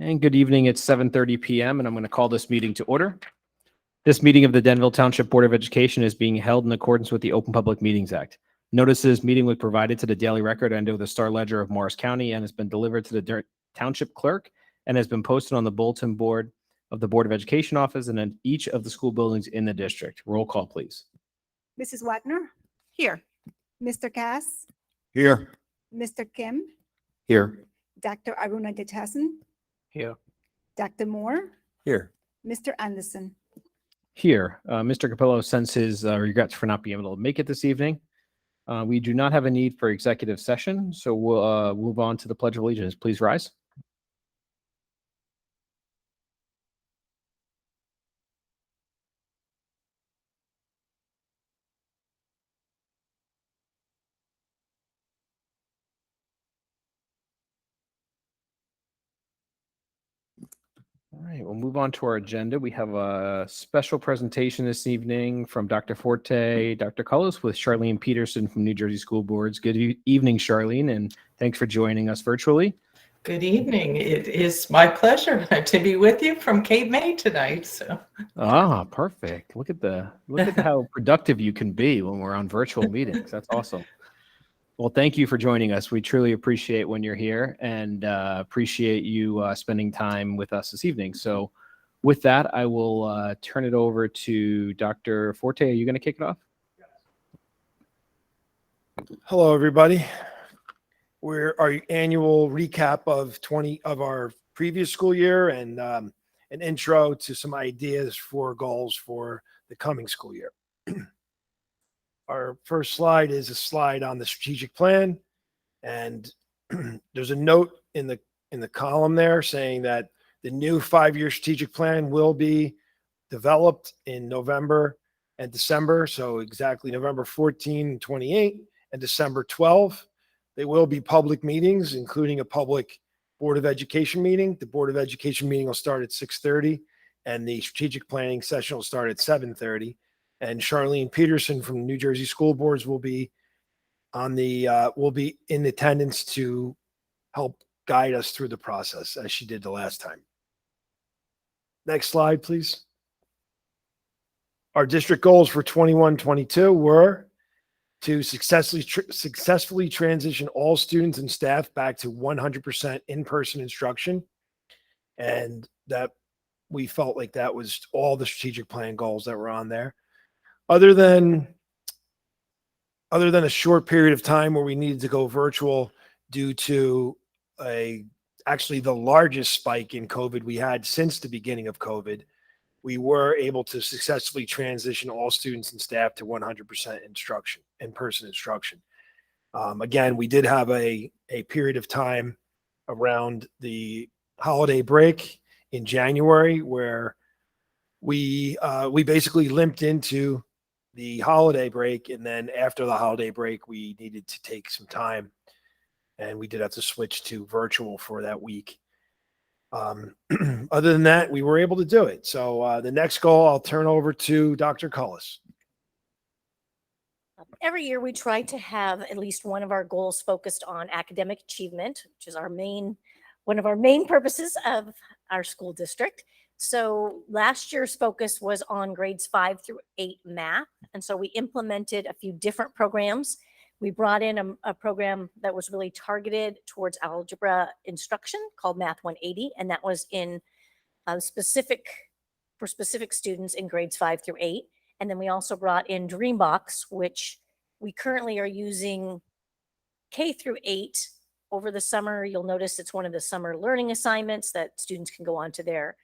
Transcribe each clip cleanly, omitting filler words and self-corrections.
And good evening. It's 7:30 p.m. and I'm going to call this meeting to order. This meeting of the Denville Township Board of Education is being held in accordance with the Open Public Meetings Act. Notice this meeting was provided to the Daily Record and to the Star Ledger of Morris County and has been delivered to the Township Clerk and has been posted on the bulletin board of the Board of Education office and in each of the school buildings in the district. Roll call, please. Mrs. Wagner, Here. Mr. Cass, Here. Mr. Kim, Here. Dr. Aruna Detasan, Here. Dr. Moore, Here. Mr. Anderson. Here, Mr. Capello sends his regrets for not being able to make it this evening. We do not have a need for executive session, so we'll move on to the Pledge of Allegiance. Please rise. All right, we'll move on to our agenda. We have a special presentation this evening from Dr. Forte, Dr. Cullis, with Charlene Peterson from New Jersey School Boards. Good evening, Charlene, and thanks for joining us virtually. Good evening. It is my pleasure to be with you from Cape May tonight. So. Perfect. Look at how productive you can be when we're on virtual meetings. That's awesome. Well, thank you for joining us. We truly appreciate when you're here and appreciate you spending time with us this evening. So with that, I will turn it over to Dr. Forte. Are you going to kick it off? Hello, everybody. We're our annual recap of our previous school year and an intro to some ideas for goals for the coming school year. Our first slide is a slide on the strategic plan, and there's a note in the column there saying that the new 5-year strategic plan will be developed in November and December. So exactly November 14 and 28 and December 12. They will be public meetings, including a public Board of Education meeting. The Board of Education meeting will start at 6:30, and the strategic planning session will start at 7:30. And Charlene Peterson from New Jersey School Boards will be in attendance to help guide us through the process as she did the last time. Next slide, please. Our district goals for 21-22 were to successfully transition all students and staff back to 100% in-person instruction. And that we felt like that was all the strategic plan goals that were on there. Other than a short period of time where we needed to go virtual due to actually the largest spike in COVID we had since the beginning of COVID, we were able to successfully transition all students and staff to 100% instruction, in-person instruction. Again, we did have a period of time around the holiday break in January where we basically limped into the holiday break, and then after the holiday break, we needed to take some time, and we did have to switch to virtual for that week. Other than that, we were able to do it. So the next goal, I'll turn over to Dr. Cullis. Every year, we try to have at least one of our goals focused on academic achievement, which is one of our main purposes of our school district. So last year's focus was on grades 5 through 8 math. And so we implemented a few different programs. We brought in a program that was really targeted towards algebra instruction called Math 180. And that was in for specific students in grades 5 through 8. And then we also brought in Dreambox, which we currently are using K through 8 over the summer. You'll notice it's one of the summer learning assignments that students can go onto their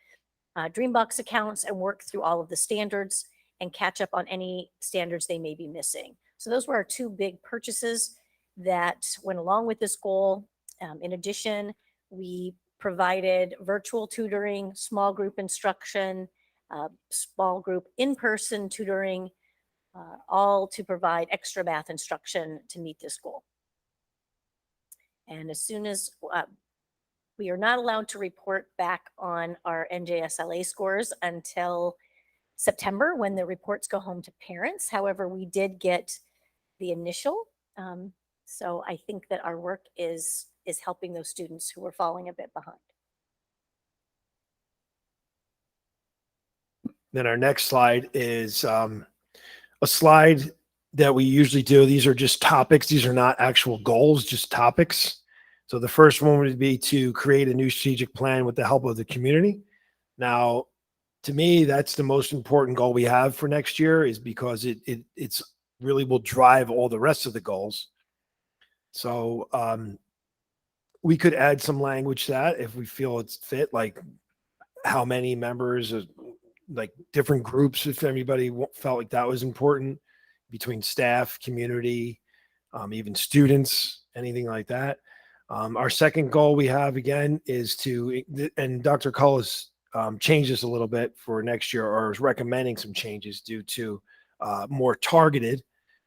Dreambox accounts and work through all of the standards and catch up on any standards they may be missing. So those were our two big purchases that went along with this goal. In addition, we provided virtual tutoring, small group instruction, small group in-person tutoring, all to provide extra math instruction to meet this goal. And as soon as we are not allowed to report back on our NJSLA scores until September when the reports go home to parents. However, we did get the initial. So I think that our work is helping those students who are falling a bit behind. Then our next slide is a slide that we usually do. These are just topics. These are not actual goals, just topics. So the first one would be to create a new strategic plan with the help of the community. Now, to me, that's the most important goal we have for next year, is because it's really will drive all the rest of the goals. So we could add some language to that if we feel it's fit, like how many members, like different groups, if anybody felt like that was important, between staff, community, even students, anything like that. Our second goal we have, again, is to, and Dr. Cullis changed this a little bit for next year, or is recommending some changes due to more targeted,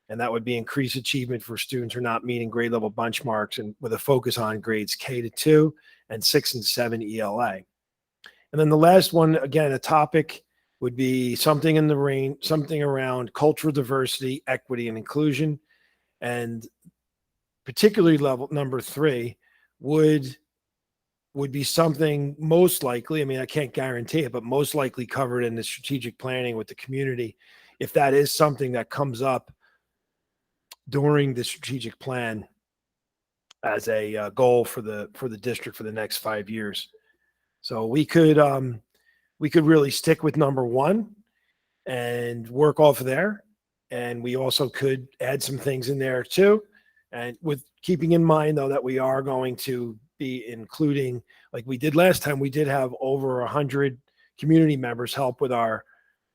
and that would be increased achievement for students who are not meeting grade level benchmarks, and with a focus on grades K-2 and 6 and 7 ELA. And then the last one, again, a topic would be something in the range, something around cultural diversity, equity, and inclusion. And particularly level number 3 would be something most likely, I mean, I can't guarantee it, but most likely covered in the strategic planning with the community, if that is something that comes up during the strategic plan as a goal for the district for the next 5 years. So we could really stick with number 1 and work off of there. And we also could add some things in there too. And with keeping in mind, though, that we are going to be including, like we did last time, we did have over 100 community members help with our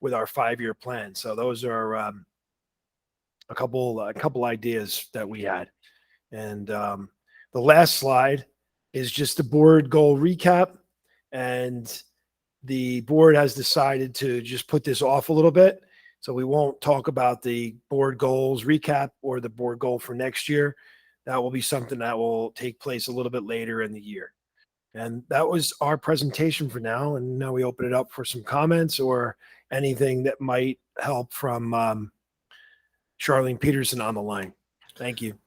5-year plan. So those are a couple ideas that we had. And the last slide is just the board goal recap. And the board has decided to just put this off a little bit. So we won't talk about the board goals recap or the board goal for next year. That will be something that will take place a little bit later in the year. And that was our presentation for now. And now we open it up for some comments or anything that might help from Charlene Peterson on the line. Thank you.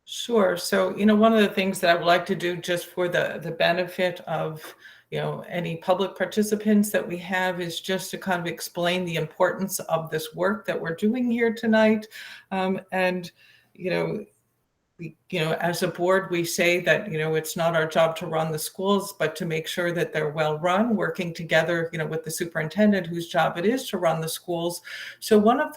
Sure. So, one of the things that I would like to do, just for the benefit of, any public participants that we have, is just to kind of explain the importance of this work that we're doing here tonight. As a board, we say that, it's not our job to run the schools, but to make sure that they're well run, working together, with the superintendent whose job it is to run the schools. So one of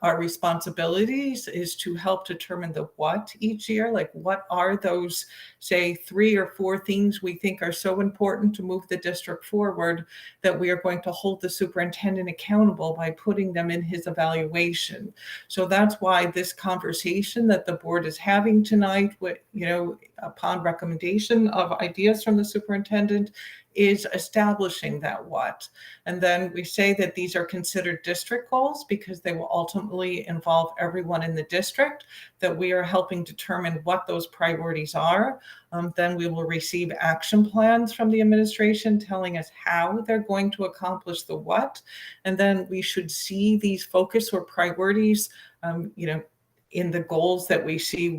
our responsibilities is to help determine the what each year, like what are those, say, 3 or 4 things we think are so important to move the district forward that we are going to hold the superintendent accountable by putting them in his evaluation. So that's why this conversation that the board is having tonight, with, upon recommendation of ideas from the superintendent, is establishing that what. And then we say that these are considered district goals because they will ultimately involve everyone in the district, that we are helping determine what those priorities are. Then we will receive action plans from the administration telling us how they're going to accomplish the what. And then we should see these focus or priorities, in the goals that we see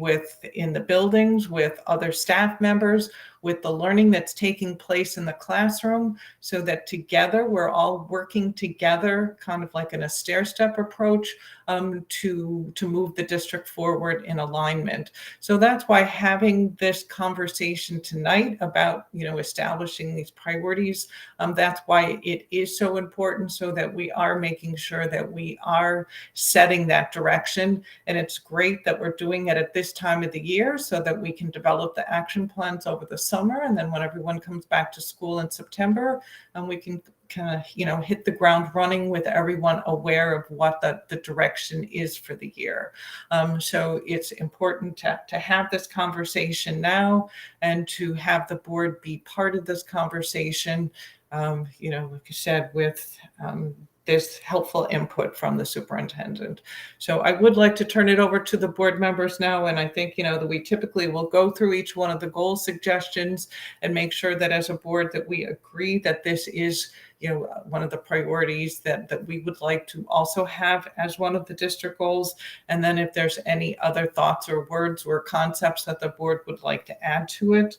in the buildings, with other staff members, with the learning that's taking place in the classroom, so that together we're all working together, kind of like in a stair-step approach, to move the district forward in alignment. So that's why having this conversation tonight about, establishing these priorities, that's why it is so important, so that we are making sure that we are setting that direction. And it's great that we're doing it at this time of the year so that we can develop the action plans over the summer. And then when everyone comes back to school in September, we can kind of, hit the ground running with everyone aware of what the direction is for the year. So it's important to have this conversation now, and to have the board be part of this conversation, like you said, with there's helpful input from the superintendent. So I would like to turn it over to the board members now. And I think, that we typically will go through each one of the goal suggestions and make sure that as a board that we agree that this is, one of the priorities that we would like to also have as one of the district goals. And then if there's any other thoughts or words or concepts that the board would like to add to it.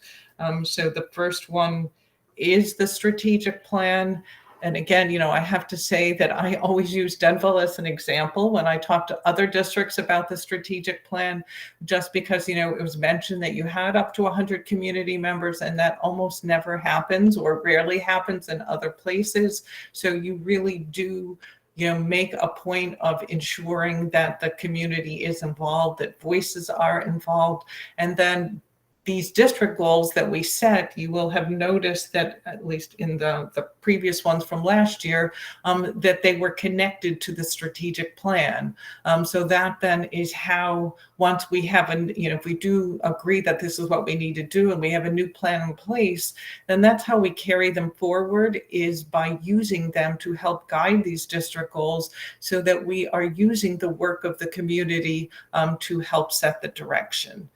So the first one is the strategic plan. And again, I have to say that I always use Denville as an example when I talk to other districts about the strategic plan, just because, it was mentioned that you had up to 100 community members, and that almost never happens or rarely happens in other places. So you really do make a point of ensuring that the community is involved, that voices are involved. And then these district goals that we set, you will have noticed that, at least in the previous ones from last year, that they were connected to the strategic plan. So that then is how, once we have if we do agree that this is what we need to do and we have a new plan in place, then that's how we carry them forward, is by using them to help guide these district goals, so that we are using the work of the community to help set the direction.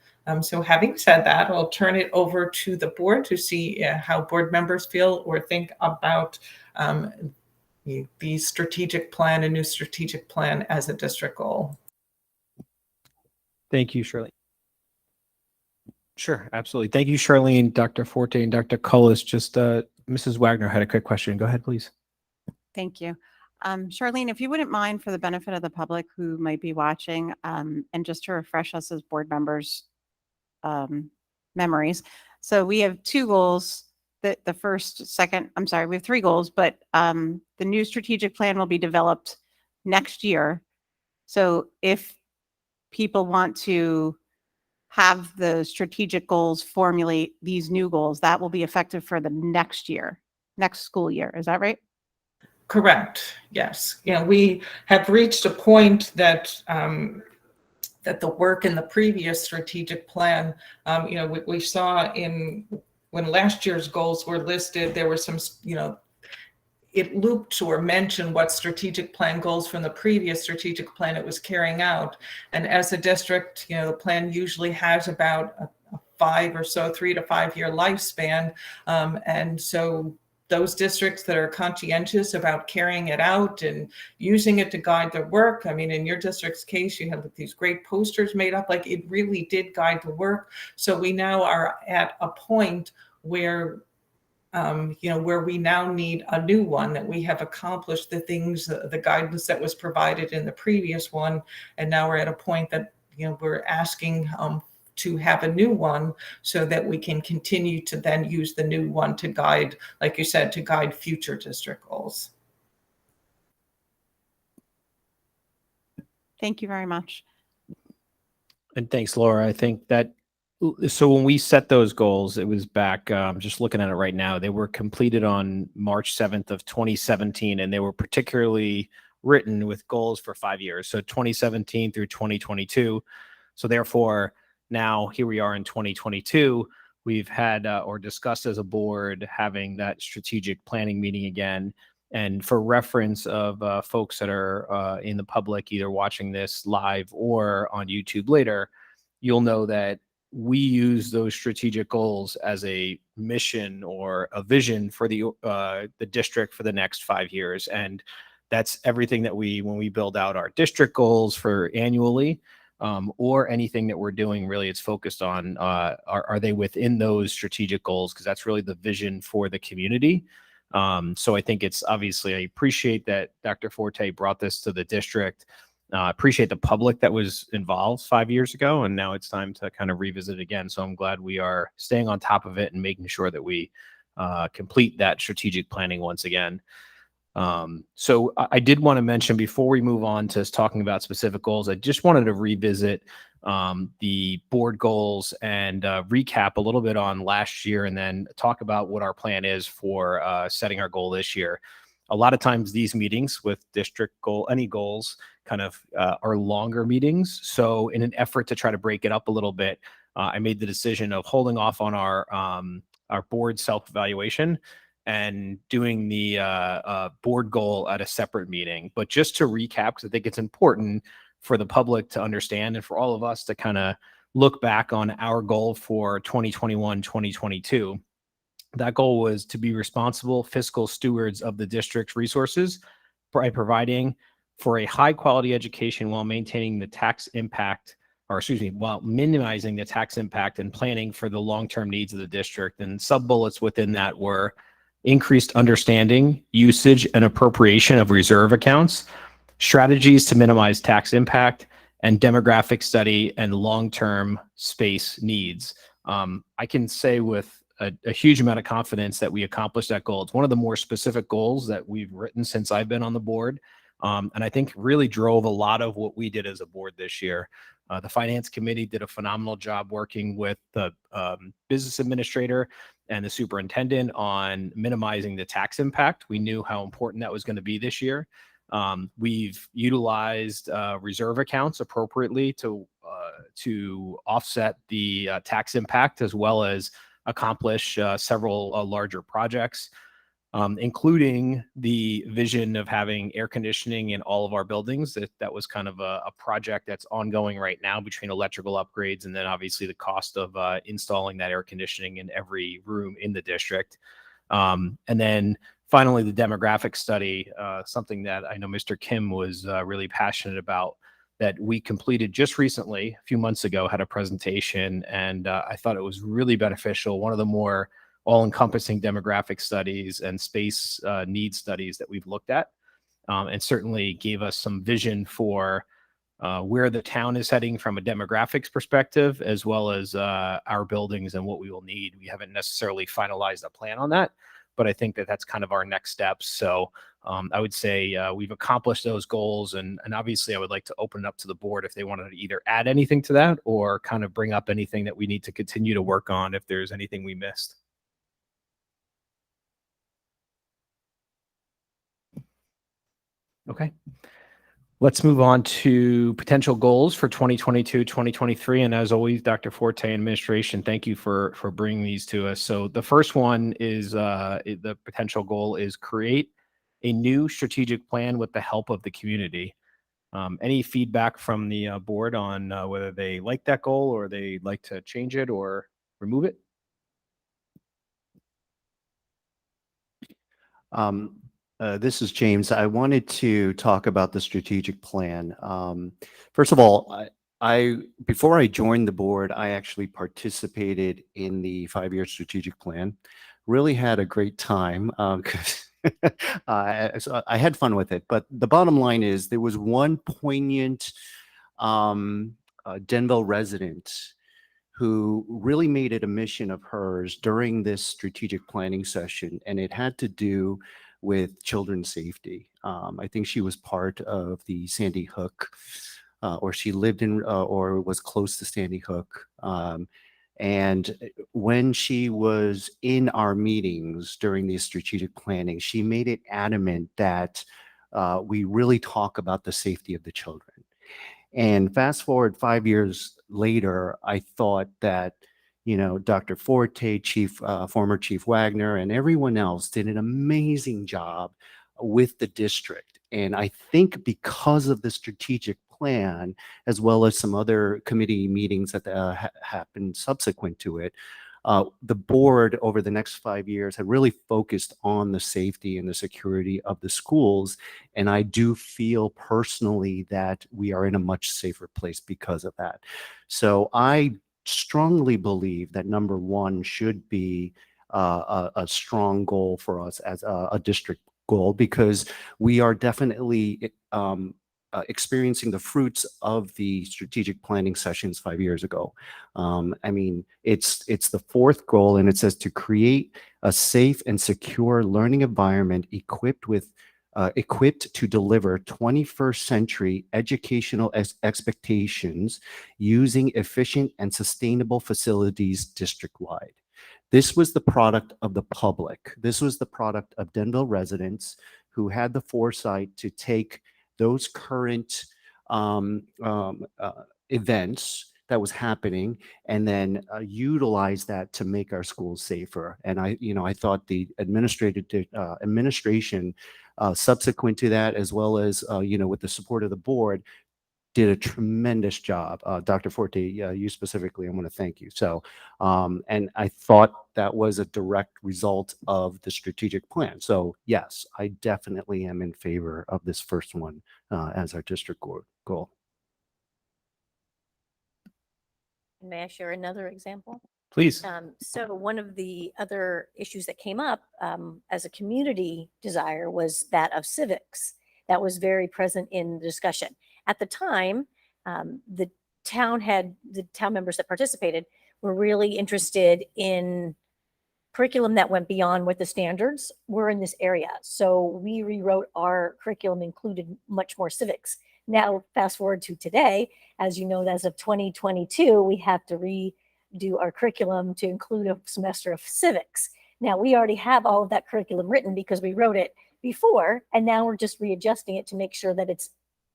So having said that, I'll turn it over to the board to see how board members feel or think about the strategic plan, a new strategic plan as a district goal. Thank you, Charlene. Sure, absolutely. Thank you, Charlene, Dr. Forte, and Dr. Cullis. Just Mrs. Wagner had a quick question. Go ahead, please. Thank you. Charlene, if you wouldn't mind, for the benefit of the public who might be watching, and just to refresh us as board members' memories. So we have two goals. We have three goals, but the new strategic plan will be developed next year. So if people want to have the strategic goals formulate these new goals, that will be effective for the next school year. Is that right? Correct. Yes. We have reached a point that that the work in the previous strategic plan, we saw when last year's goals were listed, there were some, it looped or mentioned what strategic plan goals from the previous strategic plan it was carrying out. And as a district, the plan usually has about a 3 to 5 year lifespan. And so those districts that are conscientious about carrying it out and using it to guide their work. I mean, in your district's case, you have these great posters made up, like it really did guide the work. So we now are at a point where, where we now need a new one, that we have accomplished the things, the guidance that was provided in the previous one. And now we're at a point that, we're asking to have a new one, so that we can continue to then use the new one to guide, like you said, to guide future district goals. Thank you very much. And thanks, Laura. I think that, so when we set those goals, it was back, just looking at it right now, they were completed on March 7th of 2017, and they were particularly written with goals for 5 years. So 2017 through 2022. So therefore, now here we are in 2022, we've had or discussed as a board having that strategic planning meeting again. And for reference of folks that are in the public, either watching this live or on YouTube later, you'll know that we use those strategic goals as a mission or a vision for the district for the next 5 years. And that's everything that when we build out our district goals for annually, or anything that we're doing, really, it's focused on, are they within those strategic goals? Because that's really the vision for the community. So I think it's obviously, I appreciate that Dr. Forte brought this to the district. Appreciate the public that was involved 5 years ago, and now it's time to kind of revisit it again. So I'm glad we are staying on top of it and making sure that we complete that strategic planning once again. So I did want to mention, before we move on to talking about specific goals, I just wanted to revisit the board goals and recap a little bit on last year, and then talk about what our plan is for setting our goal this year. A lot of times these meetings with any goals kind of are longer meetings. So in an effort to try to break it up a little bit, I made the decision of holding off on our board self-evaluation and doing the board goal at a separate meeting. But just to recap, because I think it's important for the public to understand and for all of us to kind of look back on our goal for 2021, 2022. That goal was to be responsible fiscal stewards of the district's resources by providing for a high quality education while maintaining the tax impact, while minimizing the tax impact and planning for the long-term needs of the district. And sub bullets within that were increased understanding, usage, and appropriation of reserve accounts, strategies to minimize tax impact, and demographic study and long-term space needs. I can say with a huge amount of confidence that we accomplished that goal. It's one of the more specific goals that we've written since I've been on the board. And I think really drove a lot of what we did as a board this year. The finance committee did a phenomenal job working with the business administrator and the superintendent on minimizing the tax impact. We knew how important that was going to be this year. We've utilized reserve accounts appropriately to offset the tax impact, as well as accomplish several larger projects, including the vision of having air conditioning in all of our buildings. That was kind of a project that's ongoing right now between electrical upgrades and then obviously the cost of installing that air conditioning in every room in the district. And then finally, the demographic study, something that I know Mr. Kim was really passionate about, that we completed just recently, a few months ago, had a presentation, and I thought it was really beneficial. One of the more all-encompassing demographic studies and space needs studies that we've looked at, and certainly gave us some vision for where the town is heading from a demographics perspective, as well as our buildings and what we will need. We haven't necessarily finalized a plan on that, but I think that that's kind of our next steps. So I would say we've accomplished those goals, and obviously I would like to open it up to the board if they wanted to either add anything to that or kind of bring up anything that we need to continue to work on if there's anything we missed. Okay. Let's move on to potential goals for 2022, 2023. And as always, Dr. Forte and administration, thank you for bringing these to us. So the first one is the potential goal is create a new strategic plan with the help of the community. Any feedback from the board on whether they like that goal or they like to change it or remove it? This is James. I wanted to talk about the strategic plan. First of all, before I joined the board, I actually participated in the 5-year strategic plan. Really had a great time because so I had fun with it. But the bottom line is there was one poignant Denville resident who really made it a mission of hers during this strategic planning session, and it had to do with children's safety. I think she was part of the Sandy Hook, or she lived in or was close to Sandy Hook. And when she was in our meetings during the strategic planning, she made it adamant that we really talk about the safety of the children. And fast forward 5 years later, I thought that, you know, Dr. Forte, former Chief Wagner, and everyone else did an amazing job with the district. And I think because of the strategic plan, as well as some other committee meetings that happened subsequent to it, the board over the next 5 years had really focused on the safety and the security of the schools. And I do feel personally that we are in a much safer place because of that. So I strongly believe that number one should be a strong goal for us as a district goal, because we are definitely experiencing the fruits of the strategic planning sessions 5 years ago. I mean, it's the fourth goal, and it says to create a safe and secure learning environment equipped to deliver 21st century educational expectations using efficient and sustainable facilities district-wide. This was the product of the public. This was the product of Denville residents who had the foresight to take those current events that was happening and then utilize that to make our schools safer. And I thought the administration subsequent to that, as well as with the support of the board, did a tremendous job. Dr. Forte, you specifically, I want to thank you. So, and I thought that was a direct result of the strategic plan. So yes, I definitely am in favor of this first one as our district goal. May I share another example? Please. So one of the other issues that came up as a community desire was that of civics. That was very present in the discussion. At the time, the town members that participated were really interested in curriculum that went beyond what the standards were in this area. So we rewrote our curriculum, included much more civics. Now, fast forward to today, as you know, as of 2022, we have to redo our curriculum to include a semester of civics. Now, we already have all of that curriculum written because we wrote it before, and now we're just readjusting it to make sure that it's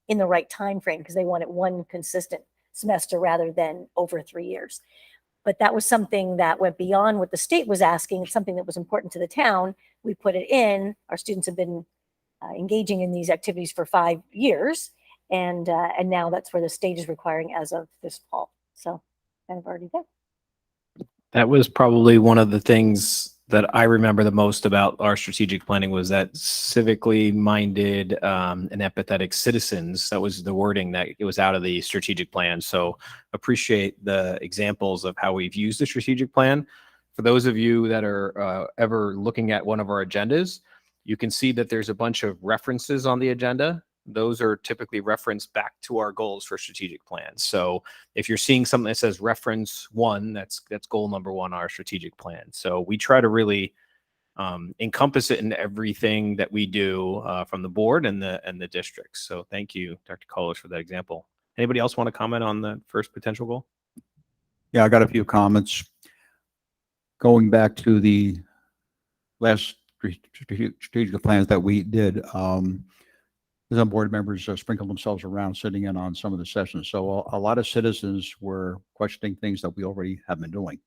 in the right time frame, because they want it one consistent semester rather than over 3 years. But that was something that went beyond what the state was asking. It's something that was important to the town. We put it in. Our students have been engaging in these activities for 5 years, and now that's where the state is requiring as of this fall. So kind of already there. That was probably one of the things that I remember the most about our strategic planning was that civically minded and empathetic citizens. That was the wording that it was out of the strategic plan. So appreciate the examples of how we've used the strategic plan. For those of you that are ever looking at one of our agendas, you can see that there's a bunch of references on the agenda. Those are typically referenced back to our goals for strategic plans. So if you're seeing something that says reference 1, that's goal number 1 on our strategic plan. So we try to really encompass it in everything that we do from the board and the districts. So thank you, Dr. Collish, for that example. Anybody else want to comment on the first potential goal? Yeah, I got a few comments. Going back to the last strategic plans that we did, some board members sprinkled themselves around sitting in on some of the sessions. So a lot of citizens were questioning things that we already have been doing.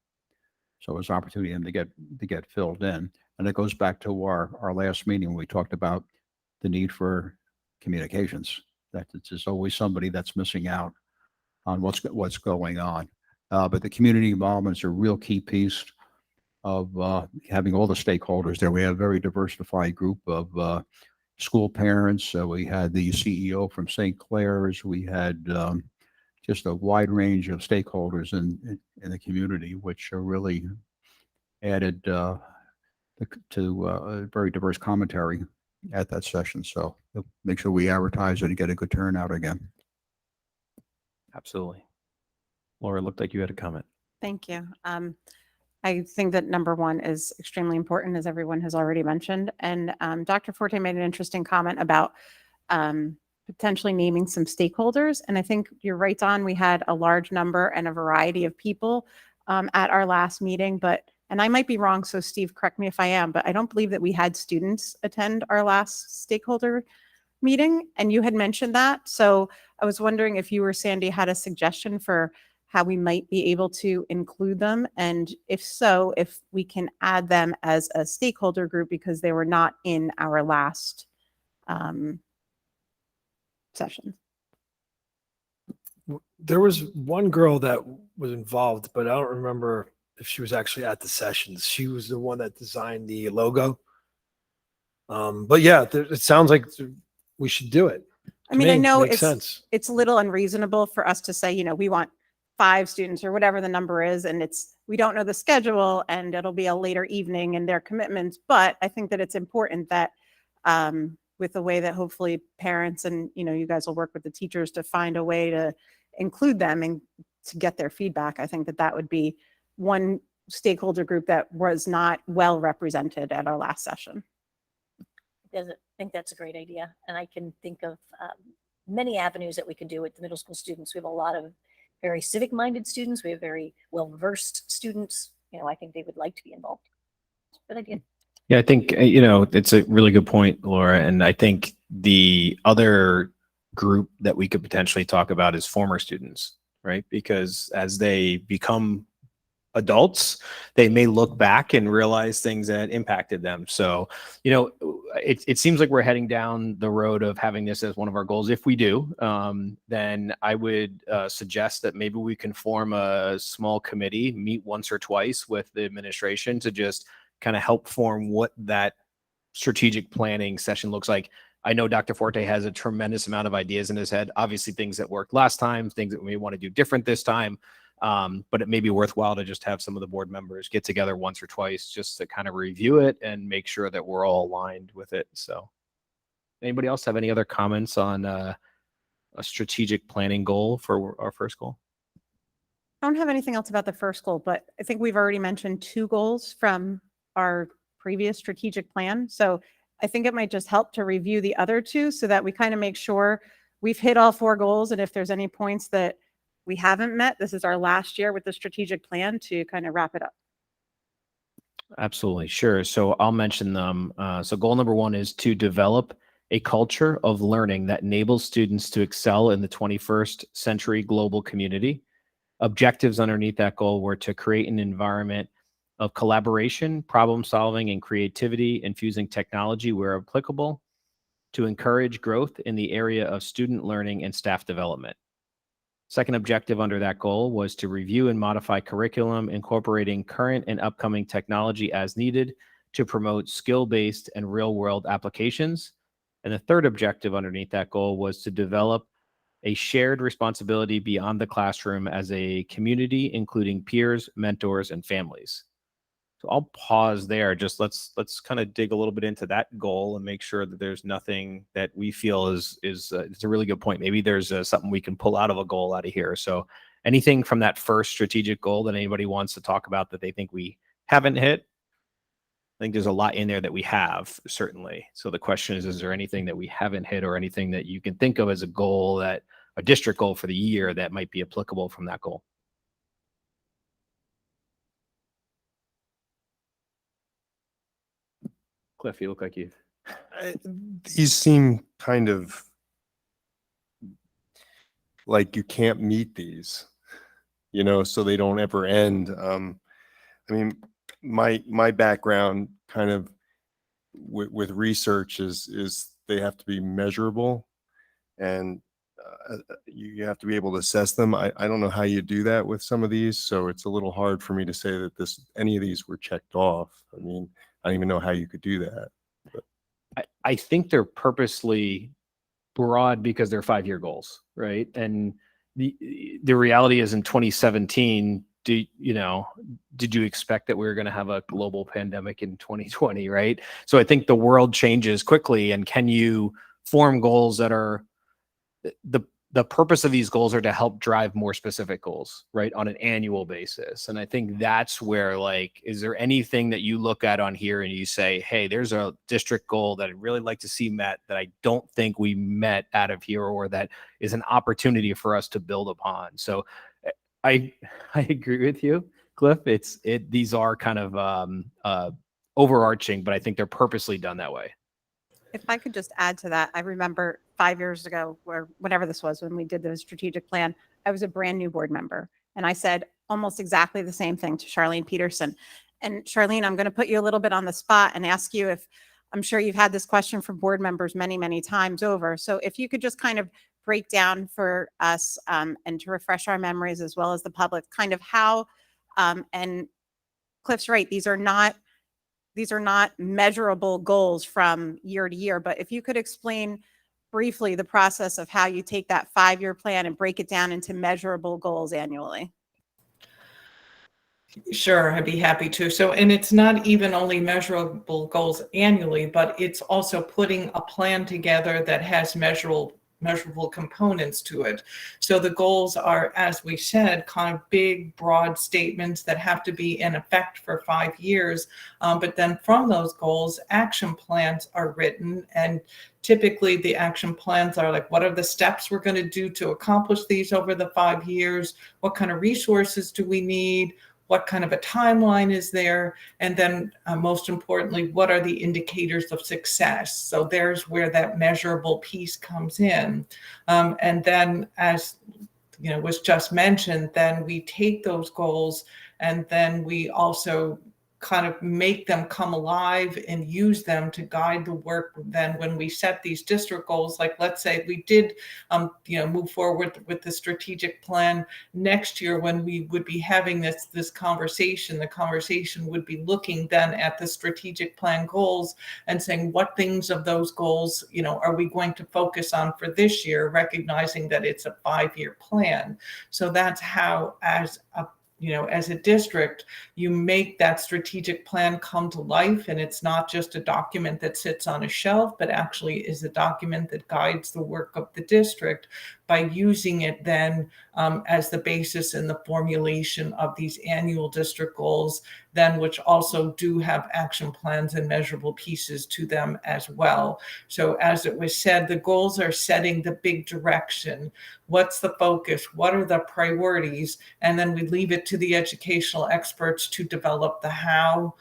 So it was an opportunity for them to get filled in. And it goes back to our last meeting when we talked about the need for communications, that there's always somebody that's missing out on what's going on. But the community involvement is a real key piece of having all the stakeholders there. We have a very diversified group of school parents. We had the CEO from St. Clair's. We had just a wide range of stakeholders in the community, which are really added to a very diverse commentary at that session. So make sure we advertise it and get a good turnout again. Absolutely. Laura, it looked like you had a comment. Thank you. I think that number 1 is extremely important, as everyone has already mentioned. And Dr. Forte made an interesting comment about potentially naming some stakeholders. And I think you're right on. We had a large number and a variety of people at our last meeting, and I might be wrong, so Steve, correct me if I am, but I don't believe that we had students attend our last stakeholder meeting, and you had mentioned that. So I was wondering if you or Sandy had a suggestion for how we might be able to include them, and if so, if we can add them as a stakeholder group because they were not in our last session. There was one girl that was involved, but I don't remember if she was actually at the sessions. She was the one that designed the logo. But yeah, it sounds like we should do it. I mean, I know Makes sense. it's a little unreasonable for us to say, we want 5 students or whatever the number is, and we don't know the schedule and it'll be a later evening and their commitments. But I think that it's important that with the way that hopefully parents and, you guys will work with the teachers to find a way to include them and to get their feedback. I think that would be one stakeholder group that was not well represented at our last session. I think that's a great idea. And I can think of many avenues that we can do with the middle school students. We have a lot of very civic minded students. We have very well versed students. I think they would like to be involved. Good idea. Yeah, I think, it's a really good point, Laura. And I think the other group that we could potentially talk about is former students, right? Because as they become adults, they may look back and realize things that impacted them. So, it seems like we're heading down the road of having this as one of our goals. If we do, then I would suggest that maybe we can form a small committee, meet once or twice with the administration to just kind of help form what that strategic planning session looks like. I know Dr. Forte has a tremendous amount of ideas in his head, obviously things that worked last time, things that we want to do different this time. But it may be worthwhile to just have some of the board members get together once or twice just to kind of review it and make sure that we're all aligned with it. So anybody else have any other comments on a strategic planning goal for our first goal? I don't have anything else about the first goal, but I think we've already mentioned 2 goals from our previous strategic plan. So I think it might just help to review the other 2 so that we kind of make sure we've hit all 4 goals. And if there's any points that we haven't met, this is our last year with the strategic plan to kind of wrap it up. Absolutely. Sure. So I'll mention them. So goal number 1 is to develop a culture of learning that enables students to excel in the 21st century global community. Objectives underneath that goal were to create an environment of collaboration, problem solving, and creativity, infusing technology where applicable, to encourage growth in the area of student learning and staff development. Second objective under that goal was to review and modify curriculum, incorporating current and upcoming technology as needed to promote skill-based and real-world applications. And the third objective underneath that goal was to develop a shared responsibility beyond the classroom as a community, including peers, mentors, and families. So I'll pause there. Just let's kind of dig a little bit into that goal and make sure that there's nothing that we feel is it's a really good point. Maybe there's something we can pull out of a goal out of here. So anything from that first strategic goal that anybody wants to talk about that they think we haven't hit? I think there's a lot in there that we have, certainly. So the question is there anything that we haven't hit or anything that you can think of as a goal, that a district goal for the year that might be applicable from that goal? Cliff, you look like you've... These seem kind of like you can't meet these, so they don't ever end. I mean, my background kind of with research is they have to be measurable, and you have to be able to assess them. I don't know how you do that with some of these, so it's a little hard for me to say that any of these were checked off. I mean, I don't even know how you could do that. But I think they're purposely broad because they're 5-year goals, right? And the reality is in 2017, did you expect that we were going to have a global pandemic in 2020, right? So I think the world changes quickly, and can you form goals that are the purpose of these goals are to help drive more specific goals, right, on an annual basis. And I think that's where, like, is there anything that you look at on here and you say, hey, there's a district goal that I'd really like to see met that I don't think we met out of here, or that is an opportunity for us to build upon. So I agree with you, Cliff. These are kind of overarching, but I think they're purposely done that way. If I could just add to that, I remember 5 years ago, or whenever this was, when we did the strategic plan, I was a brand new board member. And I said almost exactly the same thing to Charlene Peterson. And Charlene, I'm going to put you a little bit on the spot and ask you if, I'm sure you've had this question from board members many, many times over. So if you could just kind of break down for us and to refresh our memories as well as the public, kind of how, and Cliff's right, these are not measurable goals from year to year, but if you could explain briefly the process of how you take that 5-year plan and break it down into measurable goals annually. Sure, I'd be happy to. So, and it's not even only measurable goals annually, but it's also putting a plan together that has measurable components to it. So the goals are, as we said, kind of big, broad statements that have to be in effect for 5 years. But then from those goals, action plans are written. And typically the action plans are like, what are the steps we're going to do to accomplish these over the 5 years? What kind of resources do we need? What kind of a timeline is there? And then most importantly, what are the indicators of success? So there's where that measurable piece comes in. And then, as was just mentioned, then we take those goals and then we also kind of make them come alive and use them to guide the work. Then when we set these district goals, like let's say we did move forward with the strategic plan next year, when we would be having this conversation, the conversation would be looking then at the strategic plan goals and saying, what things of those goals are we going to focus on for this year, recognizing that it's a 5-year plan. So that's how, as a district, you make that strategic plan come to life. And it's not just a document that sits on a shelf, but actually is a document that guides the work of the district by using it then as the basis in the formulation of these annual district goals, then which also do have action plans and measurable pieces to them as well. So as it was said, the goals are setting the big direction. What's the focus? What are the priorities? And then we leave it to the educational experts to develop the how,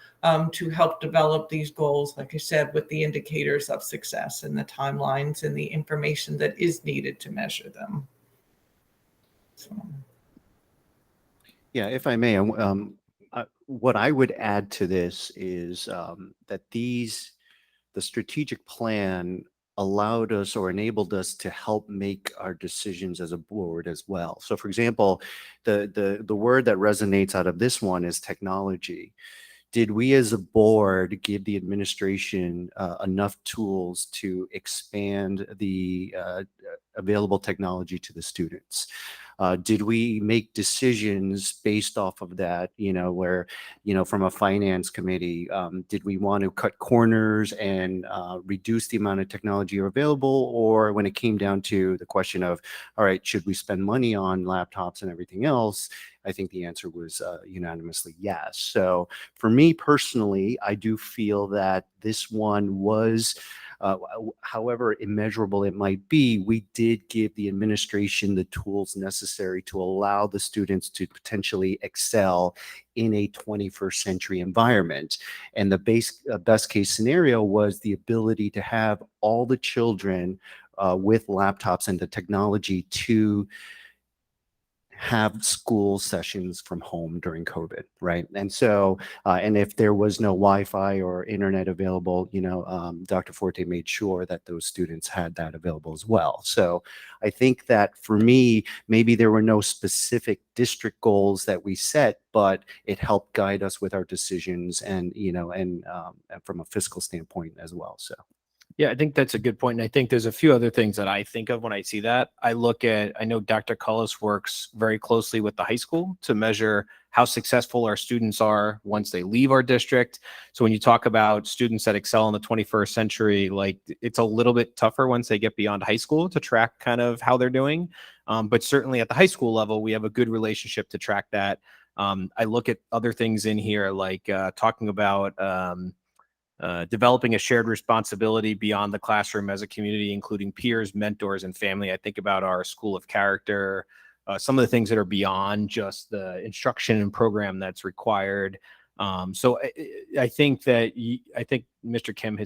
to help develop these goals, like I said, with the indicators of success and the timelines and the information that is needed to measure them. So. Yeah, if I may, what I would add to this is that the strategic plan allowed us or enabled us to help make our decisions as a board as well. So for example, the word that resonates out of this one is technology. Did we as a board give the administration enough tools to expand the available technology to the students? Did we make decisions based off of that, where, from a finance committee, did we want to cut corners and reduce the amount of technology available? Or when it came down to the question of, all right, should we spend money on laptops and everything else? I think the answer was unanimously yes. So for me personally, I do feel that this one was, however immeasurable it might be, we did give the administration the tools necessary to allow the students to potentially excel in a 21st century environment. And the best case scenario was the ability to have all the children with laptops and the technology to have school sessions from home during COVID, right? And so, and if there was no Wi-Fi or internet available, Dr. Forte made sure that those students had that available as well. So I think that for me, maybe there were no specific district goals that we set, but it helped guide us with our decisions and, and from a fiscal standpoint as well, so. Yeah, I think that's a good point. And I think there's a few other things that I think of when I see that. I know Dr. Cullis works very closely with the high school to measure how successful our students are once they leave our district. So when you talk about students that excel in the 21st century, like it's a little bit tougher once they get beyond high school to track kind of how they're doing. But certainly at the high school level, we have a good relationship to track that. I look at other things in here, like talking about developing a shared responsibility beyond the classroom as a community, including peers, mentors, and family. I think about our school of character, some of the things that are beyond just the instruction and program that's required. So I think that I think Mr. Kim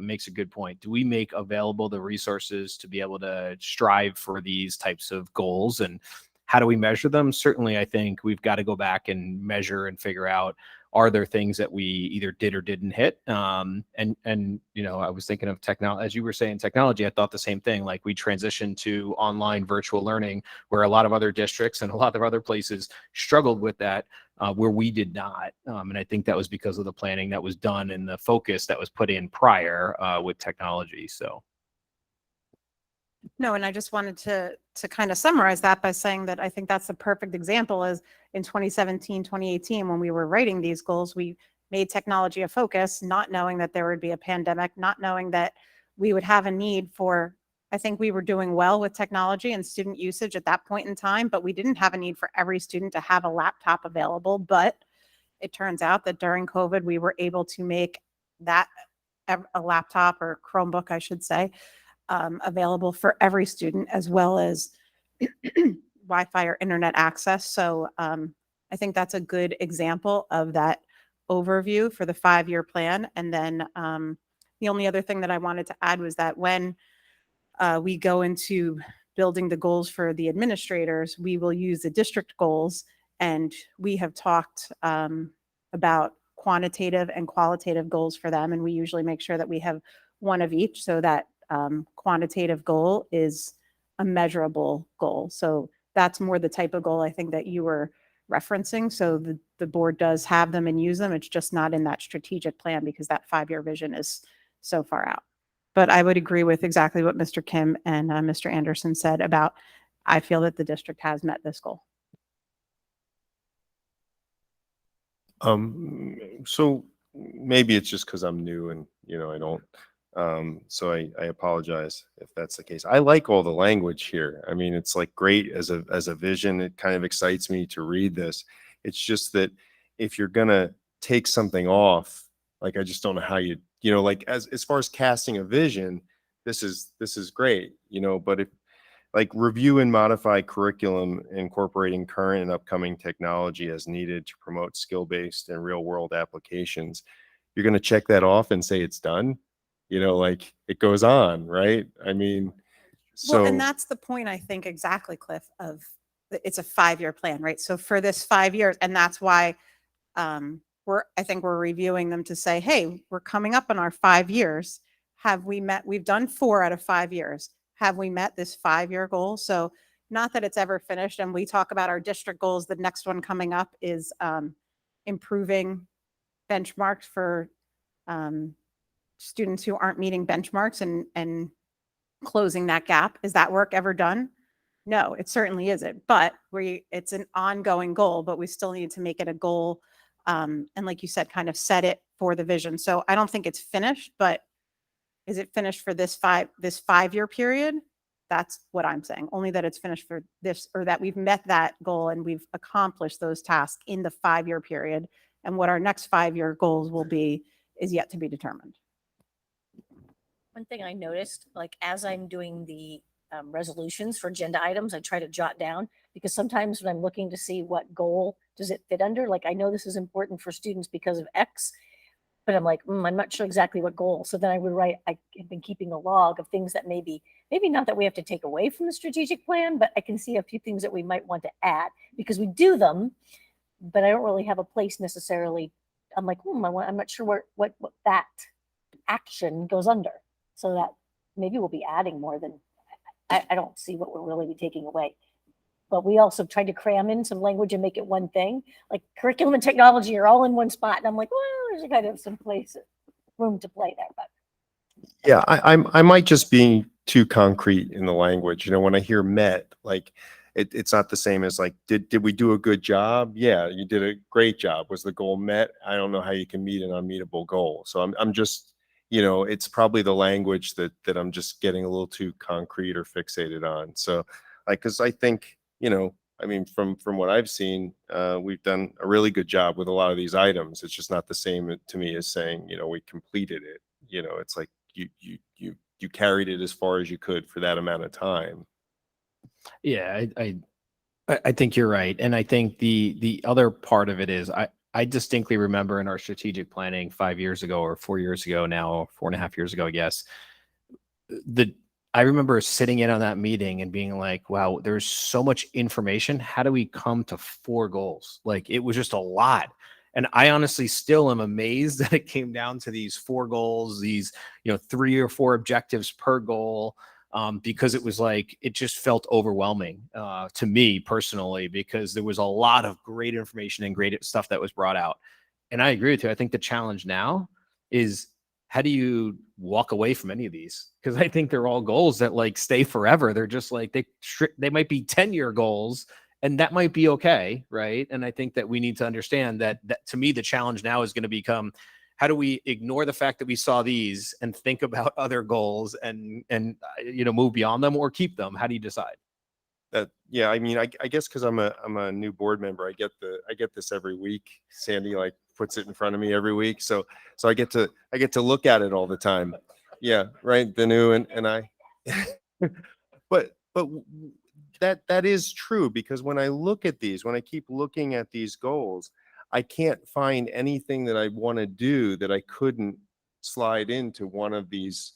makes a good point. Do we make available the resources to be able to strive for these types of goals, and how do we measure them? Certainly, I think we've got to go back and measure and figure out, are there things that we either did or didn't hit? And I was thinking of technology, as you were saying, technology. I thought the same thing. Like we transitioned to online virtual learning, where a lot of other districts and a lot of other places struggled with that, where we did not. And I think that was because of the planning that was done and the focus that was put in prior with technology. So. No, and I just wanted to kind of summarize that by saying that I think that's a perfect example is in 2017, 2018, when we were writing these goals, we made technology a focus, not knowing that there would be a pandemic, not knowing that we would have a need for, I think we were doing well with technology and student usage at that point in time, but we didn't have a need for every student to have a laptop available. But it turns out that during COVID, we were able to make that a laptop or Chromebook, I should say, available for every student, as well as Wi-Fi or internet access. So I think that's a good example of that overview for the 5-year plan. And then the only other thing that I wanted to add was that when we go into building the goals for the administrators, we will use the district goals. And we have talked about quantitative and qualitative goals for them. And we usually make sure that we have one of each, so that quantitative goal is a measurable goal. So that's more the type of goal I think that you were referencing. So the board does have them and use them. It's just not in that strategic plan because that 5-year vision is so far out. But I would agree with exactly what Mr. Kim and Mr. Anderson said about, I feel that the district has met this goal. So maybe it's just because I'm new and, I don't, so I apologize if that's the case. I like all the language here. I mean, it's like great as a vision. It kind of excites me to read this. It's just that if you're gonna take something off, like, I just don't know how like as far as casting a vision, this is great, but if, like, review and modify curriculum incorporating current and upcoming technology as needed to promote skill-based and real-world applications. You're going to check that off and say it's done, like it goes on, right? I mean, so. Well, and that's the point, I think, exactly, Cliff, of it's a 5-year plan, right? So for this 5 years, and that's why I think we're reviewing them to say, hey, we're coming up on our 5 years. Have we met? We've done 4 out of 5 years. Have we met this 5-year goal? So not that it's ever finished. And we talk about our district goals. The next one coming up is improving benchmarks for students who aren't meeting benchmarks and closing that gap. Is that work ever done? No, it certainly isn't. But it's an ongoing goal, but we still need to make it a goal. And like you said, kind of set it for the vision. So I don't think it's finished, but is it finished for this 5-year period? That's what I'm saying. Only that it's finished for this, or that we've met that goal and we've accomplished those tasks in the 5-year period. And what our next 5-year goals will be is yet to be determined. One thing I noticed, like as I'm doing the resolutions for agenda items, I try to jot down, because sometimes when I'm looking to see what goal does it fit under, like I know this is important for students because of X, but I'm like, I'm not sure exactly what goal. So then I would write, I have been keeping a log of things that maybe not that we have to take away from the strategic plan, but I can see a few things that we might want to add because we do them, but I don't really have a place necessarily. I'm like, I'm not sure what that action goes under. So that maybe we'll be adding more than, I don't see what we'll really be taking away. But we also tried to cram in some language and make it one thing. Like curriculum and technology are all in one spot. And I'm like, well, there's kind of some room to play there. But Yeah, I might just be too concrete in the language. When I hear met, like it's not the same as like, did we do a good job? Yeah, you did a great job. Was the goal met? I don't know how you can meet an unmeetable goal. So I'm just, it's probably the language that I'm just getting a little too concrete or fixated on. So like, cause I think, I mean, from what I've seen, we've done a really good job with a lot of these items. It's just not the same to me as saying, we completed it. It's like you carried it as far as you could for that amount of time. Yeah, I think you're right. And I think the other part of it is I distinctly remember in our strategic planning 5 years ago or 4 years ago now, 4.5 years ago, I guess, I remember sitting in on that meeting and being like, wow, there's so much information. How do we come to 4 goals? Like, it was just a lot. And I honestly still am amazed that it came down to these 4 goals, these, 3 or 4 objectives per goal, because it was like, it just felt overwhelming to me personally, because there was a lot of great information and great stuff that was brought out. And I agree with you. I think the challenge now is, how do you walk away from any of these? Because I think they're all goals that like stay forever. They're just like, they might be 10-year goals, and that might be okay, right? And I think that we need to understand that to me, the challenge now is going to become, how do we ignore the fact that we saw these and think about other goals and move beyond them or keep them? How do you decide? Yeah, I mean, I guess because I'm a new board member, I get this every week. Sandy like puts it in front of me every week, so I get to look at it all the time. Yeah, right. The new and I, but that is true, because when I look at these, when I keep looking at these goals, I can't find anything that I want to do that I couldn't slide into one of these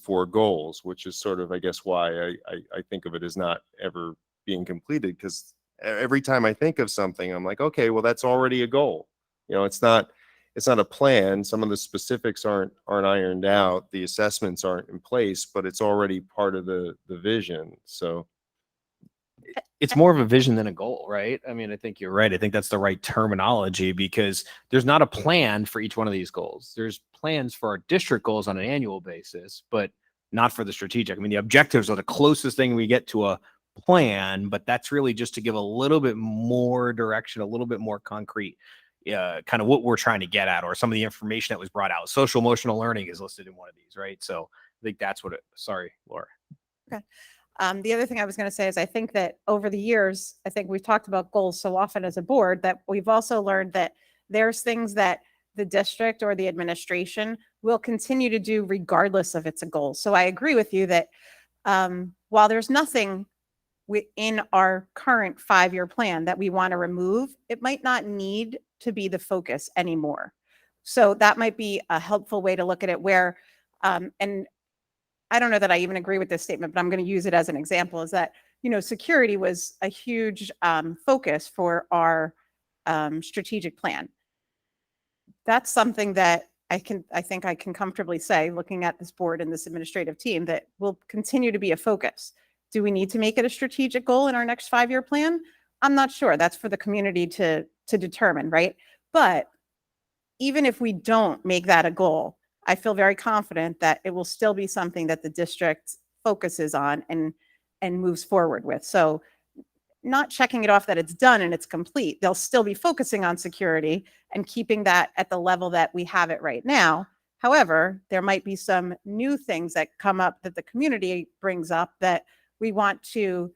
4 goals, which is sort of, I guess, why I think of it as not ever being completed, because every time I think of something, I'm like, okay, well, that's already a goal. It's not it's not a plan. Some of the specifics aren't ironed out. The assessments aren't in place, but it's already part of the vision. So It's more of a vision than a goal, right? I mean, I think you're right. I think that's the right terminology because there's not a plan for each one of these goals. There's plans for our district goals on an annual basis, but not for the strategic. I mean, the objectives are the closest thing we get to a plan, but that's really just to give a little bit more direction, a little bit more concrete, kind of what we're trying to get at, or some of the information that was brought out. Social emotional learning is listed in one of these, right? So I think that's what sorry, Laura. The other thing I was going to say is I think that over the years, I think we've talked about goals so often as a board that we've also learned that there's things that the district or the administration will continue to do regardless of it's a goal. So I agree with you that while there's nothing within our current 5-year plan that we want to remove, it might not need to be the focus anymore. So that might be a helpful way to look at it where, and I don't know that I even agree with this statement, but I'm going to use it as an example, is that, security was a huge focus for our strategic plan. That's something that I think I can comfortably say, looking at this board and this administrative team, that will continue to be a focus. Do we need to make it a strategic goal in our next 5-year plan? I'm not sure. That's for the community to determine, right? But even if we don't make that a goal, I feel very confident that it will still be something that the district focuses on and moves forward with. So not checking it off that it's done and it's complete. They'll still be focusing on security and keeping that at the level that we have it right now. However, there might be some new things that come up that the community brings up that we want to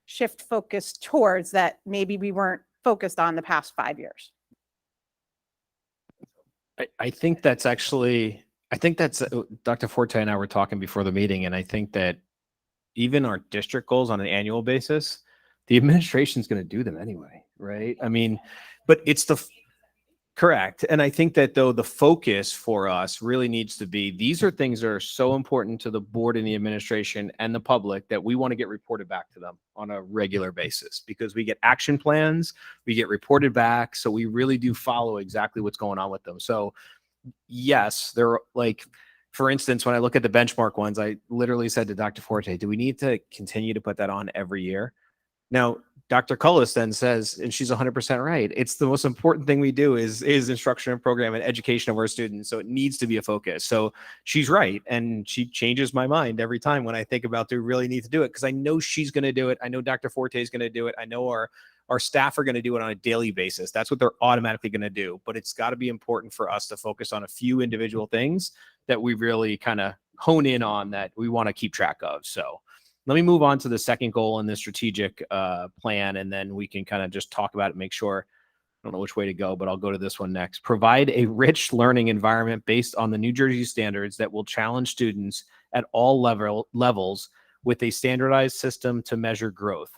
shift focus towards that maybe we weren't focused on the past 5 years. I think that's actually, Dr. Forte and I were talking before the meeting, and I think that even our district goals on an annual basis, the administration's going to do them anyway, right? I mean, but it's correct. And I think that though the focus for us really needs to be, these are things that are so important to the board and the administration and the public that we want to get reported back to them on a regular basis, because we get action plans, we get reported back. So we really do follow exactly what's going on with them. So yes, they're like, for instance, when I look at the benchmark ones, I literally said to Dr. Forte, do we need to continue to put that on every year? Now, Dr. Cullis then says, and she's 100% right, it's the most important thing we do is instruction and program and education of our students. So it needs to be a focus. So she's right. And she changes my mind every time when I think about, do we really need to do it? Because I know she's going to do it. I know Dr. Forte is going to do it. I know our staff are going to do it on a daily basis. That's what they're automatically going to do. But it's got to be important for us to focus on a few individual things that we really kind of hone in on that we want to keep track of. So let me move on to the second goal in the strategic plan, and then we can kind of just talk about it, make sure, I don't know which way to go, but I'll go to this one next. Provide a rich learning environment based on the New Jersey standards that will challenge students at all levels with a standardized system to measure growth.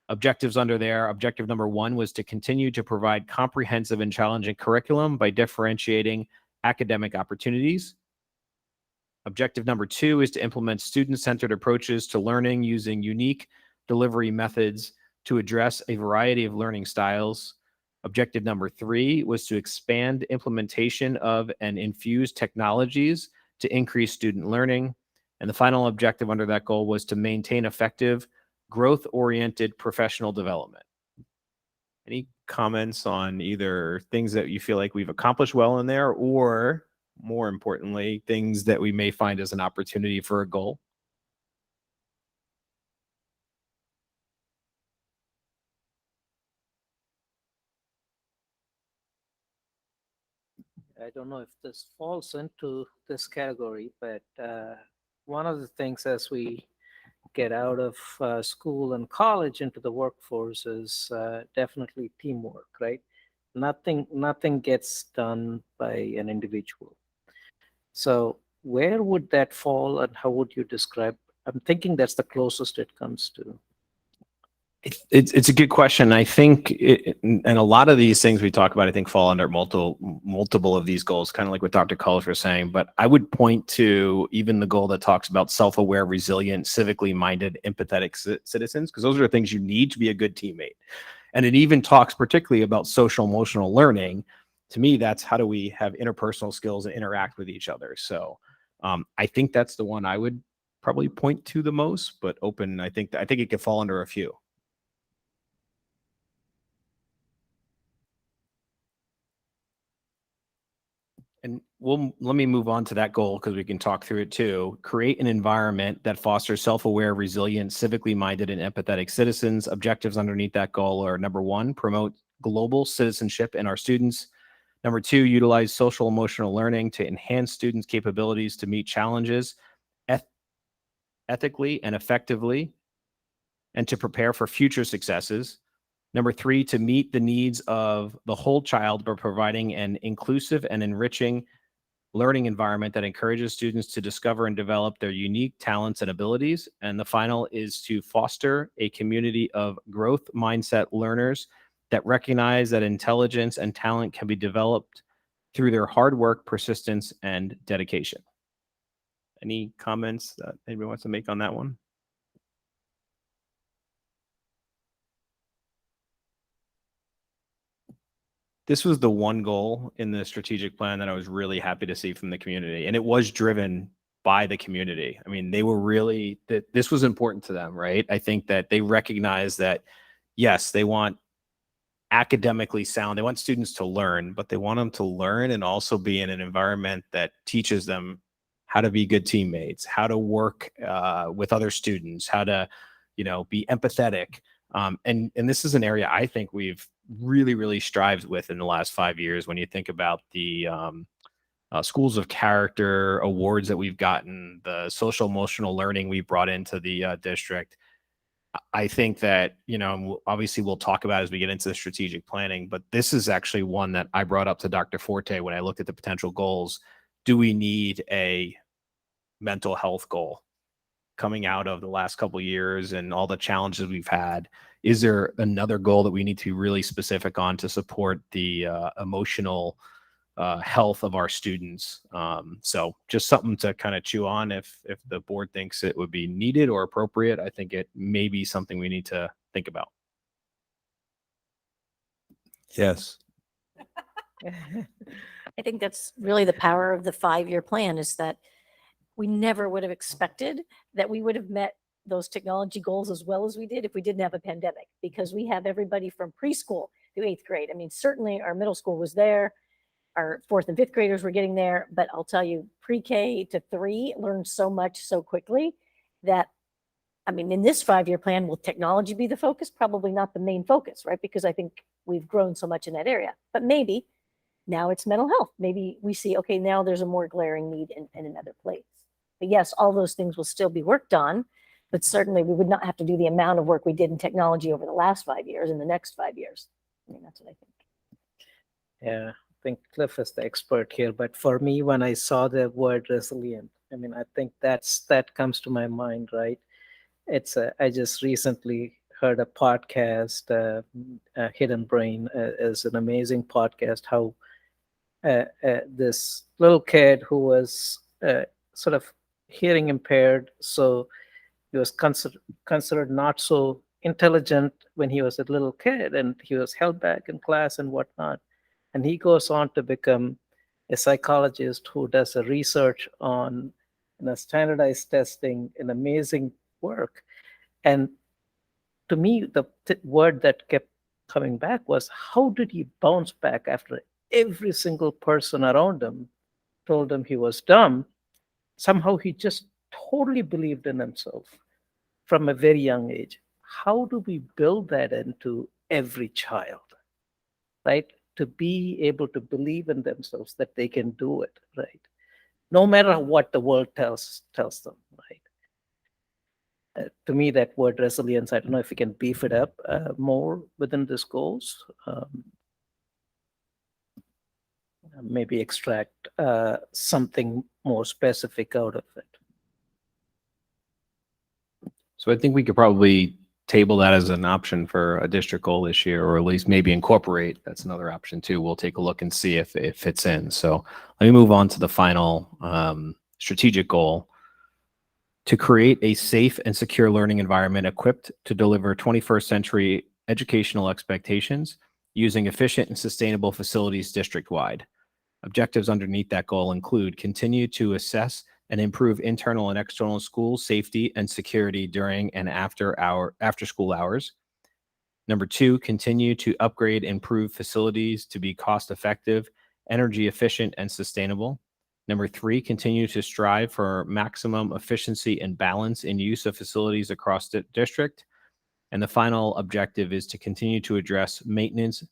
Objectives under there, objective number 1 was to continue to provide comprehensive and challenging curriculum by differentiating academic opportunities. Objective number 2 is to implement student-centered approaches to learning using unique delivery methods to address a variety of learning styles. Objective number 3 was to expand implementation of and infuse technologies to increase student learning. And the final objective under that goal was to maintain effective, growth-oriented professional development. Any comments on either things that you feel like we've accomplished well in there, or more importantly, things that we may find as an opportunity for a goal? I don't know if this falls into this category, but one of the things as we get out of school and college into the workforce is definitely teamwork, right? Nothing gets done by an individual. So where would that fall, and how would you describe? I'm thinking that's the closest it comes to. It's a good question. I think, and a lot of these things we talk about, I think fall under multiple of these goals, kind of like what Dr. Cullis was saying. But I would point to even the goal that talks about self-aware, resilient, civically minded, empathetic citizens, because those are the things you need to be a good teammate. And it even talks particularly about social emotional learning. to me, that's how do we have interpersonal skills and interact with each other. So I think that's the one I would probably point to the most, but open, I think it could fall under a few. And let me move on to that goal because we can talk through it too. Create an environment that fosters self-aware, resilient, civically minded, and empathetic citizens. Objectives underneath that goal are: number one, promote global citizenship in our students. Number two, utilize social emotional learning to enhance students' capabilities to meet challenges ethically and effectively, and to prepare for future successes. Number three, to meet the needs of the whole child by providing an inclusive and enriching learning environment that encourages students to discover and develop their unique talents and abilities. And the final is to foster a community of growth mindset learners that recognize that intelligence and talent can be developed through their hard work, persistence, and dedication. Any comments that anybody wants to make on that one? This was the one goal in the strategic plan that I was really happy to see from the community. And it was driven by the community. I mean, they were really, that this was important to them, right? I think that they recognize that, yes, they want academically sound. They want students to learn, but they want them to learn and also be in an environment that teaches them how to be good teammates, how to work with other students, how to, be empathetic. And this is an area I think we've really strived with in the last 5 years. When you think about the schools of character awards that we've gotten, the social emotional learning we brought into the district, I think that, obviously we'll talk about as we get into the strategic planning, but this is actually one that I brought up to Dr. Forte when I looked at the potential goals. Do we need a mental health goal coming out of the last couple of years and all the challenges we've had? Is there another goal that we need to be really specific on to support the emotional health of our students? So just something to kind of chew on. If the board thinks it would be needed or appropriate, I think it may be something we need to think about. Yes. I think that's really the power of the 5-year plan, is that we never would have expected that we would have met those technology goals as well as we did if we didn't have a pandemic, because we have everybody from preschool to 8th grade. I mean, certainly our middle school was there. Our 4th and 5th graders were getting there, but I'll tell you, pre-K to 3 learned so much so quickly that, I mean, in this 5-year plan, will technology be the focus? Probably not the main focus, right? Because I think we've grown so much in that area, but maybe now it's mental health. Maybe we see, okay, now there's a more glaring need in another place. But yes, all those things will still be worked on, but certainly we would not have to do the amount of work we did in technology over the last 5 years in the next 5 years. I mean, that's what I think. Yeah, I think Cliff is the expert here, but for me, when I saw the word resilient, I mean, I think that comes to my mind, right? I just recently heard a podcast, Hidden Brain is an amazing podcast, how this little kid who was sort of hearing impaired, so he was considered not so intelligent when he was a little kid, and he was held back in class and whatnot. And he goes on to become a psychologist who does a research on standardized testing and amazing work. And to me, the word that kept coming back was, how did he bounce back after every single person around him told him he was dumb? Somehow he just totally believed in himself from a very young age. How do we build that into every child, right? To be able to believe in themselves that they can do it, right? No matter what the world tells them, right? To me, that word resilience, I don't know if we can beef it up more within these goals. Maybe extract something more specific out of it. So I think we could probably table that as an option for a district goal this year, or at least maybe incorporate. That's another option too. We'll take a look and see if it fits in. So let me move on to the final strategic goal: to create a safe and secure learning environment equipped to deliver 21st century educational expectations using efficient and sustainable facilities district-wide. Objectives underneath that goal include continue to assess and improve internal and external school safety and security during and after school hours. Number 2, continue to upgrade, improve facilities to be cost-effective, energy efficient, and sustainable. Number 3, continue to strive for maximum efficiency and balance in use of facilities across the district. And the final objective is to continue to address maintenance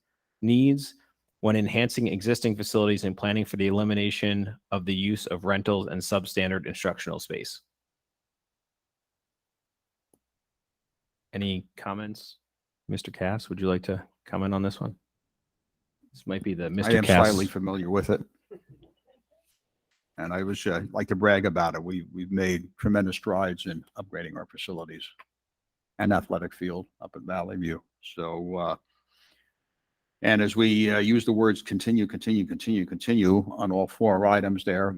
needs when enhancing existing facilities and planning for the elimination of the use of rentals and substandard instructional space. Any comments? Mr. Cass, would you like to comment on this one? This might be the I Mr. am slightly Cass. familiar with it. And I was like to brag about it. We've made tremendous strides in upgrading our facilities and athletic field up at Valley View. So, and as we use the words continue on all 4 items there,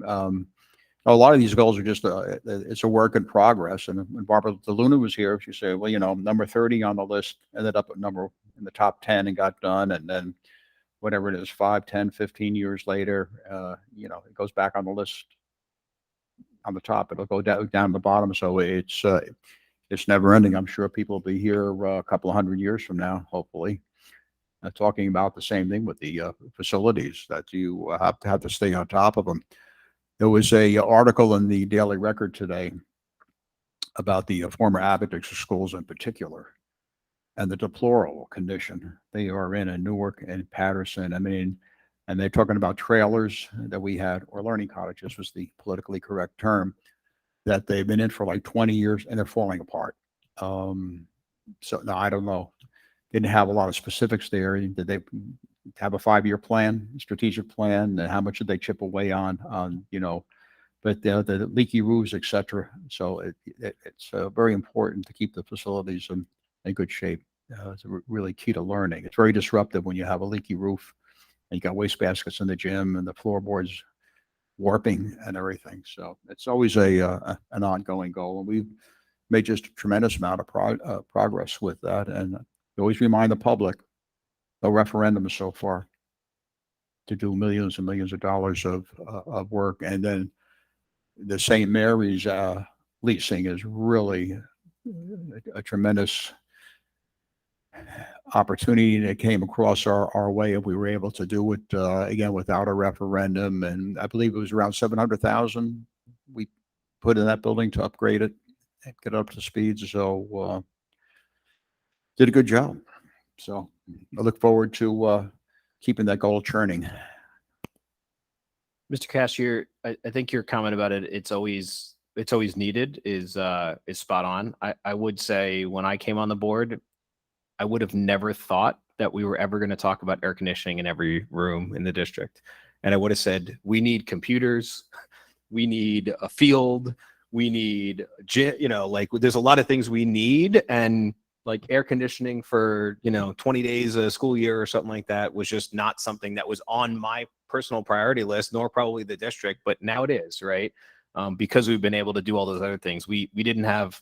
a lot of these goals are just, it's a work in progress. And when Barbara DeLuna was here, she said, well, number 30 on the list ended up at number in the top 10 and got done. And then whatever it is, 5, 10, 15 years later, it goes back on the list on the top. It'll go down the bottom. So it's never ending. I'm sure people will be here a couple of 100 years from now, hopefully, talking about the same thing with the facilities, that you have to stay on top of them. There was a article in the Daily Record today about the former Aberdeen schools in particular and the deplorable condition they are in Newark and Patterson. I mean, and they're talking about trailers that we had, or learning cottages was the politically correct term, that they've been in for like 20 years and they're falling apart. So no, I don't know. Didn't have a lot of specifics there. Did they have a 5-year plan, strategic plan, and how much did they chip away on, but the leaky roofs, et cetera. So it's very important to keep the facilities in good shape. It's really key to learning. It's very disruptive when you have a leaky roof and you got waste baskets in the gym and the floorboards warping and everything. So it's always an ongoing goal. And we've made just a tremendous amount of progress with that. And we always remind the public, no referendums so far to do millions and millions of dollars of work. And then the St. Mary's leasing is really a tremendous opportunity that came across our way if we were able to do it again without a referendum. And I believe it was around 700,000 we put in that building to upgrade it and get it up to speed. So did a good job. So I look forward to keeping that goal churning. Mr. Cass, I think your comment about it, it's always needed is spot on. I would say when I came on the board, I would have never thought that we were ever going to talk about air conditioning in every room in the district. And I would have said, we need computers, we need a field, we need, like there's a lot of things we need. And like air conditioning for, 20 days a school year or something like that was just not something that was on my personal priority list, nor probably the district, but now it is, right? Because we've been able to do all those other things. We didn't have,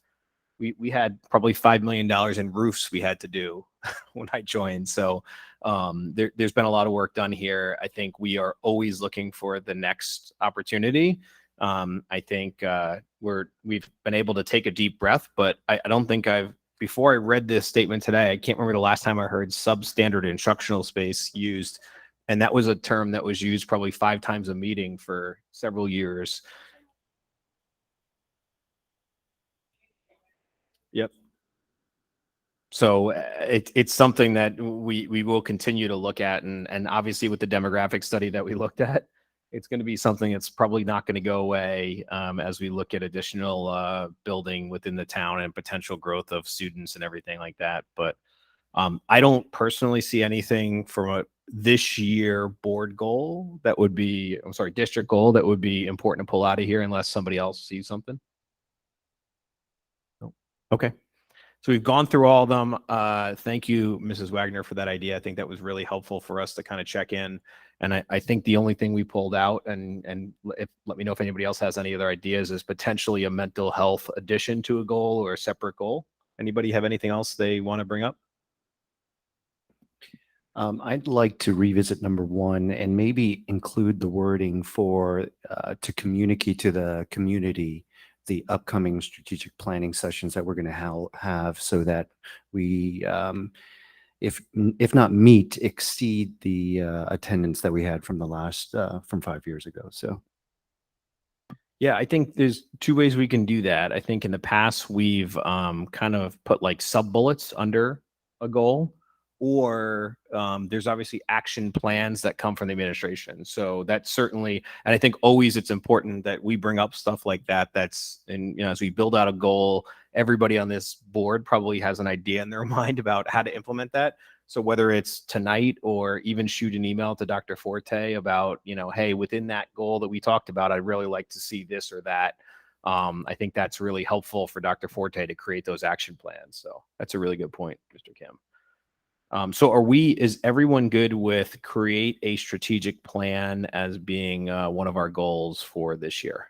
we had probably $5 million in roofs we had to do when I joined. So there's been a lot of work done here. I think we are always looking for the next opportunity. I think we've been able to take a deep breath, but I don't think before I read this statement today, I can't remember the last time I heard substandard instructional space used. And that was a term that was used probably 5 times a meeting for several years. Yep. So it's something that we will continue to look at. And obviously with the demographic study that we looked at, it's going to be something that's probably not going to go away as we look at additional building within the town and potential growth of students and everything like that. But I don't personally see anything from a this year board goal that would be, district goal that would be important to pull out of here unless somebody else sees something. No. Okay. So we've gone through all of them. Thank you, Mrs. Wagner, for that idea. I think that was really helpful for us to kind of check in. And I think the only thing we pulled out, and let me know if anybody else has any other ideas, is potentially a mental health addition to a goal or a separate goal. Anybody have anything else they want to bring up? I'd like to revisit number one and maybe include the wording for, to communicate to the community the upcoming strategic planning sessions that we're going to have so that we, if not meet, exceed the attendance that we had from the last, from 5 years ago. So. Yeah, I think there's two ways we can do that. I think in the past we've kind of put like sub bullets under a goal, or there's obviously action plans that come from the administration. So that's certainly, and I think always it's important that we bring up stuff like that. That's, and you know, as we build out a goal, everybody on this board probably has an idea in their mind about how to implement that. So whether it's tonight or even shoot an email to Dr. Forte about, you know, hey, within that goal that we talked about, I'd really like to see this or that. I think that's really helpful for Dr. Forte to create those action plans. So that's a really good point, Mr. Kim. So is everyone good with create a strategic plan as being one of our goals for this year?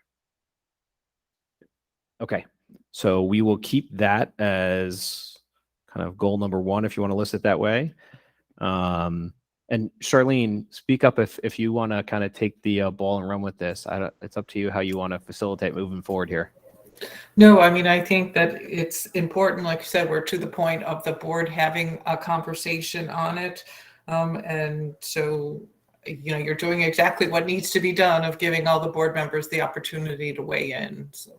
Okay, so we will keep that as kind of goal number one, if you want to list it that way. And Charlene, speak up if you want to kind of take the ball and run with this. It's up to you how you want to facilitate moving forward here. No, I mean, I think that it's important, like you said, we're to the point of the board having a conversation on it. And so, you know, you're doing exactly what needs to be done of giving all the board members the opportunity to weigh in. So.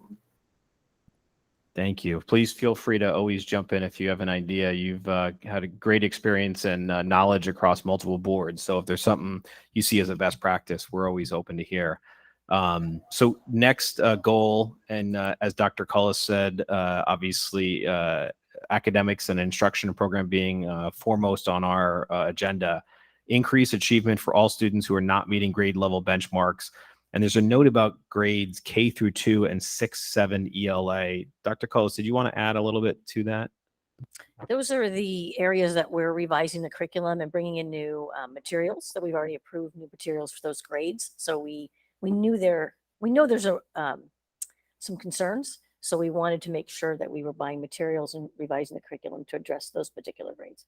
Thank you. Please feel free to always jump in if you have an idea. You've had a great experience and knowledge across multiple boards. So if there's something you see as a best practice, we're always open to hear. So next goal, and as Dr. Cullis said, obviously academics and instruction program being foremost on our agenda, increase achievement for all students who are not meeting grade level benchmarks. And there's a note about grades K through 2 and 6, 7 ELA. Dr. Cullis, did you want to add a little bit to that? Those are the areas that we're revising the curriculum and bringing in new materials that we've already approved, new materials for those grades. So we know there's some concerns. So we wanted to make sure that we were buying materials and revising the curriculum to address those particular grades.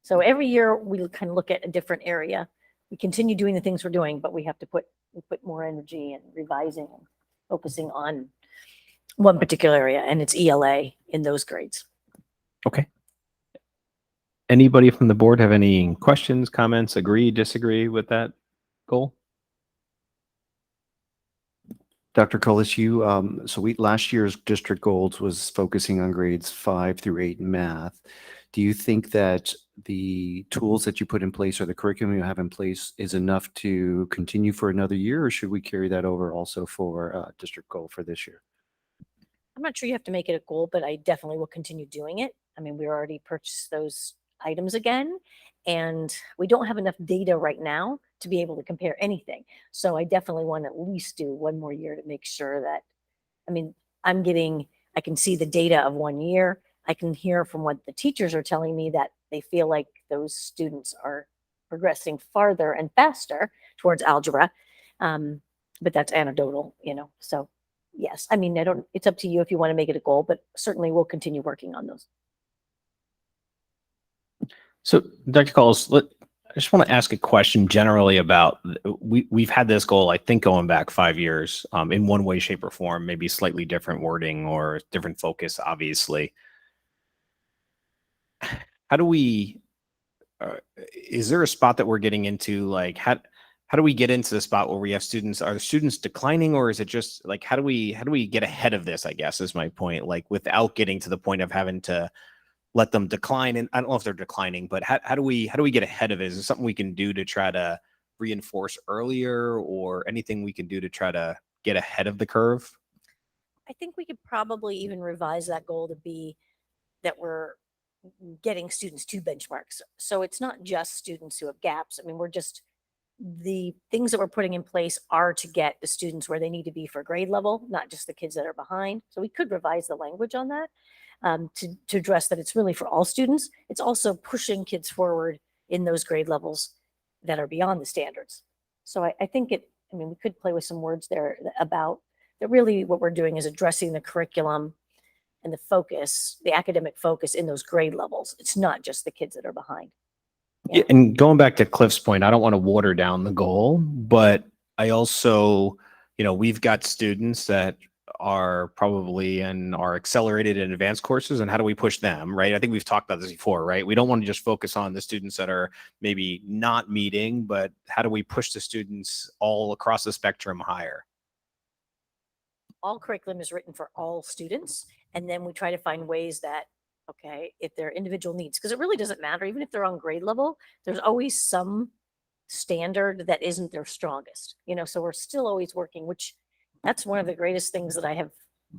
So every year we kind of look at a different area. We continue doing the things we're doing, but we have to put more energy in revising and focusing on one particular area, and it's ELA in those grades. Okay. Anybody from the board have any questions, comments, agree, disagree with that goal? Dr. Cullis, last year's district goals was focusing on grades 5 through 8 in math. Do you think that the tools that you put in place or the curriculum you have in place is enough to continue for another year, or should we carry that over also for district goal for this year? I'm not sure you have to make it a goal, but I definitely will continue doing it. I mean, we already purchased those items again, and we don't have enough data right now to be able to compare anything. So I definitely want to at least do one more year to make sure that, I mean, I can see the data of 1 year. I can hear from what the teachers are telling me that they feel like those students are progressing farther and faster towards algebra. But that's anecdotal, you know, so yes, I mean, it's up to you if you want to make it a goal, but certainly we'll continue working on those. So Dr. Cullis, I just want to ask a question generally about, we've had this goal, I think, going back 5 years in one way, shape, or form, maybe slightly different wording or different focus, obviously. How do we, is there a spot that we're getting into? Like, how do we get into the spot where we have students, are the students declining, or is it just like, how do we get ahead of this, I guess, is my point, like without getting to the point of having to let them decline? And I don't know if they're declining, but how do we get ahead of it? Is there something we can do to try to reinforce earlier, or anything we can do to try to get ahead of the curve? I think we could probably even revise that goal to be that we're getting students to benchmarks. So it's not just students who have gaps. I mean, the things that we're putting in place are to get the students where they need to be for grade level, not just the kids that are behind. So we could revise the language on that to address that it's really for all students. It's also pushing kids forward in those grade levels that are beyond the standards. So I think we could play with some words there about that. Really what we're doing is addressing the curriculum and the focus, the academic focus in those grade levels. It's not just the kids that are behind. Yeah, and going back to Cliff's point, I don't want to water down the goal, but I also, we've got students that are probably in our accelerated and advanced courses, and how do we push them, right? I think we've talked about this before, right? We don't want to just focus on the students that are maybe not meeting, but how do we push the students all across the spectrum higher? All curriculum is written for all students. And then we try to find ways that, okay, if their individual needs, because it really doesn't matter, even if they're on grade level, there's always some standard that isn't their strongest, so we're still always working, which that's one of the greatest things that I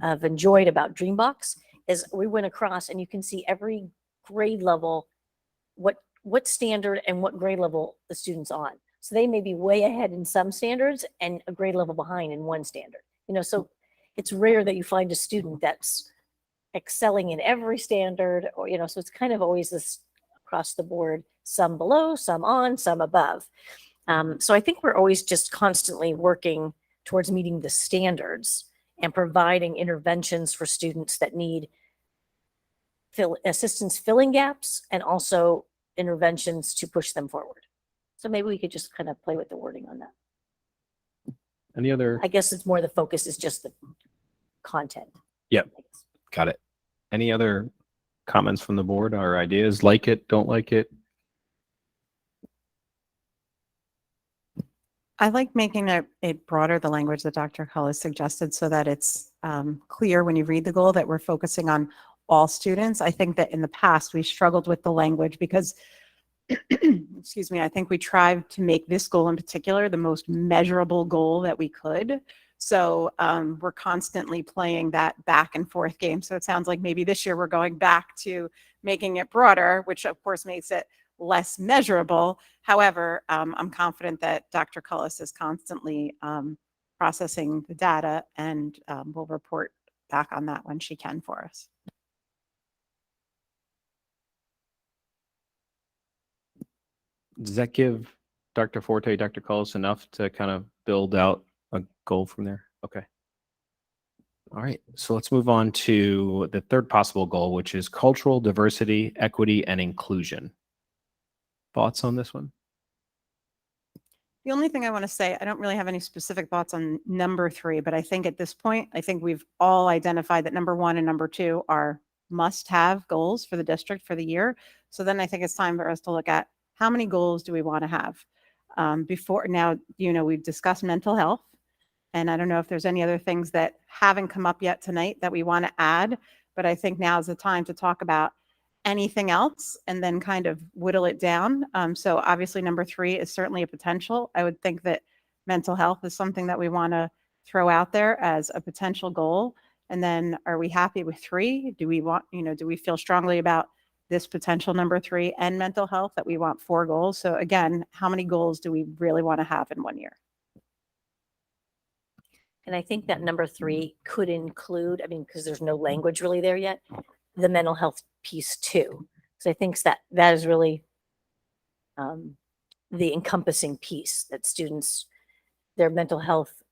have enjoyed about Dreambox is we went across and you can see every grade level, what standard and what grade level the student's on. So they may be way ahead in some standards and a grade level behind in one standard, so it's rare that you find a student that's excelling in every standard or, so it's kind of always this across the board, some below, some on, some above. So I think we're always just constantly working towards meeting the standards and providing interventions for students that need assistance filling gaps and also interventions to push them forward. So maybe we could just kind of play with the wording on that. Any other? I guess it's more the focus is just the content. Yep. Got it. Any other comments from the board or ideas? Like it, don't like it? I like making it broader, the language that Dr. Cullis suggested, so that it's clear when you read the goal that we're focusing on all students. I think that in the past we struggled with the language because, excuse me, I think we tried to make this goal in particular the most measurable goal that we could. So we're constantly playing that back and forth game. So it sounds like maybe this year we're going back to making it broader, which of course makes it less measurable. However, I'm confident that Dr. Cullis is constantly processing the data and will report back on that when she can for us. Does that give Dr. Forte, Dr. Cullis enough to kind of build out a goal from there? Okay. All right. So let's move on to the third possible goal, which is cultural diversity, equity, and inclusion. Thoughts on this one? The only thing I want to say, I don't really have any specific thoughts on number 3, but I think at this point, I think we've all identified that number 1 and number 2 are must-have goals for the district for the year. So then I think it's time for us to look at how many goals do we want to have? Before now, we've discussed mental health, and I don't know if there's any other things that haven't come up yet tonight that we want to add, but I think now is the time to talk about anything else and then kind of whittle it down. So obviously number 3 is certainly a potential. I would think that mental health is something that we want to throw out there as a potential goal. And then are we happy with 3? Do we want, do we feel strongly about this potential number 3 and mental health that we want 4 goals? So again, how many goals do we really want to have in 1 year? And I think that number 3 could include, because there's no language really there yet, the mental health piece too. So I think that is really the encompassing piece that students, their mental health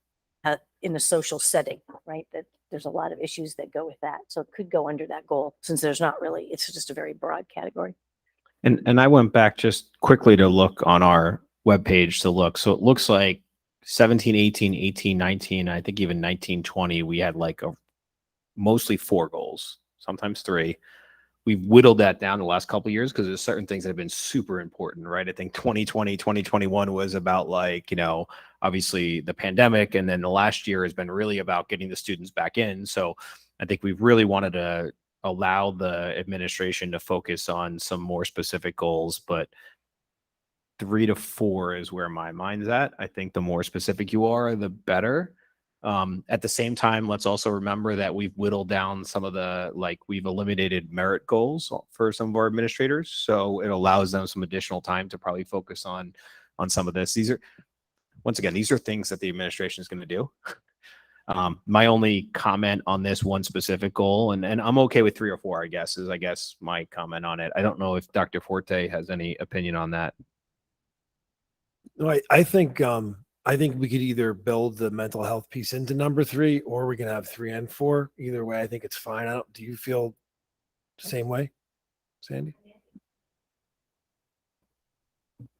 in a social setting, right? That there's a lot of issues that go with that. So it could go under that goal since there's not really, it's just a very broad category. And I went back just quickly to look on our webpage to look. So it looks like 17, 18, 18, 19, I think even 19, 20, we had like mostly 4 goals, sometimes 3. We've whittled that down the last couple of years because there's certain things that have been super important, right? I think 2020, 2021 was about obviously the pandemic. And then the last year has been really about getting the students back in. So I think we've really wanted to allow the administration to focus on some more specific goals, but 3 to 4 is where my mind's at. I think the more specific you are, the better. At the same time, let's also remember that we've whittled down some of we've eliminated merit goals for some of our administrators. So it allows them some additional time to probably focus on some of this. These are things that the administration is going to do. My only comment on this one specific goal, and I'm okay with 3 or 4, is my comment on it. I don't know if Dr. Forte has any opinion on that. No, I think we could either build the mental health piece into number 3, or we can have 3 and 4. Either way, I think it's fine. Do you feel the same way, Sandy?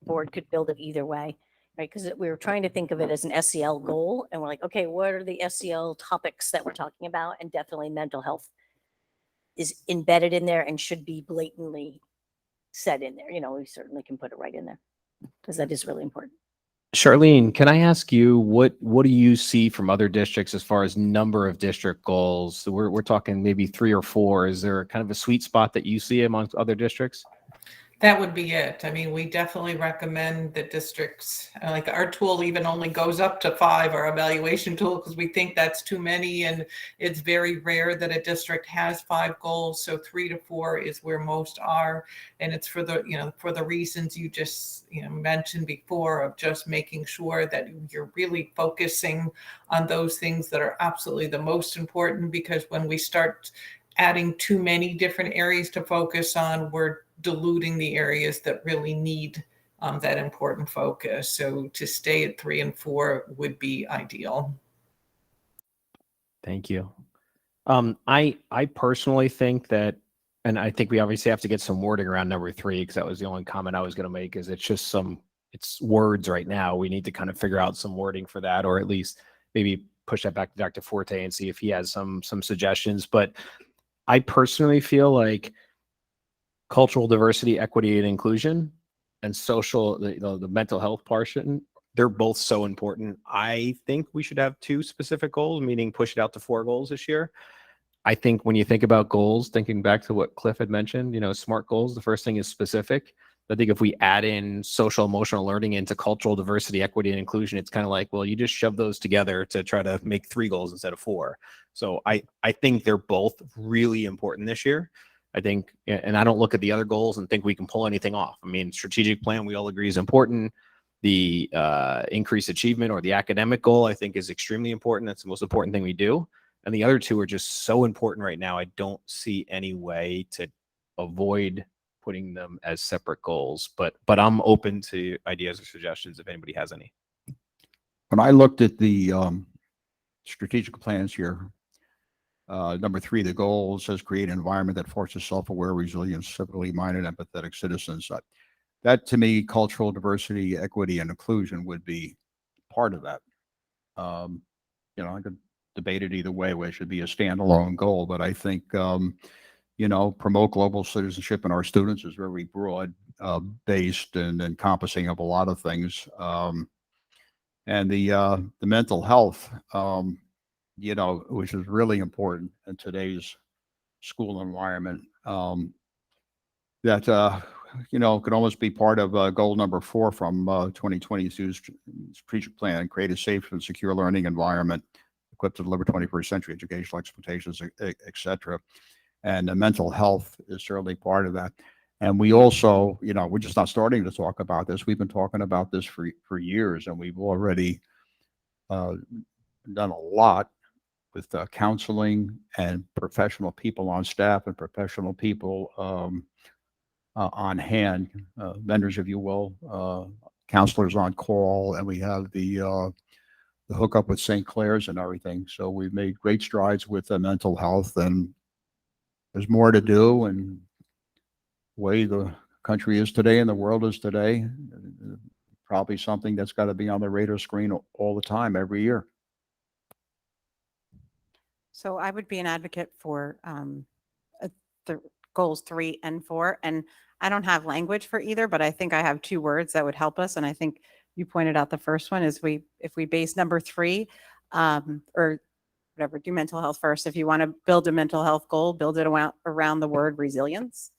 board could build it either way, right? Because we were trying to think of it as an SEL goal, and we're like, okay, what are the SEL topics that we're talking about? And definitely mental health is embedded in there and should be blatantly said in there. We certainly can put it right in there because that is really important. Charlene, can I ask you what do you see from other districts as far as number of district goals? So we're talking maybe 3 or 4. Is there kind of a sweet spot that you see amongst other districts? That would be it. I mean, we definitely recommend that districts, like our tool even only goes up to 5, our evaluation tool, because we think that's too many. And it's very rare that a district has 5 goals. So 3 to 4 is where most are. And it's for the reasons you just, mentioned before, of just making sure that you're really focusing on those things that are absolutely the most important, because when we start adding too many different areas to focus on, we're diluting the areas that really need that important focus. So to stay at 3 and 4 would be ideal. Thank you. I personally think that, and I think we obviously have to get some wording around number 3, because that was the only comment I was going to make, is it's words right now. We need to kind of figure out some wording for that, or at least maybe push that back to Dr. Forte and see if he has some suggestions. But I personally feel like cultural diversity, equity, and inclusion, and social, the mental health portion, they're both so important. I think we should have 2 specific goals, meaning push it out to 4 goals this year. I think when you think about goals, thinking back to what Cliff had mentioned, SMART goals, the first thing is specific. I think if we add in social emotional learning into cultural diversity, equity, and inclusion, it's kind of like, well, you just shove those together to try to make 3 goals instead of 4. So I think they're both really important this year. I think, and I don't look at the other goals and think we can pull anything off. I mean, strategic plan, we all agree is important. The increased achievement or the academic goal, I think, is extremely important. That's the most important thing we do. And the other 2 are just so important right now. I don't see any way to avoid putting them as separate goals, but I'm open to ideas or suggestions if anybody has any. When I looked at the strategic plans here, number 3, the goal says create an environment that fosters self-aware, resilient, civically minded, empathetic citizens. That to me, cultural diversity, equity, and inclusion would be part of that. I could debate it either way, where it should be a standalone goal, but I think, promote global citizenship in our students is very broad based and encompassing of a lot of things. And the mental health, which is really important in today's school environment, that could almost be part of goal number 4 from 2022 strategic plan: create a safe and secure learning environment equipped to deliver 21st century educational expectations, et cetera. And the mental health is certainly part of that. And we also, we're just not starting to talk about this. We've been talking about this for years, and we've already done a lot with counseling and professional people on staff and professional people on hand, vendors, if you will, counselors on call, and we have the hookup with St. Clair's and everything. So we've made great strides with mental health, and there's more to do. And the way the country is today and the world is today, probably something that's got to be on the radar screen all the time, every year. So I would be an advocate for the goals 3 and 4. And I don't have language for either, but I think I have 2 words that would help us. And I think you pointed out the first one is if we base number 3 or whatever, do mental health first. If you want to build a mental health goal, build it around the word resilience.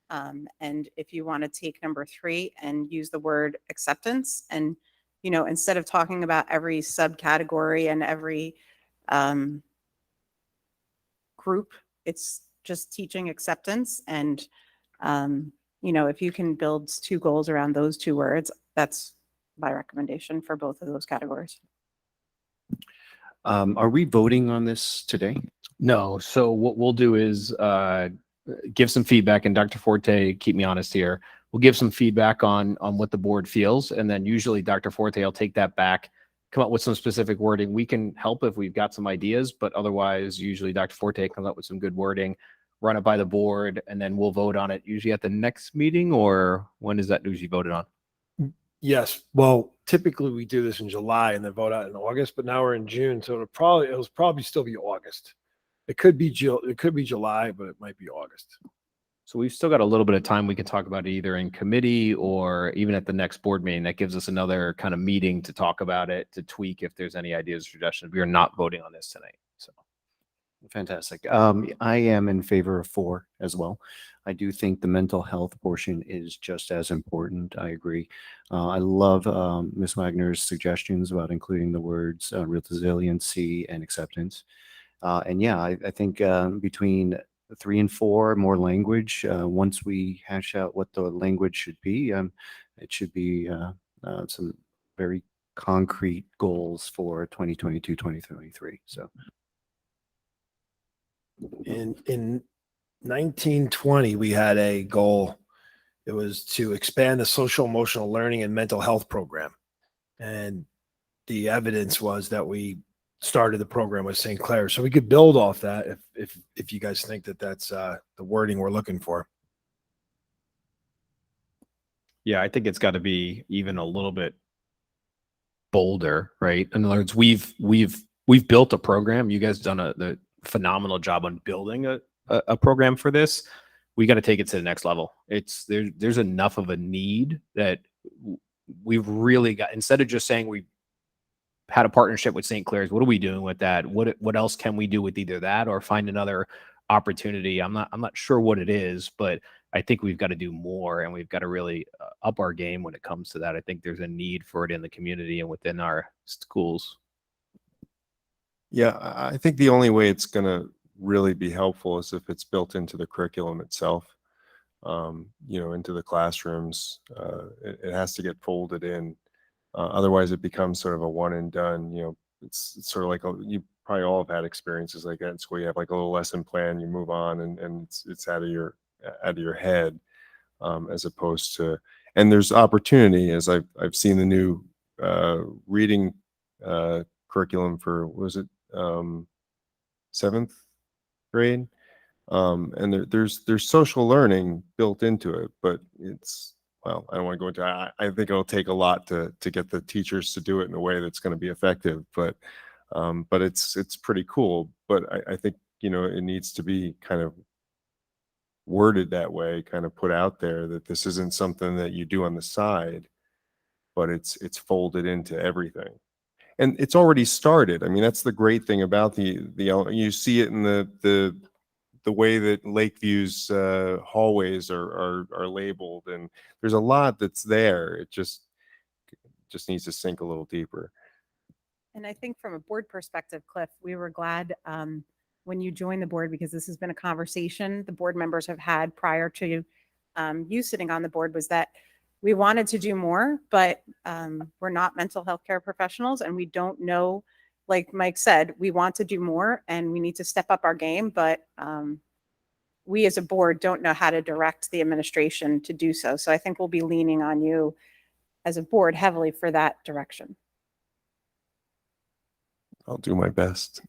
And if you want to take number 3 and use the word acceptance, and, instead of talking about every subcategory and every group, it's just teaching acceptance. And, if you can build 2 goals around those 2 words, that's my recommendation for both of those categories. Are we voting on this today? No. So what we'll do is give some feedback, and Dr. Forte, keep me honest here. We'll give some feedback on what the board feels, and then usually Dr. Forte will take that back, come up with some specific wording. We can help if we've got some ideas, but otherwise, usually Dr. Forte comes up with some good wording, run it by the board, and then we'll vote on it usually at the next meeting. Or when is that usually voted on? Yes, well, typically we do this in July and then vote out in August, but now we're in June, so it'll probably still be August. It could be July, but it might be August. So we've still got a little bit of time. We can talk about it either in committee or even at the next board meeting. That gives us another kind of meeting to talk about it, to tweak if there's any ideas or suggestions. We are not voting on this tonight. So Fantastic. I am in favor of 4 as well. I do think the mental health portion is just as important. I agree. I love Ms. Wagner's suggestions about including the words resiliency and acceptance. And yeah, I think between 3 and 4, more language. Once we hash out what the language should be, it should be some very concrete goals for 2022, 2023. So In 1920, we had a goal. It was to expand the social emotional learning and mental health program. And the evidence was that we started the program with St. Clair. So we could build off that if you guys think that that's the wording we're looking for. yeah, I think it's got to be even a little bit bolder, right? In other words, we've built a program. You guys done the phenomenal job on building a program for this. We got to take it to the next level. There's enough of a need that we've really got, instead of just saying we had a partnership with St. Clair's, what are we doing with that? What else can we do with either that or find another opportunity? I'm not sure what it is, but I think we've got to do more, and we've got to really up our game when it comes to that. I think there's a need for it in the community and within our schools. Yeah, I think the only way it's going to really be helpful is if it's built into the curriculum itself, into the classrooms. It has to get folded in. Otherwise, it becomes sort of a one and done. It's sort of like you probably all have had experiences like that in school. You have like a little lesson plan, you move on, and it's out of your head, as opposed to. And there's opportunity, as I've seen the new reading curriculum for, was it 7th grade? And there's social learning built into it, but well, I don't want to go into. I think it'll take a lot to get the teachers to do it in a way that's going to be effective. But it's pretty cool. But I think it needs to be kind of worded that way, kind of put out there that this isn't something that you do on the side, but it's folded into everything. And it's already started. I mean, that's the great thing about you see it in the way that Lakeview's hallways are labeled, and there's a lot that's there. It just needs to sink a little deeper. And I think from a board perspective, Cliff, we were glad when you joined the board, because this has been a conversation the board members have had prior to you sitting on the board, was that we wanted to do more, but we're not mental health care professionals, and we don't know, like Mike said, we want to do more and we need to step up our game, but we as a board don't know how to direct the administration to do so. So I think we'll be leaning on you as a board heavily for that direction. I'll do my best.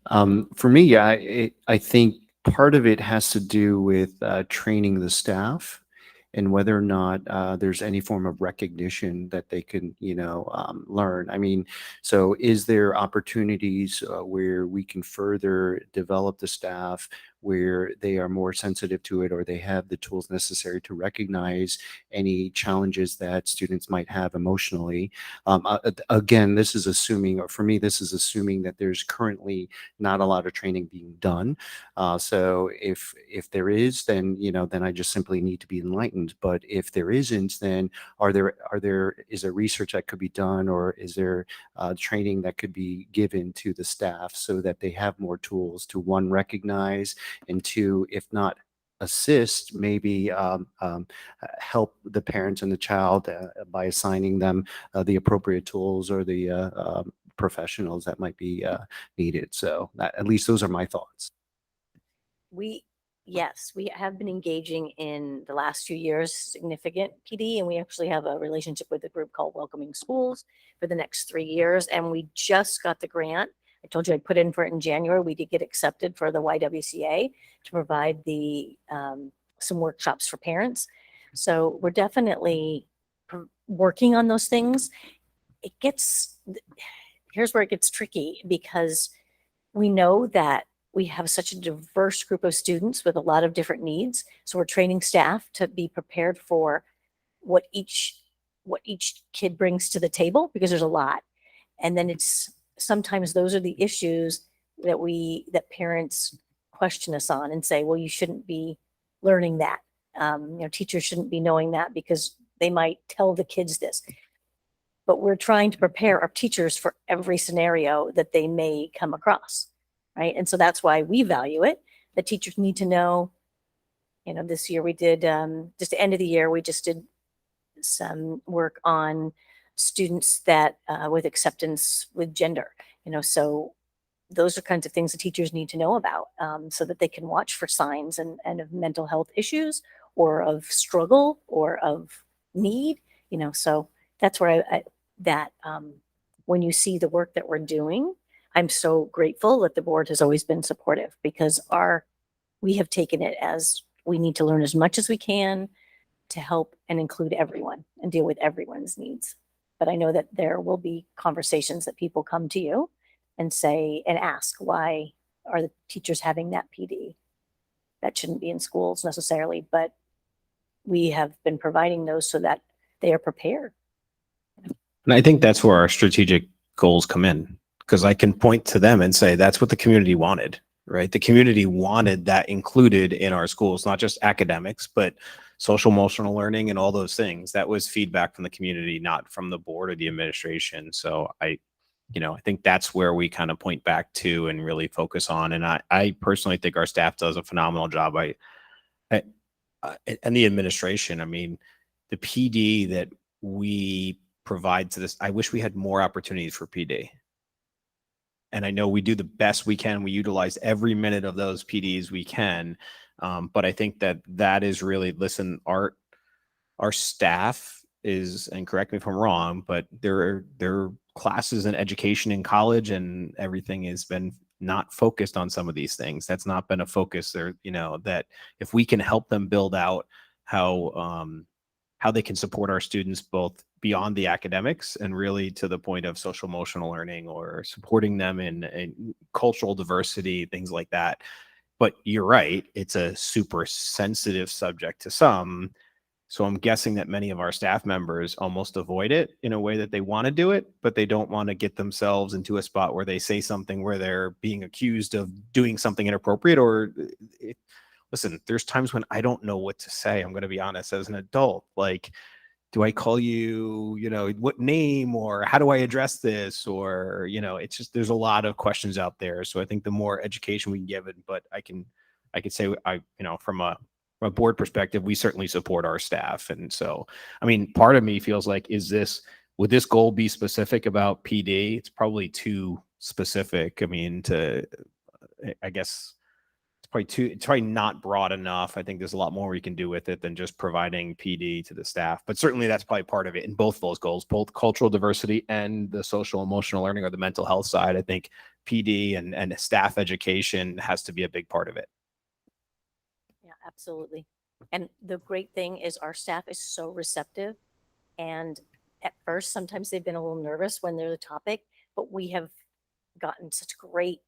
For me, I think part of it has to do with training the staff and whether or not there's any form of recognition that they can, learn. I mean, so is there opportunities where we can further develop the staff where they are more sensitive to it, or they have the tools necessary to recognize any challenges that students might have emotionally? Again, this is assuming, or for me, this is assuming that there's currently not a lot of training being done. So if there is, then then I just simply need to be enlightened. But if there isn't, then is there research that could be done, or is there training that could be given to the staff so that they have more tools to, one, recognize, and two, if not assist, maybe help the parents and the child by assigning them the appropriate tools or the professionals that might be needed. So at least those are my thoughts. Yes, we have been engaging in the last 2 years, significant PD, and we actually have a relationship with a group called Welcoming Schools for the next 3 years. And we just got the grant. I told you I'd put in for it in January. We did get accepted for the YWCA to provide some workshops for parents. So we're definitely working on those things, here's where it gets tricky, because we know that we have such a diverse group of students with a lot of different needs. So we're training staff to be prepared for what each kid brings to the table, because there's a lot. And then it's sometimes those are the issues that parents question us on and say, well, you shouldn't be learning that. Teachers shouldn't be knowing that because they might tell the kids this. But we're trying to prepare our teachers for every scenario that they may come across, right? And so that's why we value it. The teachers need to know, this year we did, just the end of the year, we just did some work on students that with acceptance with gender, so those are kinds of things the teachers need to know about, so that they can watch for signs and of mental health issues or of struggle or of need, so that's where when you see the work that we're doing, I'm so grateful that the board has always been supportive, because we have taken it as we need to learn as much as we can to help and include everyone and deal with everyone's needs. But I know that there will be conversations that people come to you and say and ask, why are the teachers having that PD? That shouldn't be in schools necessarily, but we have been providing those so that they are prepared. And I think that's where our strategic goals come in, because I can point to them and say, that's what the community wanted, right? The community wanted that included in our schools, not just academics, but social emotional learning and all those things. That was feedback from the community, not from the board or the administration. So I think that's where we kind of point back to and really focus on. And I personally think our staff does a phenomenal job. And the administration, the PD that we provide to this, I wish we had more opportunities for PD. And I know we do the best we can. We utilize every minute of those PDs we can. But I think that is really, listen, our staff is, and correct me if I'm wrong, but their classes in education in college and everything has been not focused on some of these things. That's not been a focus there, that if we can help them build out how they can support our students both beyond the academics and really to the point of social emotional learning, or supporting them in cultural diversity, things like that. But you're right, it's a super sensitive subject to some. So I'm guessing that many of our staff members almost avoid it in a way that they want to do it, but they don't want to get themselves into a spot where they say something where they're being accused of doing something inappropriate. Or listen, there's times when I don't know what to say. I'm going to be honest, as an adult, like, do I call you, what name, or how do I address this? Or, it's just, there's a lot of questions out there. So I think the more education we can give it, but I could say, from a board perspective, we certainly support our staff. And so, part of me feels like, would this goal be specific about PD? It's probably too specific. I guess it's probably not broad enough. I think there's a lot more we can do with it than just providing PD to the staff, but certainly that's probably part of it in both those goals, both cultural diversity and the social emotional learning or the mental health side. I think PD and staff education has to be a big part of it. Yeah, absolutely. And the great thing is our staff is so receptive. And at first, sometimes they've been a little nervous when they're the topic, but we have gotten such great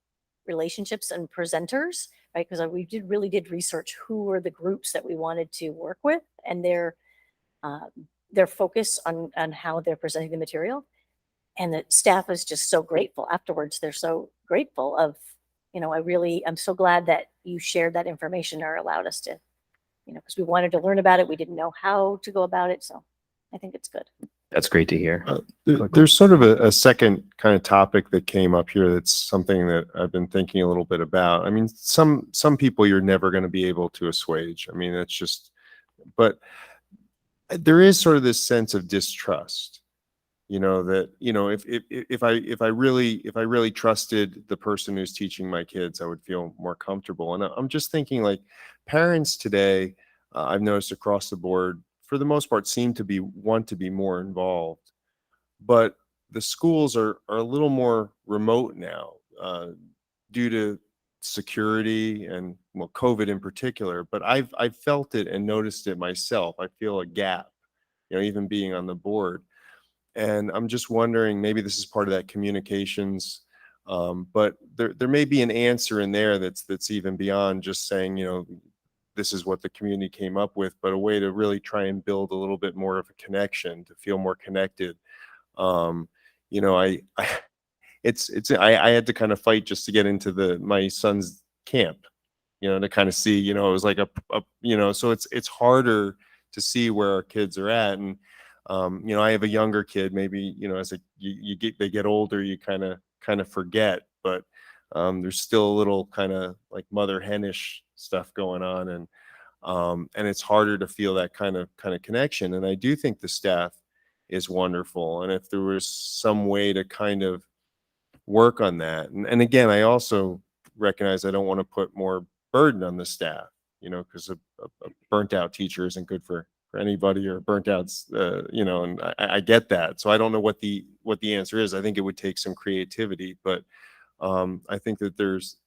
relationships and presenters, right? Because we really did research who were the groups that we wanted to work with and their focus on how they're presenting the material. And the staff is just so grateful afterwards. They're so grateful of, I'm so glad that you shared that information or allowed us to, because we wanted to learn about it. We didn't know how to go about it. So I think it's good. That's great to hear. There's sort of a second kind of topic that came up here. That's something that I've been thinking a little bit about. Some people you're never going to be able to assuage. That's just, but there is sort of this sense of distrust, that, if I really trusted the person who's teaching my kids, I would feel more comfortable. And I'm just thinking, like, parents today, I've noticed across the board, for the most part, want to be more involved, but the schools are a little more remote now, due to security and, COVID in particular. But I've felt it and noticed it myself. I feel a gap even being on the board. And I'm just wondering, maybe this is part of that communications, but there may be an answer in there that's even beyond just saying, this is what the community came up with, but a way to really try and build a little bit more of a connection, to feel more connected. I I had to kind of fight just to get into my son's camp, to kind of see, it was like so it's harder to see where our kids are at. And, I have a younger kid, maybe, as they get older, you kind of forget, but, there's still a little kind of like mother henish stuff going on. And it's harder to feel that kind of connection. And I do think the staff is wonderful. And if there was some way to kind of work on that. And again, I also recognize I don't want to put more burden on the staff, because a burnt out teacher isn't good for anybody, or burnt outs, and I get that. So I don't know what the answer is. I think it would take some creativity, but I think that there's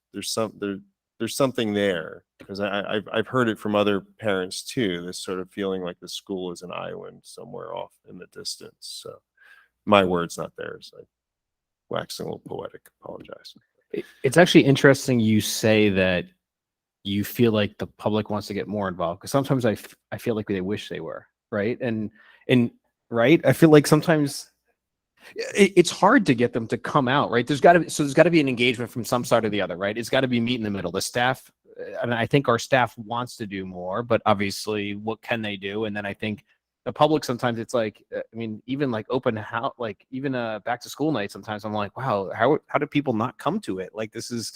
something there, because I've heard it from other parents too, this sort of feeling like the school is an island somewhere off in the distance. So my words, not theirs. I waxing a little poetic, apologize. It's actually interesting you say that you feel like the public wants to get more involved, because sometimes I feel like they wish they were, right? And right, I feel like sometimes it's hard to get them to come out, right? There's got to be an engagement from some side or the other, right? It's got to be meet in the middle. The staff, and I think our staff wants to do more, but obviously, what can they do? And then I think the public, sometimes it's like, even like open house, like even back to school night, sometimes I'm like, wow, how do people not come to it? Like, this is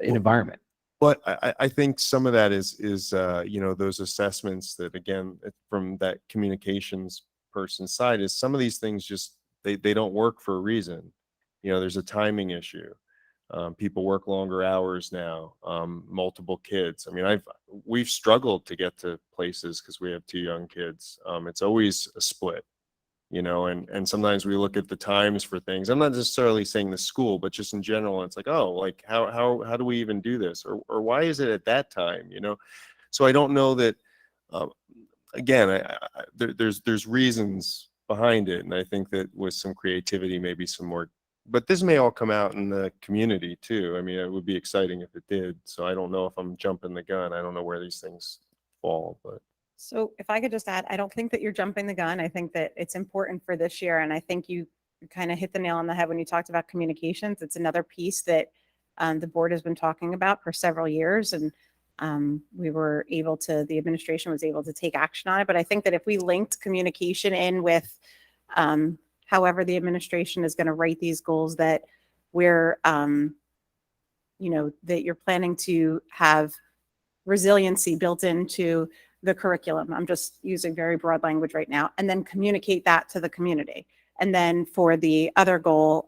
an environment. But I think some of that is those assessments that, again, from that communications person's side, is some of these things just they don't work for a reason. There's a timing issue. People work longer hours now, multiple kids. We've struggled to get to places because we have 2 young kids. It's always a split, and sometimes we look at the times for things. I'm not necessarily saying the school, but just in general, it's like, oh, like how do we even do this? Or why is it at that time? So I don't know that, again, there's reasons behind it. And I think that with some creativity, maybe some more, but this may all come out in the community too. It would be exciting if it did. So I don't know if I'm jumping the gun. I don't know where these things fall, but. So if I could just add, I don't think that you're jumping the gun. I think that it's important for this year. And I think you kind of hit the nail on the head when you talked about communications. It's another piece that the board has been talking about for several years. And the administration was able to take action on it. But I think that if we linked communication in with however the administration is going to write these goals, that we're, that you're planning to have resiliency built into the curriculum. I'm just using very broad language right now, and then communicate that to the community. And then for the other goal,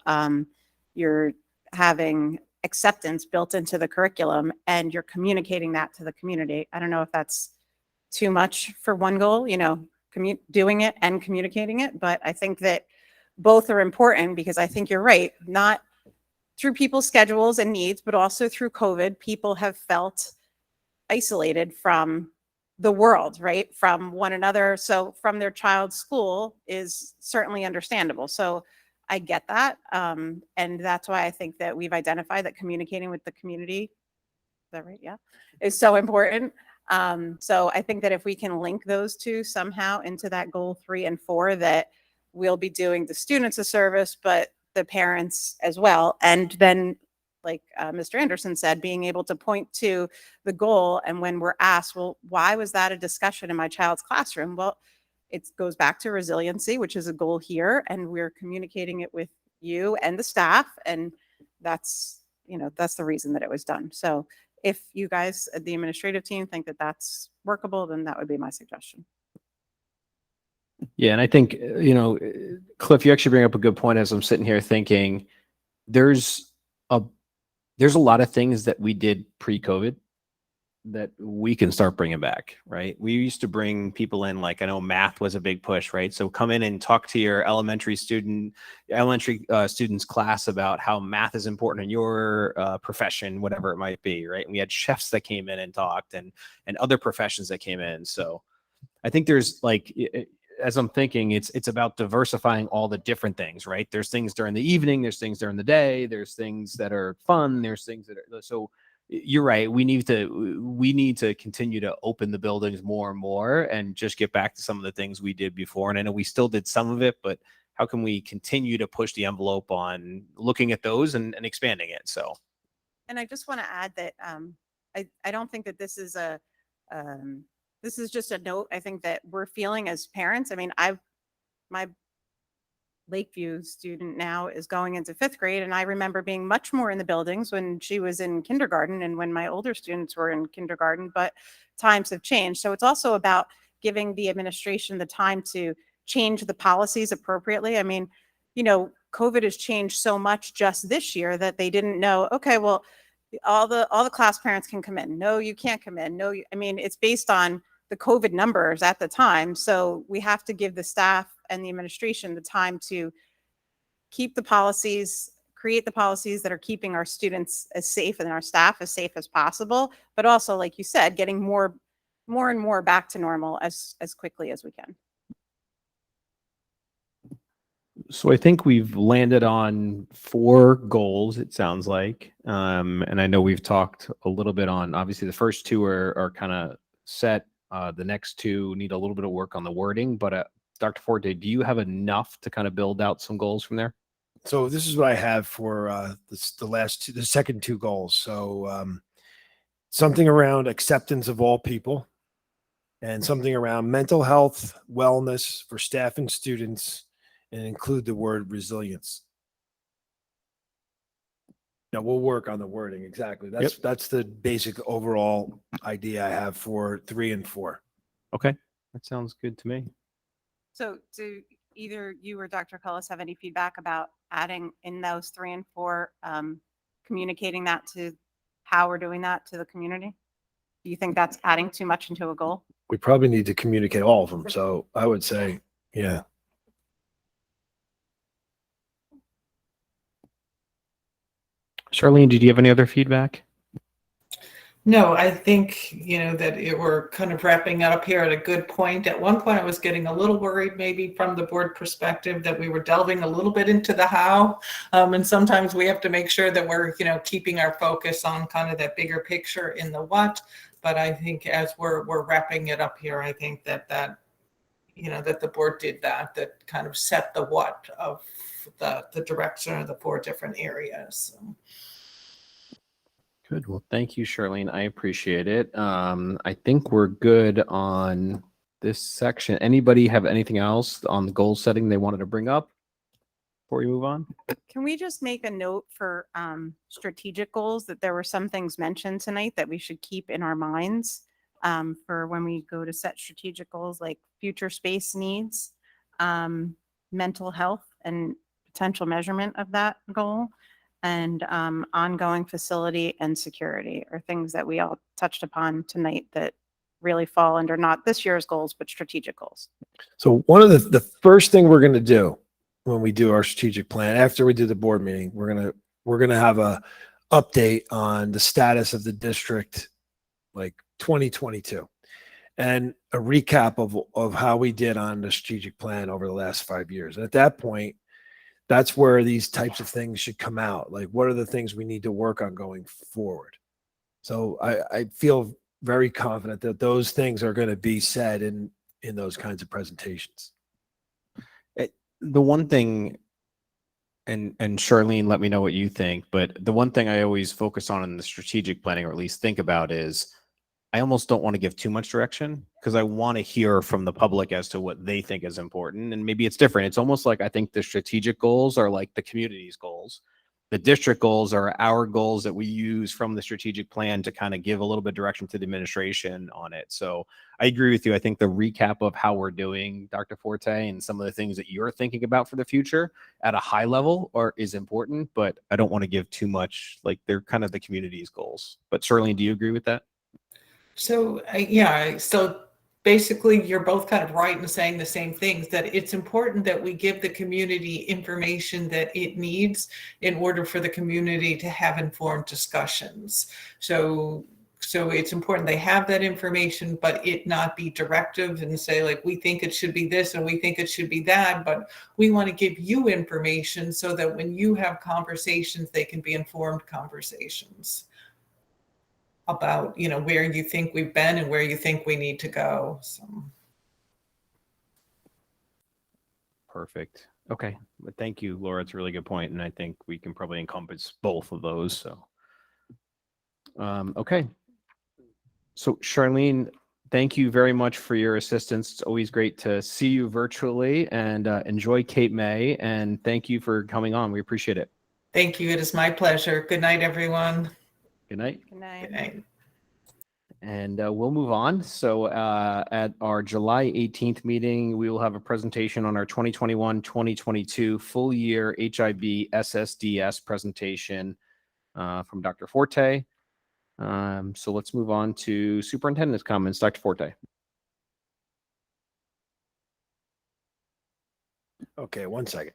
you're having acceptance built into the curriculum and you're communicating that to the community. I don't know if that's too much for one goal, doing it and communicating it, but I think that both are important, because I think you're right, not through people's schedules and needs, but also through COVID, people have felt isolated from the world, right? From one another. So from their child's school is certainly understandable. So I get that. And that's why I think that we've identified that communicating with the community, is that right? Yeah. Is so important. So I think that if we can link those two somehow into that goal 3 and 4, that we'll be doing the students a service, but the parents as well. And then, like Mr. Anderson said, being able to point to the goal. And when we're asked, well, why was that a discussion in my child's classroom? Well, it goes back to resiliency, which is a goal here. And we're communicating it with you and the staff. And that's the reason that it was done. So if you guys, the administrative team, think that that's workable, then that would be my suggestion. Yeah. And I think, Cliff, you actually bring up a good point as I'm sitting here thinking there's a lot of things that we did pre-COVID that we can start bringing back, right? We used to bring people in, like, I know math was a big push, right? So come in and talk to your elementary students class about how math is important in your profession, whatever it might be, right? And we had chefs that came in and talked, and other professions that came in. So I think there's as I'm thinking, it's about diversifying all the different things, right? There's things during the evening, there's things during the day, there's things that are fun, there's things that are so. You're right. We need to continue to open the buildings more and more, and just get back to some of the things we did before. And I know we still did some of it, but how can we continue to push the envelope on looking at those and expanding it? So. And I just want to add that I don't think that this is this is just a note. I think that we're feeling as parents. I mean, my Lakeview student now is going into 5th grade, and I remember being much more in the buildings when she was in kindergarten and when my older students were in kindergarten, but times have changed. So it's also about giving the administration the time to change the policies appropriately. I mean, COVID has changed so much just this year that they didn't know, okay, well, all the class parents can come in. No, you can't come in. No, I mean, it's based on the COVID numbers at the time. So we have to give the staff and the administration the time to keep the policies, create the policies that are keeping our students as safe and our staff as safe as possible, but also, like you said, getting more and more back to normal as quickly as we can. So I think we've landed on 4 goals, it sounds like. And I know we've talked a little bit on, obviously the first 2 are kind of set. The next 2 need a little bit of work on the wording, but Dr. Forte, do you have enough to kind of build out some goals from there? So this is what I have for the second 2 goals. So something around acceptance of all people, and something around mental health, wellness for staff and students, and include the word resilience. Now we'll work on the wording. Exactly. That's the basic overall idea I have for 3 and 4. Okay, that sounds good to me. So do either you or Dr. Cullis have any feedback about adding in those 3 and 4, communicating that to how we're doing that to the community? Do you think that's adding too much into a goal? We probably need to communicate all of them. So I would say, yeah. Charlene, did you have any other feedback? No, I think, that we're kind of wrapping it up here at a good point. At one point, I was getting a little worried, maybe from the board perspective, that we were delving a little bit into the how. And sometimes we have to make sure that we're, keeping our focus on kind of that bigger picture in the what. But I think as we're wrapping it up here, I think that that the board did that kind of set the what of the direction of the 4 different areas. So. Good. Well, thank you, Charlene. I appreciate it. I think we're good on this section. Anybody have anything else on the goal setting they wanted to bring up before we move on? Can we just make a note for strategic goals that there were some things mentioned tonight that we should keep in our minds for when we go to set strategic goals, like future space needs, mental health and potential measurement of that goal, and ongoing facility and security are things that we all touched upon tonight that really fall under not this year's goals, but strategic goals. So one of the first thing we're going to do when we do our strategic plan, after we do the board meeting, we're going to have a update on the status of the district, like 2022, and a recap of how we did on the strategic plan over the last 5 years. And at that point, that's where these types of things should come out. Like, what are the things we need to work on going forward? So I feel very confident that those things are going to be said in those kinds of presentations. The one thing, and Charlene, let me know what you think, but the one thing I always focus on in the strategic planning, or at least think about, is I almost don't want to give too much direction, because I want to hear from the public as to what they think is important. And maybe it's different. It's almost like I think the strategic goals are like the community's goals. The district goals are our goals that we use from the strategic plan to kind of give a little bit of direction to the administration on it. So I agree with you. I think the recap of how we're doing, Dr. Forte, and some of the things that you're thinking about for the future at a high level is important, but I don't want to give too much. Like, they're kind of the community's goals. But Charlene, do you agree with that? So, so basically you're both kind of right in saying the same things, that it's important that we give the community information that it needs in order for the community to have informed discussions. So So it's important they have that information, but it not be directive and say like, we think it should be this and we think it should be that, but we want to give you information so that when you have conversations, they can be informed conversations about, where you think we've been and where you think we need to go. So. Perfect. Okay. But thank you, Laura. It's a really good point, and I think we can probably encompass both of those. So, okay. So Charlene, thank you very much for your assistance. It's always great to see you virtually, and enjoy Cape May. And thank you for coming on. We appreciate it. Thank you. It is my pleasure. Good night, everyone. Good night. Good night. Good night. And we'll move on. So at our July 18th meeting, we will have a presentation on our 2021-2022 full year HIB SSDS presentation from Dr. Forte. So let's move on to superintendent's comments. Dr. Forte. Okay, 1 second.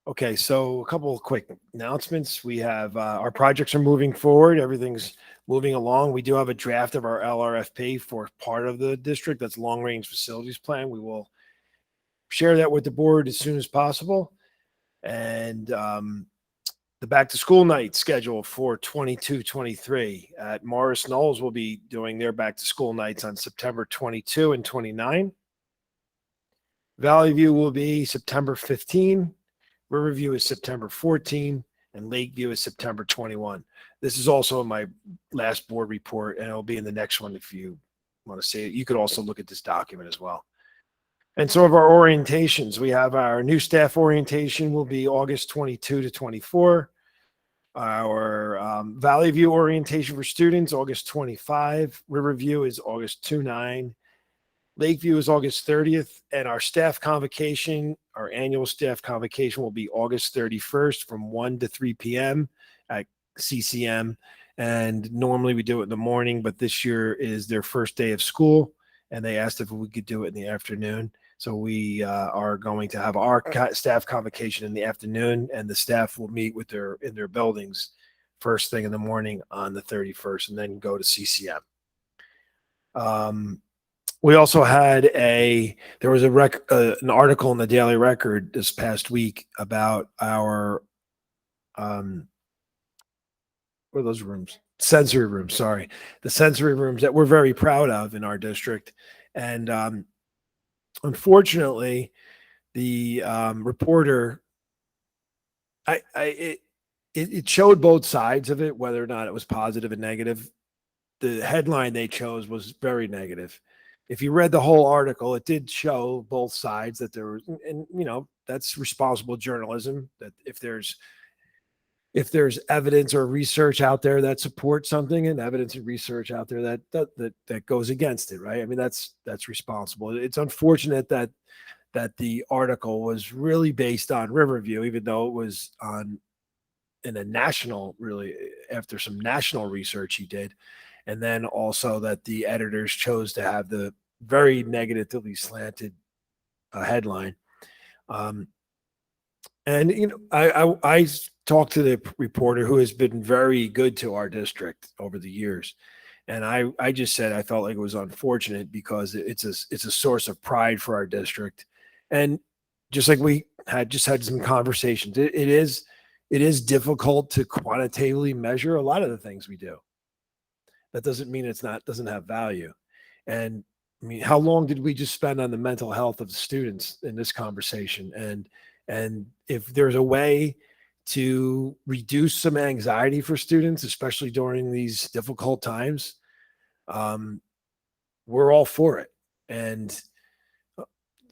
Okay, so a couple of quick announcements. We have our projects are moving forward. Everything's moving along. We do have a draft of our LRFP for part of the district. That's long range facilities plan. We will share that with the board as soon as possible. And the back to school night schedule for 22-23 at Morris Knowles will be doing their back to school nights on September 22 and 29. Valley View will be September 15. Riverview is September 14, and Lakeview is September 21. This is also in my last board report, and it'll be in the next one if you want to see it. You could also look at this document as well. And some of our orientations, we have our new staff orientation will be August 22 to 24. Our Valley View orientation for students, August 25. Riverview is August 2-9. Lakeview is August 30th, and our staff convocation, our annual staff convocation will be August 31st from 1 to 3 p.m. at CCM. And normally we do it in the morning, but this year is their first day of school, and they asked if we could do it in the afternoon. So we are going to have our staff convocation in the afternoon, and the staff will meet with in their buildings first thing in the morning on the 31st, and then go to CCM. We also had there was an article in the Daily Record this past week about our, what are those rooms? Sensory rooms, sorry. The sensory rooms that we're very proud of in our district. And unfortunately, the reporter, it showed both sides of it, whether or not it was positive and negative. The headline they chose was very negative. If you read the whole article, it did show both sides that there was, and that's responsible journalism, that if there's evidence or research out there that supports something, and evidence and research out there that goes against it, right? I mean, that's responsible. It's unfortunate that the article was really based on Riverview, even though it was in a national, really after some national research he did. And then also that the editors chose to have the very negatively slanted headline. And, I talked to the reporter who has been very good to our district over the years. And I just said I felt like it was unfortunate because it's a source of pride for our district. And just like we had some conversations, it is difficult to quantitatively measure a lot of the things we do. That doesn't mean doesn't have value. And I mean, how long did we just spend on the mental health of the students in this conversation? And if there's a way to reduce some anxiety for students, especially during these difficult times, we're all for it. And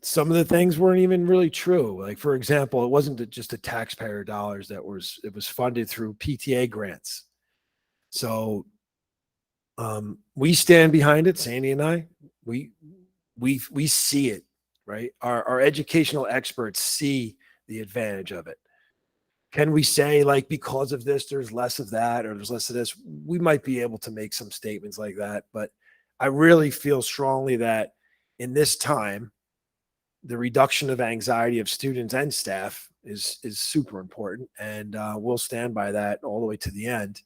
some of the things weren't even really true. Like, for example, it wasn't just the taxpayer dollars it was funded through PTA grants. So we stand behind it, Sandy and I. We see it, right? Our educational experts see the advantage of it. can we say like, because of this, there's less of that, or there's less of this? We might be able to make some statements like that, but I really feel strongly that in this time, the reduction of anxiety of students and staff is super important. And we'll stand by that all the way to the end.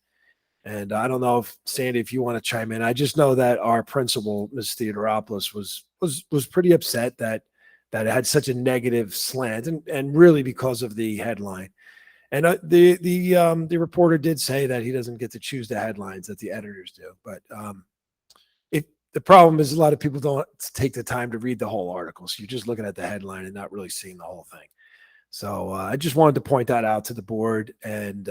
And I don't know if Sandy, if you want to chime in. I just know that our principal, Ms. Theodoropoulos, was pretty upset that it had such a negative slant, and really because of the headline. And the reporter did say that he doesn't get to choose the headlines, that the editors do. But the problem is a lot of people don't take the time to read the whole article. So you're just looking at the headline and not really seeing the whole thing. So I just wanted to point that out to the board, and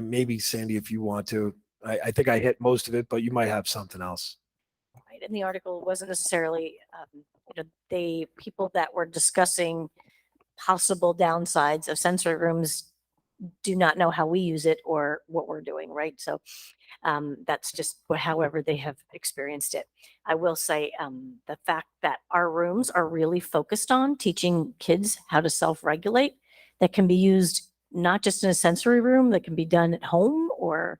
maybe Sandy, if you want to, I think I hit most of it, but you might have something else. Right. And the article wasn't necessarily, the people that were discussing possible downsides of sensory rooms do not know how we use it or what we're doing, right? So that's just however they have experienced it. I will say the fact that our rooms are really focused on teaching kids how to self-regulate, that can be used not just in a sensory room, that can be done at home or,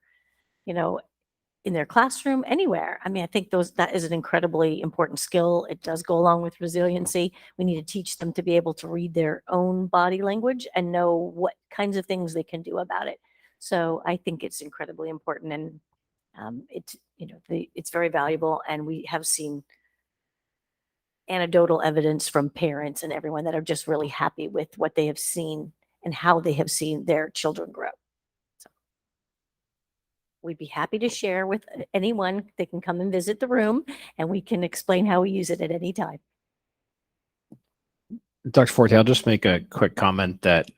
in their classroom, anywhere. I mean, I think that is an incredibly important skill. It does go along with resiliency. We need to teach them to be able to read their own body language and know what kinds of things they can do about it. So I think it's incredibly important, and it's very valuable. And we have seen anecdotal evidence from parents and everyone that are just really happy with what they have seen and how they have seen their children grow. We'd be happy to share with anyone. They can come and visit the room, and we can explain how we use it at any time. Dr. Forte, I'll just make a quick comment that,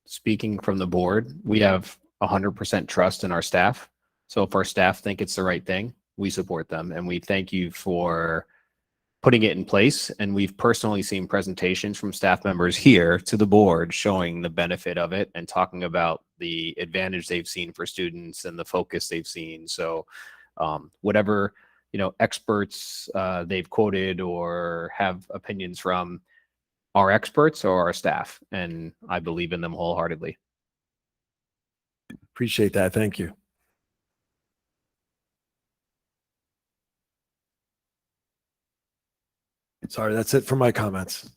speaking from the board, we have 100% trust in our staff. So if our staff think it's the right thing, we support them, and we thank you for putting it in place. And we've personally seen presentations from staff members here to the board showing the benefit of it and talking about the advantage they've seen for students and the focus they've seen. So whatever, experts they've quoted or have opinions from, our experts or our staff, and I believe in them wholeheartedly. Appreciate that. Thank you. Sorry, that's it for my comments.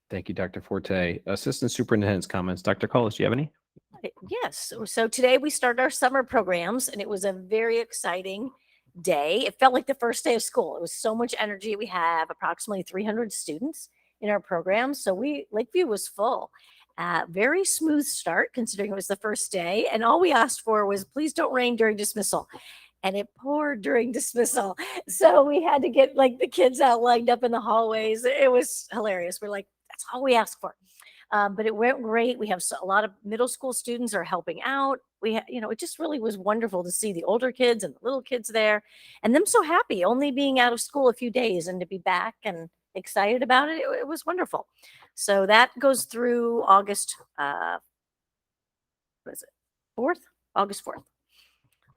Thank you, Dr. Forte. Assistant Superintendent's comments. Dr. Cullis, do you have any? Yes. So today we started our summer programs, and it was a very exciting day. It felt like the first day of school. It was so much energy. We have approximately 300 students in our program. So Lakeview was full. Very smooth start considering it was the first day. And all we asked for was, please don't rain during dismissal. And it poured during dismissal. So we had to get the kids out lined up in the hallways. It was hilarious. We're like, that's all we asked for. But it went great. We have a lot of middle school students are helping out. It just really was wonderful to see the older kids and the little kids there and them so happy, only being out of school a few days and to be back and excited about it. It was wonderful. So that goes through August, what is it? 4th? August 4th.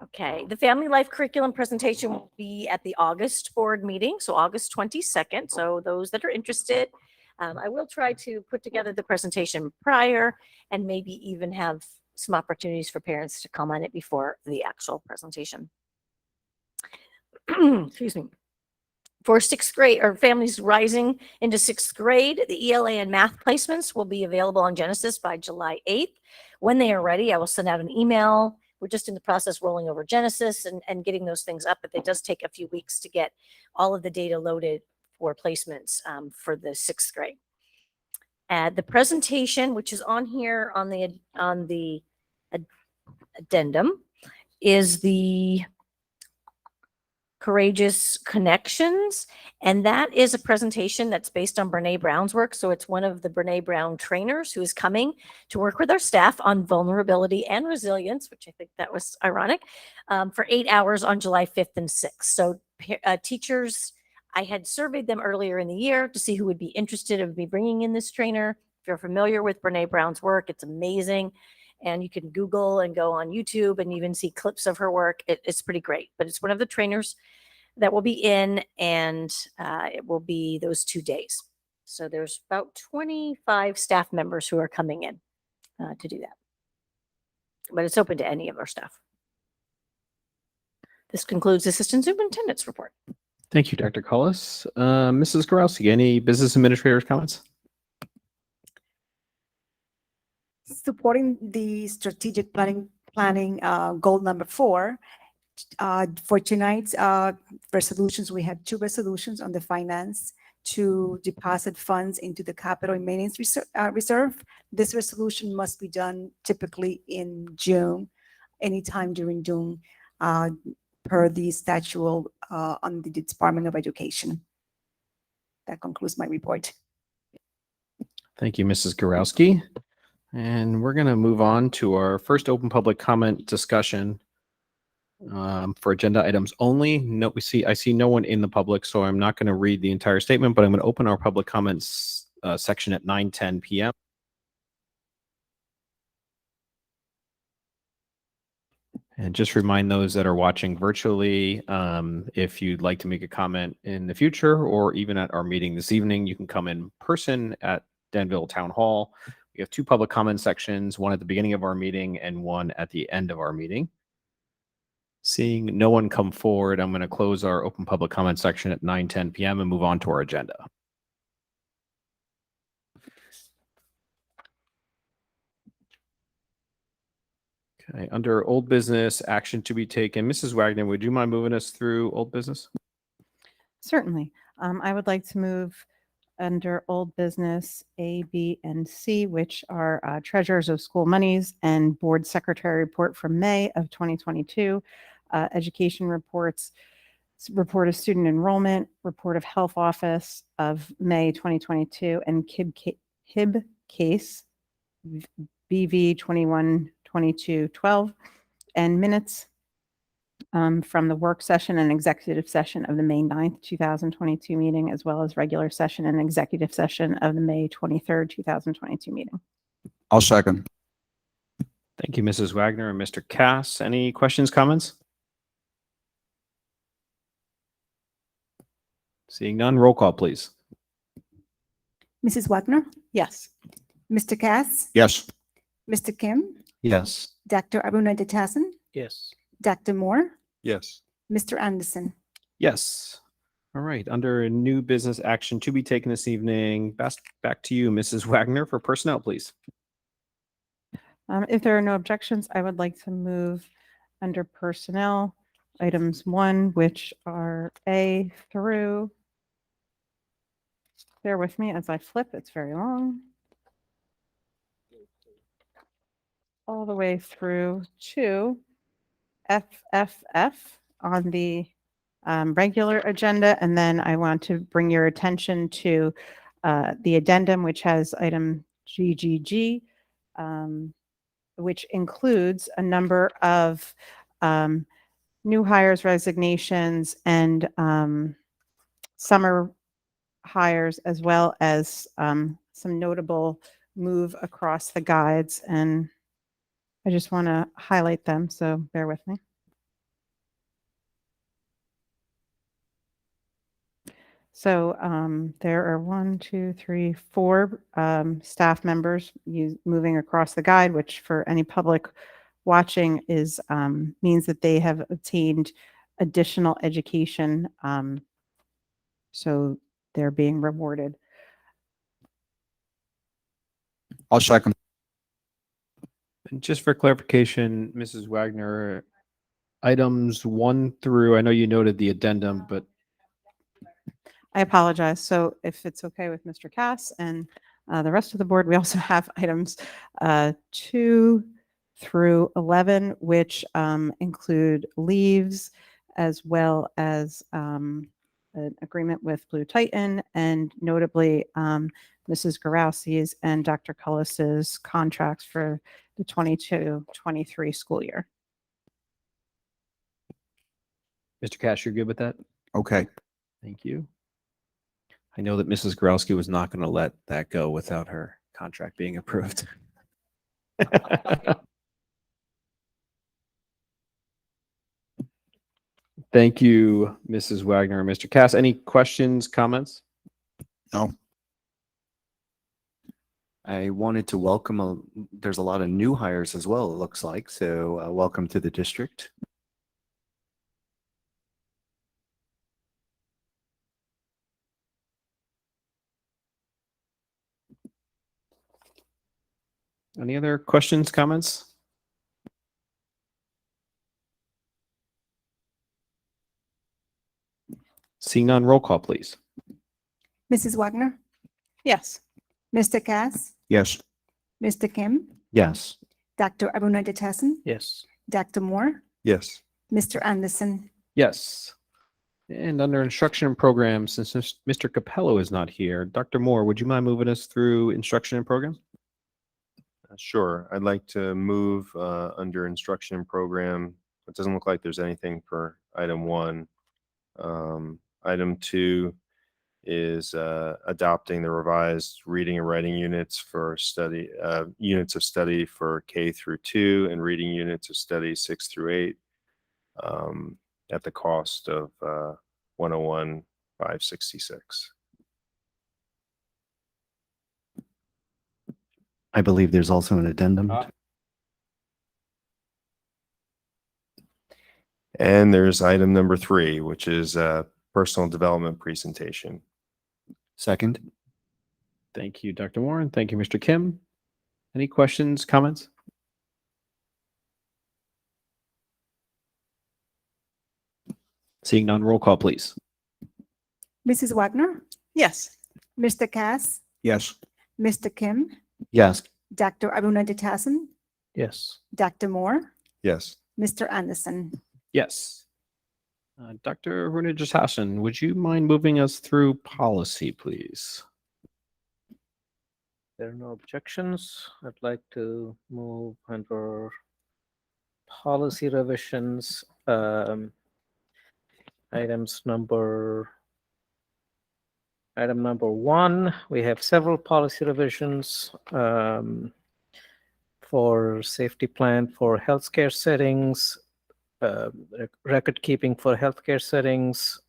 Okay. The Family Life Curriculum presentation will be at the August board meeting. So August 22nd. So those that are interested, I will try to put together the presentation prior and maybe even have some opportunities for parents to comment on it before the actual presentation. Excuse me. For 6th grade or families rising into 6th grade, the ELA and math placements will be available on Genesis by July 8th. When they are ready, I will send out an email. We're just in the process rolling over Genesis and getting those things up, but it does take a few weeks to get all of the data loaded for placements for the 6th grade. The presentation, which is on here on the addendum, is the Courageous Connections. And that is a presentation that's based on Brene Brown's work. So it's one of the Brene Brown trainers who is coming to work with our staff on vulnerability and resilience, which I think that was ironic, for 8 hours on July 5th and 6th. So teachers, I had surveyed them earlier in the year to see who would be interested in me bringing in this trainer. If you're familiar with Brene Brown's work, it's amazing. And you can Google and go on YouTube and even see clips of her work. It's pretty great. But it's one of the trainers that will be in, and it will be those 2 days. So there's about 25 staff members who are coming in. to do that. But it's open to any of our staff. This concludes the Assistant Superintendent's report. Thank you, Dr. Cullis. Mrs. Gorowski, any business administrators comments? Supporting the strategic planning goal number 4. For tonight's resolutions, we have 2 resolutions on the finance to deposit funds into the capital and maintenance reserve. This resolution must be done typically in June, anytime during June, per the statute on the Department of Education. That concludes my report. Thank you, Mrs. Gorowski. And we're going to move on to our first open public comment discussion for agenda items only. I see no one in the public, so I'm not going to read the entire statement, but I'm going to open our public comments section at 9:10 p.m. And just remind those that are watching virtually, if you'd like to make a comment in the future or even at our meeting this evening, you can come in person at Denville Town Hall. We have 2 public comment sections, one at the beginning of our meeting and one at the end of our meeting. Seeing no one come forward, I'm going to close our open public comment section at 9:10 p.m. and move on to our agenda. Okay, under old business, action to be taken. Mrs. Wagner, would you mind moving us through old business? Certainly. I would like to move under old business A, B, and C, which are treasurers of school monies and board secretary report from May of 2022, education reports, report of student enrollment, report of health office of May 2022, and HIB case BV 212212, and minutes from the work session and executive session of the May 9th, 2022 meeting, as well as regular session and executive session of the May 23rd, 2022 meeting. I'll second. Thank you, Mrs. Wagner and Mr. Cass. Any questions, comments? Seeing none, roll call, please. Mrs. Wagner, Yes. Mr. Cass, Yes. Mr. Kim, Yes. Dr. Aruna-Detasan, Yes. Dr. Moore, Yes. Mr. Anderson. Yes. All right. Under new business action to be taken this evening, back to you, Mrs. Wagner, for personnel, please. If there are no objections, I would like to move under personnel items 1, which are A through, bear with me as I flip, it's very long, all the way through to FFF on the regular agenda. And then I want to bring your attention to the addendum, which has item GGG, which includes a number of new hires, resignations, and summer hires, as well as some notable move across the guides. And I just want to highlight them, so bear with me. So there are 1, 2, 3, 4 staff members moving across the guide, which for any public watching is means that they have obtained additional education. So they're being rewarded. I'll second. And just for clarification, Mrs. Wagner, items 1 through, I know you noted the addendum, but I apologize. So if it's okay with Mr. Cass and the rest of the board, we also have items 2 through 11, which include leaves, as well as an agreement with Blue Titan, and notably Mrs. Gorowski's and Dr. Cullis's contracts for the 22-23 school year. Mr. Cash, you're good with that? Okay. Thank you. I know that Mrs. Gorowski was not going to let that go without her contract being approved. Thank you, Mrs. Wagner and Mr. Cass. Any questions, comments? No. I wanted to welcome, there's a lot of new hires as well, it looks like. So welcome to the district. Any other questions, comments? Seeing none, roll call, please. Mrs. Wagner, Yes. Mr. Cass, Yes. Mr. Kim, Yes. Dr. Abunadetasan, Yes. Dr. Moore, Yes. Mr. Anderson. Yes. And under instruction and program, since Mr. Capello is not here, Dr. Moore, would you mind moving us through instruction and program? Sure. I'd like to move under instruction and program. It doesn't look like there's anything for item 1. Item 2 is adopting the revised reading and writing units for study, units of study for K through 2 and reading units of study 6 through 8 at the cost of $101,566. I believe there's also an addendum. And there's item number 3, which is personal development presentation. Second. Thank you, Dr. Moore, and thank you, Mr. Kim. Any questions, comments? Seeing none, roll call, please. Mrs. Wagner, Yes. Mr. Cass, Yes. Mr. Kim, Yes. Dr. Abunadetasan, Yes. Dr. Moore, Yes. Mr. Anderson. Yes. Dr. Runajashasan, would you mind moving us through policy, please? There are no objections. I'd like to move under policy revisions. Item number 1, we have several policy revisions for safety plan for healthcare settings, record keeping for healthcare settings,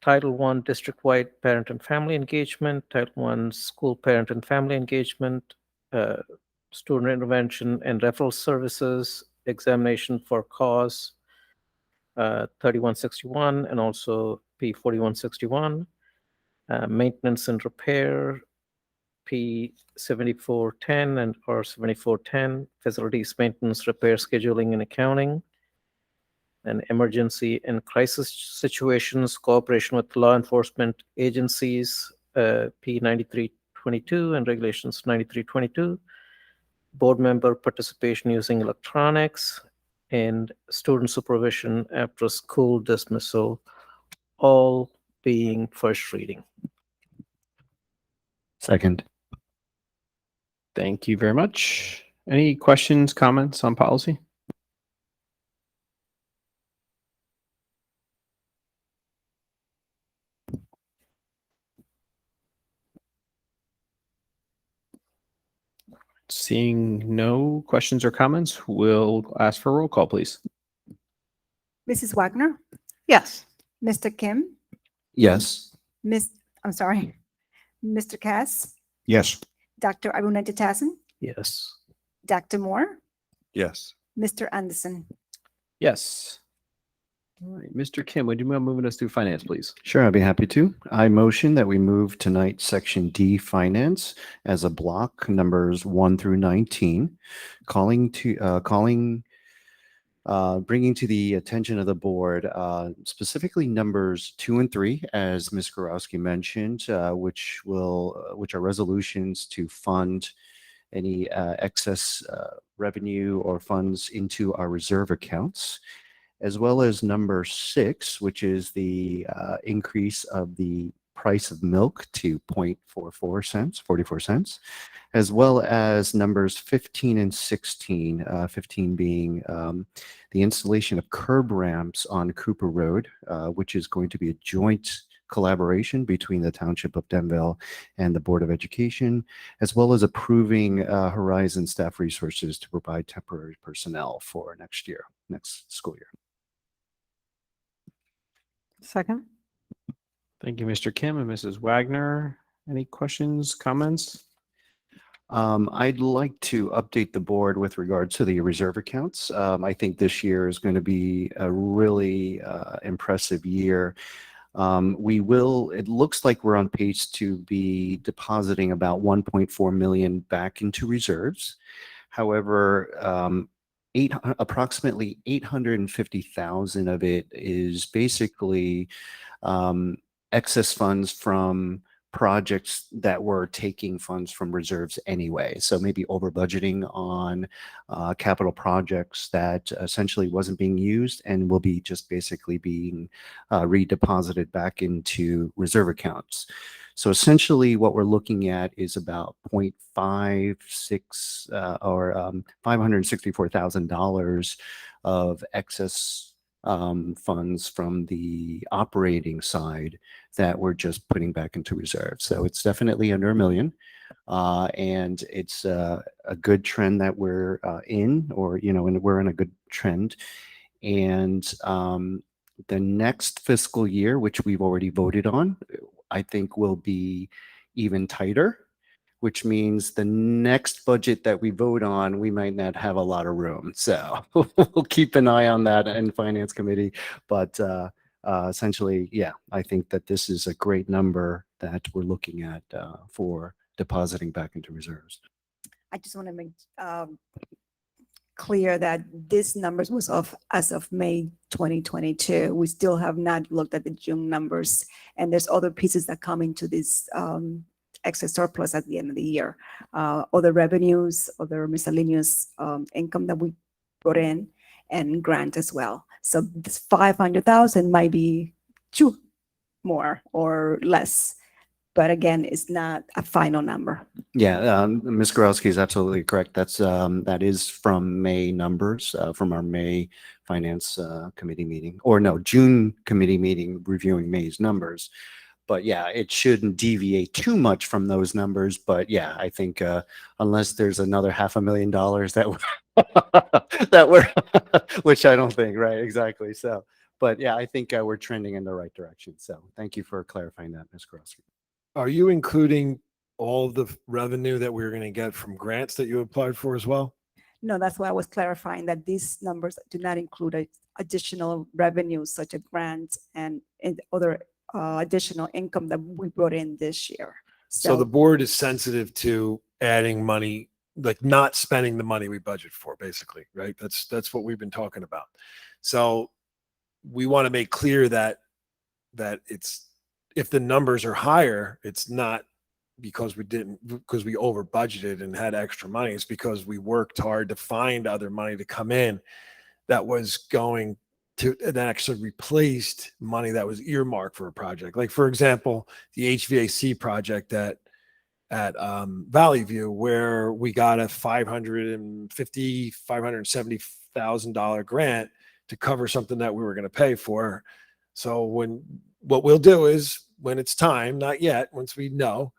Title I district-wide parent and family engagement, Title I school parent and family engagement, student intervention and referral services, examination for cause, 3161, and also P 4161, maintenance and repair, P 7410 and R 7410, facilities maintenance, repair, scheduling, and accounting, and emergency and crisis situations, cooperation with law enforcement agencies, P 9322 and regulations 9322, board member participation using electronics, and student supervision after school dismissal, all being first reading. Second. Thank you very much. Any questions, comments on policy? Seeing no questions or comments, we'll ask for a roll call, please. Mrs. Wagner, Yes. Mr. Kim, Yes. I'm sorry, Mr. Cass, Yes. Dr. Abunadetasan, Yes. Dr. Moore, Yes. Mr. Anderson. Yes. All right, Mr. Kim, would you mind moving us through finance, please? Sure, I'd be happy to. I motion that we move tonight section D finance as a block, numbers 1 through 19, bringing to the attention of the board, specifically numbers 2 and 3, as Ms. Gorowski mentioned, which are resolutions to fund any excess revenue or funds into our reserve accounts, as well as number 6, which is the increase of the price of milk to 44 cents, as well as numbers 15 and 16, 15 being the installation of curb ramps on Cooper Road, which is going to be a joint collaboration between the Township of Denville and the Board of Education, as well as approving Horizon staff resources to provide temporary personnel for next school year. Second. Thank you, Mr. Kim and Mrs. Wagner. Any questions, comments? I'd like to update the board with regards to the reserve accounts. I think this year is going to be a really impressive year. It looks like we're on pace to be depositing about 1.4 million back into reserves. However, approximately 850,000 of it is basically excess funds from projects that were taking funds from reserves anyway. So maybe over budgeting on capital projects that essentially wasn't being used and will be just basically being redeposited back into reserve accounts. So essentially what we're looking at is about 0.56 or $564,000 of excess funds from the operating side that we're just putting back into reserve. So it's definitely under $1 million. And it's a good trend that we're in, or, and we're in a good trend. And the next fiscal year, which we've already voted on, I think will be even tighter, which means the next budget that we vote on, we might not have a lot of room. So we'll keep an eye on that in Finance Committee. But essentially, yeah, I think that this is a great number that we're looking at for depositing back into reserves. I just want to make clear that this numbers was as of May 2022. We still have not looked at the June numbers, and there's other pieces that come into this excess surplus at the end of the year. Other revenues, other miscellaneous income that we brought in, and grant as well. So this 500,000 might be two more or less. But again, it's not a final number. Yeah, Ms. Gorelski is absolutely correct. That is from May numbers, from our May Finance Committee meeting, or no, June committee meeting reviewing May's numbers. But yeah, it shouldn't deviate too much from those numbers. But yeah, I think unless there's another $500,000 that we're, which I don't think, right? Exactly. So, but yeah, I think we're trending in the right direction. So thank you for clarifying that, Ms. Gorelski. Are you including all of the revenue that we're going to get from grants that you applied for as well? No, that's why I was clarifying that these numbers do not include additional revenues such as grants and other additional income that we brought in this year. So the board is sensitive to adding money, like not spending the money we budget for, basically, right? That's what we've been talking about. So we want to make clear that it's, if the numbers are higher, it's not because we over budgeted and had extra money. It's because we worked hard to find other money to come in that was going to, that actually replaced money that was earmarked for a project. Like, for example, the HVAC project at Valley View, where we got a $570,000 grant to cover something that we were going to pay for. So what we'll do is, when it's time, not yet, once we know,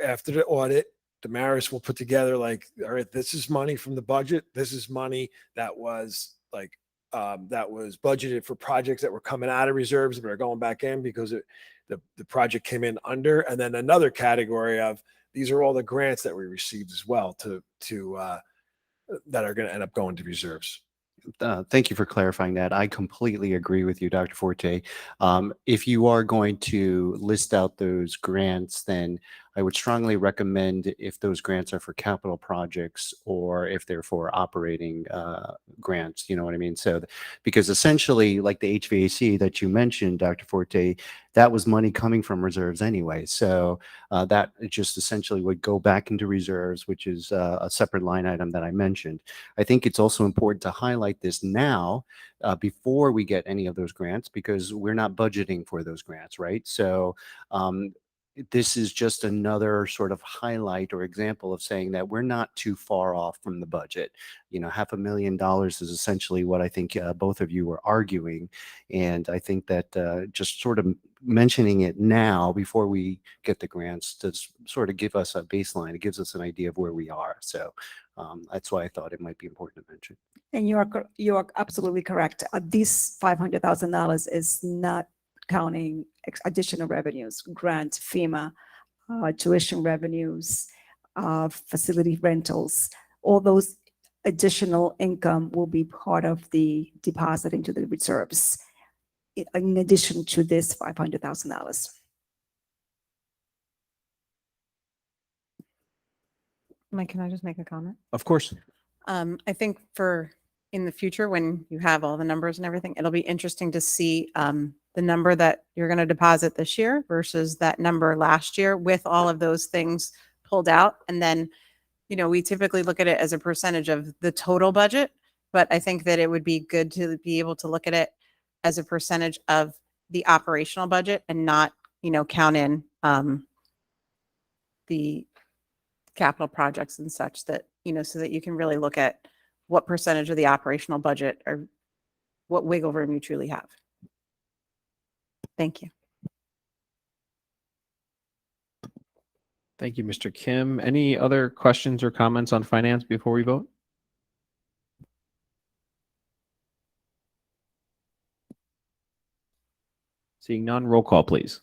after the audit, Damaris will put together like, all right, this is money from the budget. This is money that was like, that was budgeted for projects that were coming out of reserves but are going back in because the project came in under. And then another category of, these are all the grants that we received as well that are going to end up going to reserves. Thank you for clarifying that. I completely agree with you, Dr. Forte. If you are going to list out those grants, then I would strongly recommend, if those grants are for capital projects or if they're for operating grants, you know what I mean? So, because essentially, like the HVAC that you mentioned, Dr. Forte, that was money coming from reserves anyway. So that just essentially would go back into reserves, which is a separate line item that I mentioned. I think it's also important to highlight this now before we get any of those grants, because we're not budgeting for those grants, right? So this is just another sort of highlight or example of saying that we're not too far off from the budget. You know, $500,000 is essentially what I think both of you were arguing. And I think that just sort of mentioning it now before we get the grants to sort of give us a baseline, it gives us an idea of where we are. So that's why I thought it might be important to mention. And you are absolutely correct. This $500,000 is not counting additional revenues, grant, FEMA, tuition revenues, facility rentals, all those additional income will be part of the deposit into the reserves in addition to this $500,000. Mike, can I just make a comment? Of course. I think for in the future, when you have all the numbers and everything, it'll be interesting to see the number that you're going to deposit this year versus that number last year with all of those things pulled out. And then, we typically look at it as a percentage of the total budget, but I think that it would be good to be able to look at it as a percentage of the operational budget and not, count in the capital projects and such that, so that you can really look at what percentage of the operational budget or what wiggle room you truly have. Thank you. Thank you, Mr. Kim. Any other questions or comments on finance before we vote? Seeing none, roll call, please.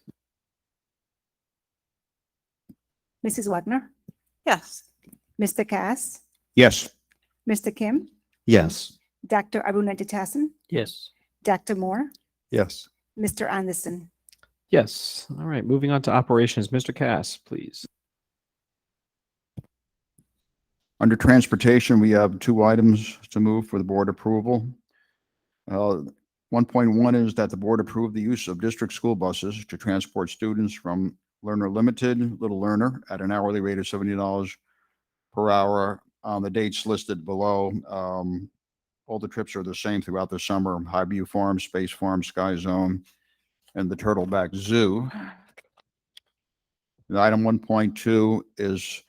Mrs. Wagner, Yes. Mr. Cass, Yes. Mr. Kim, Yes. Dr. Arunatitassen, Yes. Dr. Moore, Yes. Mr. Anderson. Yes. All right. Moving on to operations. Mr. Cass, please. Under transportation, we have two items to move for the board approval. 1.1 is that the board approve the use of district school buses to transport students from Learner Limited, Little Learner, at an hourly rate of $70 per hour on the dates listed below. All the trips are the same throughout the summer: Highview Farm, Space Farm, Sky Zone, and the Turtleback Zoo. And item 1.2 is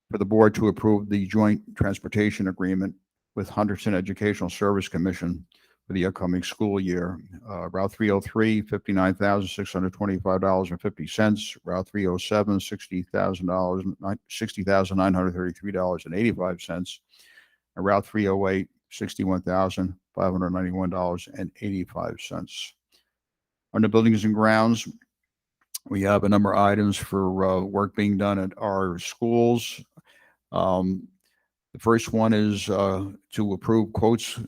for the board to approve the joint transportation agreement with Hunterton Educational Service Commission for the upcoming school year. Route 303, $59,625.50. Route 307, $60,933.85. And Route 308, $61,591.85. Under buildings and grounds, we have a number of items for work being done at our schools. The first one is to approve quotes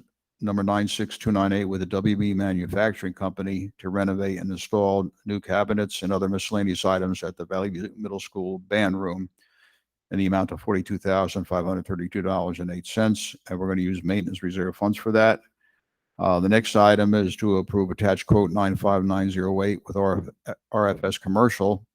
number 96298 with the WB Manufacturing Company to renovate and install new cabinets and other miscellaneous items at the Valley View Middle School band room in the amount of $42,532.08. And we're going to use maintenance reserve funds for that. The next item is to approve attached quote 95908 with RFS Commercial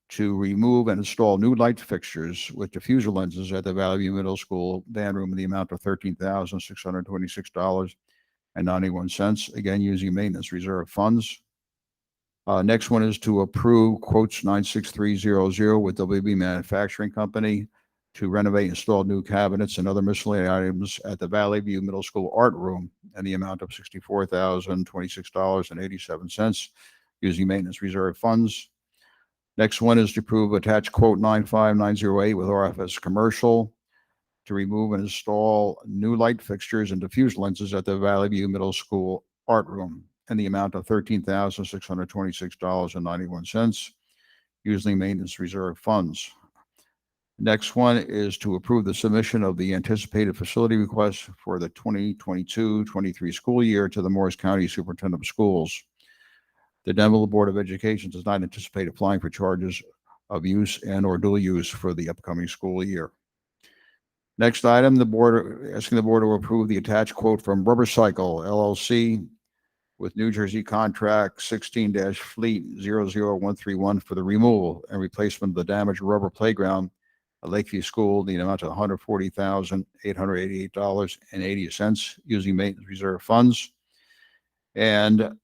to remove and install new light fixtures with diffuser lenses at the Valley View Middle School band room in the amount of $13,626.91, again, using maintenance reserve funds. Next one is to approve quotes 96300 with WB Manufacturing Company to renovate and install new cabinets and other miscellaneous items at the Valley View Middle School art room in the amount of $64,026.87, using maintenance reserve funds. Next one is to approve attached quote 95908 with RFS Commercial to remove and install new light fixtures and diffuse lenses at the Valley View Middle School art room in the amount of $13,626.91, using maintenance reserve funds. Next one is to approve the submission of the anticipated facility request for the 2022-23 school year to the Morris County Superintendent of Schools. The Denville Board of Education does not anticipate applying for charges of use and or dual use for the upcoming school year. Next item, asking the board to approve the attached quote from Rubber Cycle LLC with New Jersey contract 16-Fleet 00131 for the removal and replacement of the damaged rubber playground at Lakeview School in the amount of $140,888.80, using maintenance reserve funds. And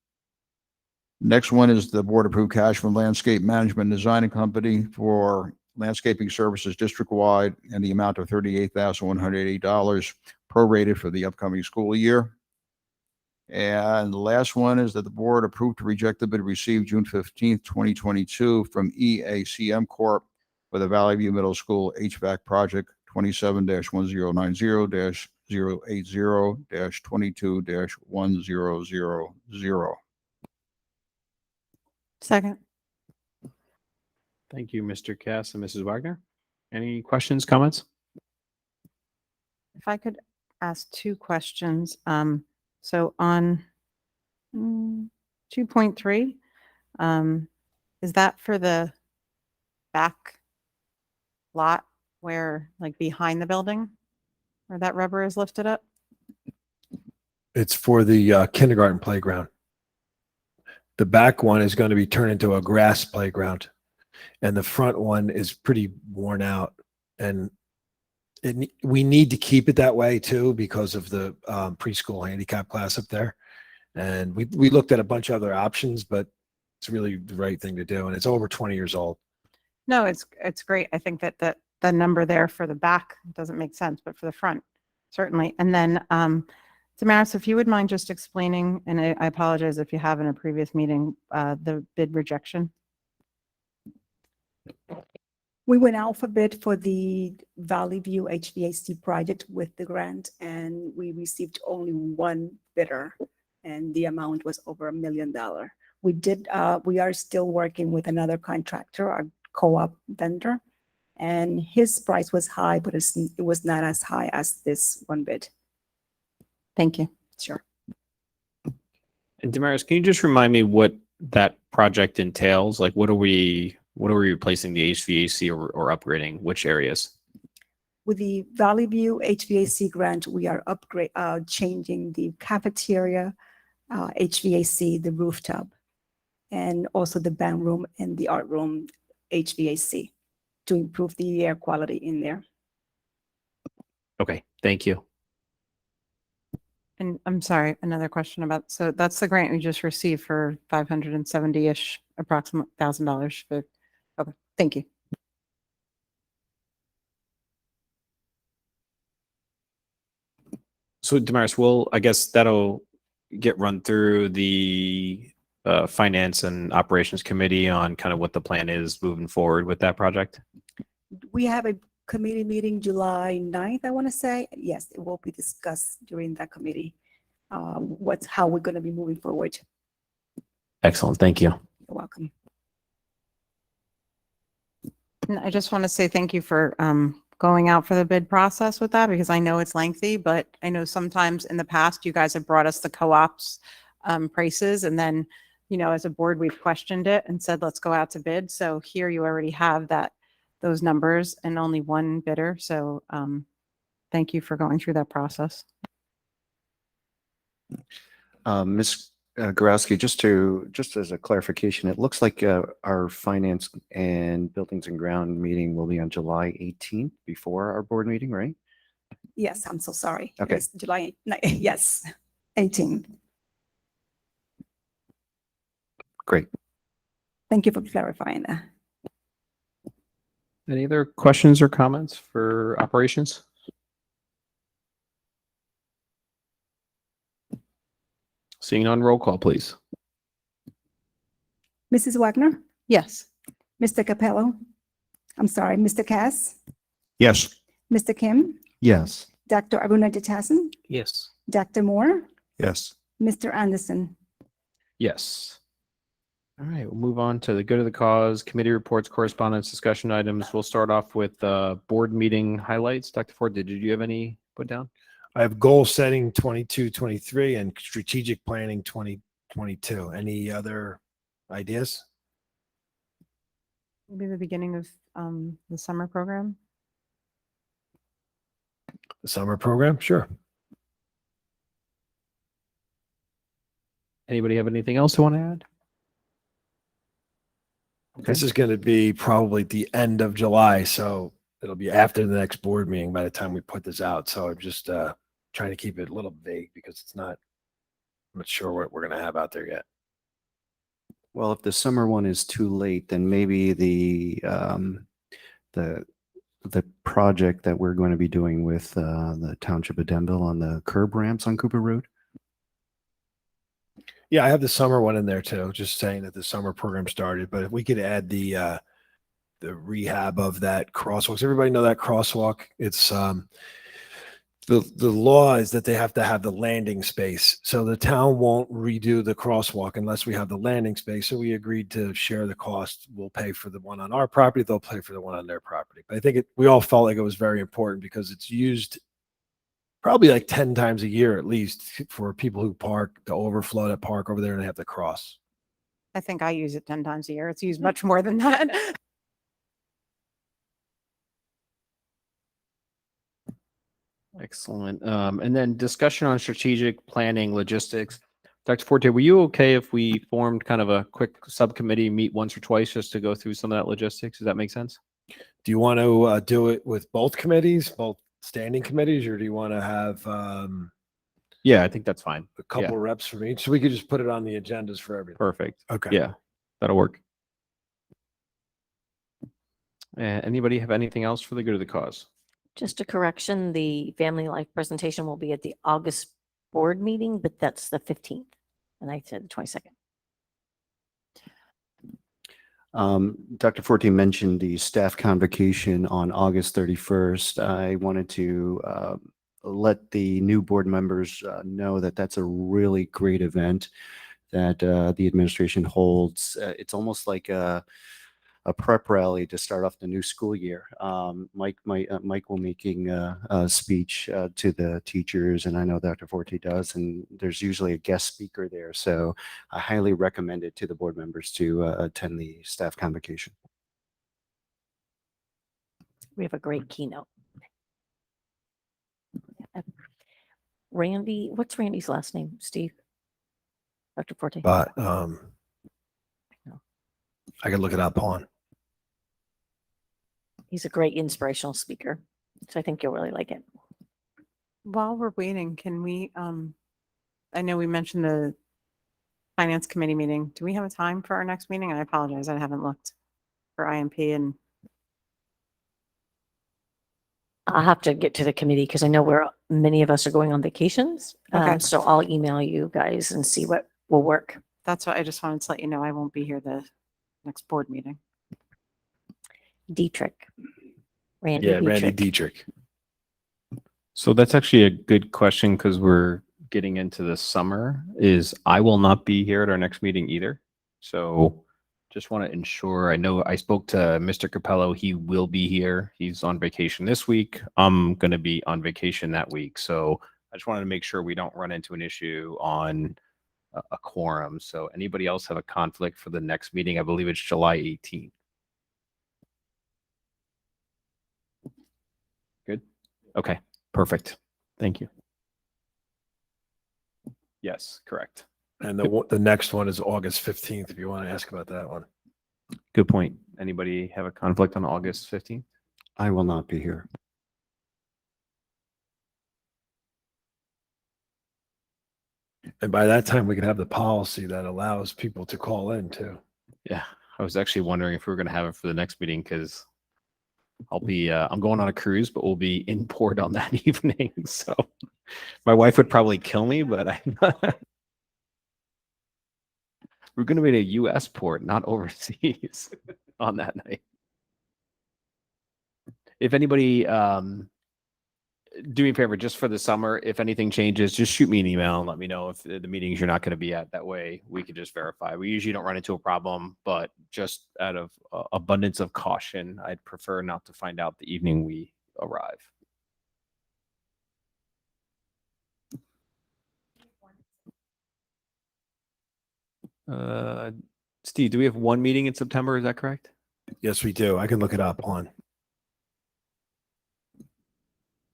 next one is the board approved cash from Landscape Management and Design Company for landscaping services district-wide in the amount of $38,180 prorated for the upcoming school year. And the last one is that the board approved to reject the bid received June 15th, 2022 from EACM Corp. For the Valley View Middle School HVAC project 27-1090-080-22-1000. Second. Thank you, Mr. Cass and Mrs. Wagner. Any questions, comments? If I could ask two questions. So on 2.3, is that for the back lot where, like behind the building, where that rubber is lifted up? It's for the kindergarten playground. The back one is going to be turned into a grass playground, and the front one is pretty worn out. And we need to keep it that way too because of the preschool handicap class up there. And we looked at a bunch of other options, but it's really the right thing to do. And it's over 20 years old. No, it's great. I think that the number there for the back doesn't make sense, but for the front, certainly. And then, Damaris, if you would mind just explaining, and I apologize if you have in a previous meeting, the bid rejection. We went out for bid for the Valley View HVAC project with the grant, and we received only one bidder, and the amount was over $1 million. We are still working with another contractor, our co-op vendor, and his price was high, but it was not as high as this one bid. Thank you. Sure. And Damaris, can you just remind me what that project entails? Like, what are we replacing the HVAC or upgrading? Which areas? With the Valley View HVAC grant, we are changing the cafeteria, HVAC, the rooftop, and also the band room and the art room HVAC to improve the air quality in there. Okay, thank you. And I'm sorry, another question about, so that's the grant we just received for 570-ish approximate $1,000 for, okay, thank you. So Damaris, I guess that'll get run through the Finance and Operations Committee on kind of what the plan is moving forward with that project. We have a committee meeting July 9th, I want to say. Yes, it will be discussed during that committee. How we're going to be moving forward. Excellent, thank you. You're welcome. And I just want to say thank you for going out for the bid process with that, because I know it's lengthy, but I know sometimes in the past you guys have brought us the co-ops prices, and then, you know, as a board, we've questioned it and said, let's go out to bid. So here you already have those numbers and only one bidder. So thank you for going through that process. Ms. Gorowski, just as a clarification, it looks like our Finance and Buildings and Ground meeting will be on July 18th before our board meeting, right? Yes, I'm so sorry. Okay. It's July, yes, 18th. Great. Thank you for clarifying that. Any other questions or comments for operations? Seeing none, roll call, please. Mrs. Wagner, Yes. Mr. Capello, I'm sorry, Mr. Cass, Yes. Mr. Kim, Yes. Dr. Abuna Jatasin, Yes. Dr. Moore, Yes. Mr. Anderson. Yes. All right, we'll move on to the good of the cause, committee reports, correspondence, discussion items. We'll start off with board meeting highlights. Dr. Ford, did you have any put down? I have goal setting 22-23 and strategic planning 2022. Any other ideas? Maybe the beginning of the summer program. The summer program? Sure. Anybody have anything else to want to add? This is going to be probably at the end of July, so it'll be after the next board meeting by the time we put this out. So I'm just trying to keep it a little vague because I'm not sure what we're going to have out there yet. Well, if the summer one is too late, then maybe the project that we're going to be doing with the Township of Denville on the curb ramps on Cooper Road. Yeah, I have the summer one in there too, just saying that the summer program started, but if we could add the rehab of that crosswalk. Does everybody know that crosswalk? It's The law is that they have to have the landing space. So the town won't redo the crosswalk unless we have the landing space. So we agreed to share the cost. We'll pay for the one on our property. They'll pay for the one on their property. But I think we all felt like it was very important because it's used probably like 10 times a year at least for people who park, the overflow that park over there and they have to cross. I think I use it 10 times a year. It's used much more than that. Excellent. And then discussion on strategic planning, logistics. Dr. Forte, were you okay if we formed kind of a quick subcommittee, meet once or twice just to go through some of that logistics? Does that make sense? Do you want to do it with both committees, both standing committees, or do you want to have Yeah, I think that's fine. a couple reps from each? So we could just put it on the agendas for everything. Perfect. Okay. Yeah, that'll work. Anybody have anything else for the good of the cause? Just a correction, the family life presentation will be at the August board meeting, but that's the 15th. And I said the 22nd. Dr. Forte mentioned the staff convocation on August 31st. I wanted to let the new board members know that that's a really great event that the administration holds. It's almost like a prep rally to start off the new school year. Mike will making a speech to the teachers, and I know Dr. Forte does, and there's usually a guest speaker there. So I highly recommend it to the board members to attend the staff convocation. We have a great keynote. Randy, what's Randy's last name? Steve? Dr. Forte? But I could look it up on. He's a great inspirational speaker. So I think you'll really like it. While we're waiting, can we, I know we mentioned the finance committee meeting. Do we have a time for our next meeting? I apologize. I haven't looked for IMP and I'll have to get to the committee because I know many of us are going on vacations. Okay. So I'll email you guys and see what will work. that's what I just wanted to let you know. I won't be here the next board meeting. Dietrich. Randy Yeah, Randy Dietrich. Dietrich. So that's actually a good question because we're getting into the summer. I will not be here at our next meeting either. So just want to ensure, I know I spoke to Mr. Capello. He will be here. He's on vacation this week. I'm going to be on vacation that week. So I just wanted to make sure we don't run into an issue on a quorum. So anybody else have a conflict for the next meeting? I believe it's July 18th. Good. Okay. Perfect. Thank you. Yes, correct. And the next one is August 15th, if you want to ask about that one. Good point. Anybody have a conflict on August 15th? I will not be here. And by that time, we can have the policy that allows people to call in too. Yeah, I was actually wondering if we were going to have it for the next meeting because I'm going on a cruise, but we'll be in port on that evening. So my wife would probably kill me, but we're going to be at a U.S. port, not overseas on that night. If anybody, do me a favor, just for the summer, if anything changes, just shoot me an email and let me know if the meetings you're not going to be at. That way we can just verify. We usually don't run into a problem, but just out of abundance of caution, I'd prefer not to find out the evening we arrive. Steve, do we have one meeting in September? Is that correct? Yes, we do. I can look it up on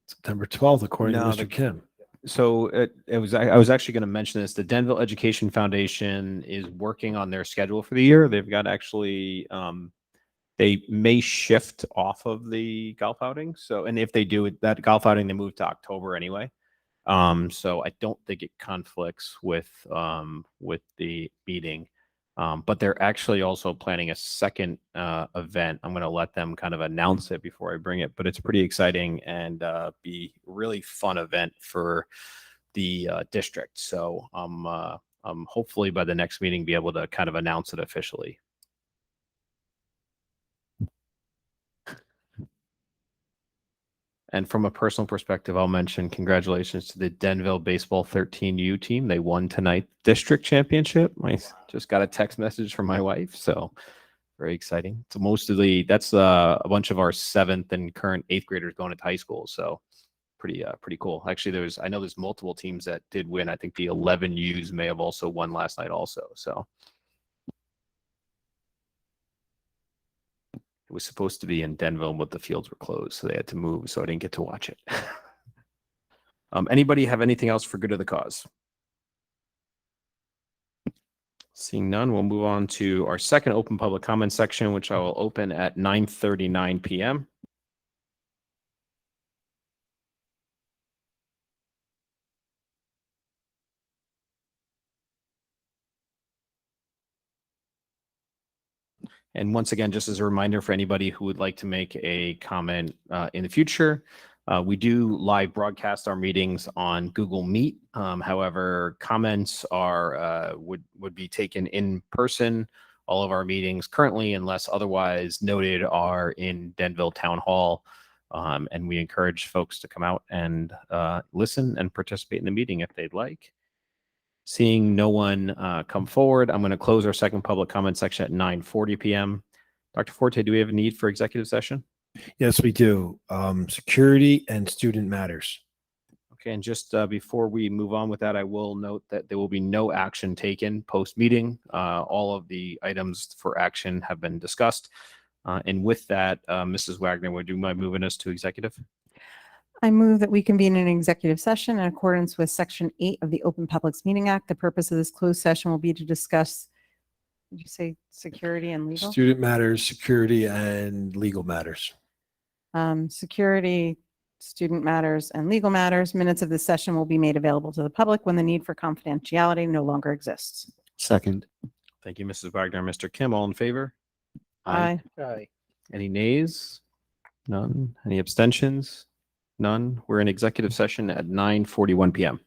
September 12th, according No, to Mr. Kim. So I was actually going to mention this. The Denville Education Foundation is working on their schedule for the year. They've got actually, they may shift off of the golf outing. So, and if they do it, that golf outing, they move to October anyway. So I don't think it conflicts with the meeting. But they're actually also planning a second event. I'm going to let them kind of announce it before I bring it, but it's pretty exciting and be really fun event for the district. So I'm hopefully by the next meeting be able to kind of announce it officially. And from a personal perspective, I'll mention congratulations to the Denville Baseball 13U team. They won tonight district championship. I just got a text message from my wife, so very exciting. So that's a bunch of our 7th and current 8th graders going into high school. So pretty cool. Actually, I know there's multiple teams that did win. I think the 11 U's may have also won last night also. So it was supposed to be in Denville, but the fields were closed, so they had to move. So I didn't get to watch it. Anybody have anything else for good of the cause? Seeing none, we'll move on to our second open public comment section, which I will open at 9:39 p.m. And once again, just as a reminder for anybody who would like to make a comment in the future, we do live broadcast our meetings on Google Meet. However, comments would be taken in person. All of our meetings currently, unless otherwise noted, are in Denville Town Hall. And we encourage folks to come out and listen and participate in the meeting if they'd like. Seeing no one come forward, I'm going to close our second public comment section at 9:40 p.m. Dr. Forte, do we have a need for executive session? Yes, we do. Security and student matters. Okay, and just before we move on with that, I will note that there will be no action taken post-meeting. All of the items for action have been discussed. And with that, Mrs. Wagner, would you mind moving us to executive? I move that we convene an executive session in accordance with Section 8 of the Open Publics Meeting Act. The purpose of this closed session will be to discuss, did you say security and legal? Student matters, security, and legal matters. Security, student matters, and legal matters. Minutes of this session will be made available to the public when the need for confidentiality no longer exists. Second. Thank you, Mrs. Wagner. Mr. Kim, all in favor? Aye. Aye. Any nays? None. Any abstentions? None. We're in executive session at 9:41 p.m.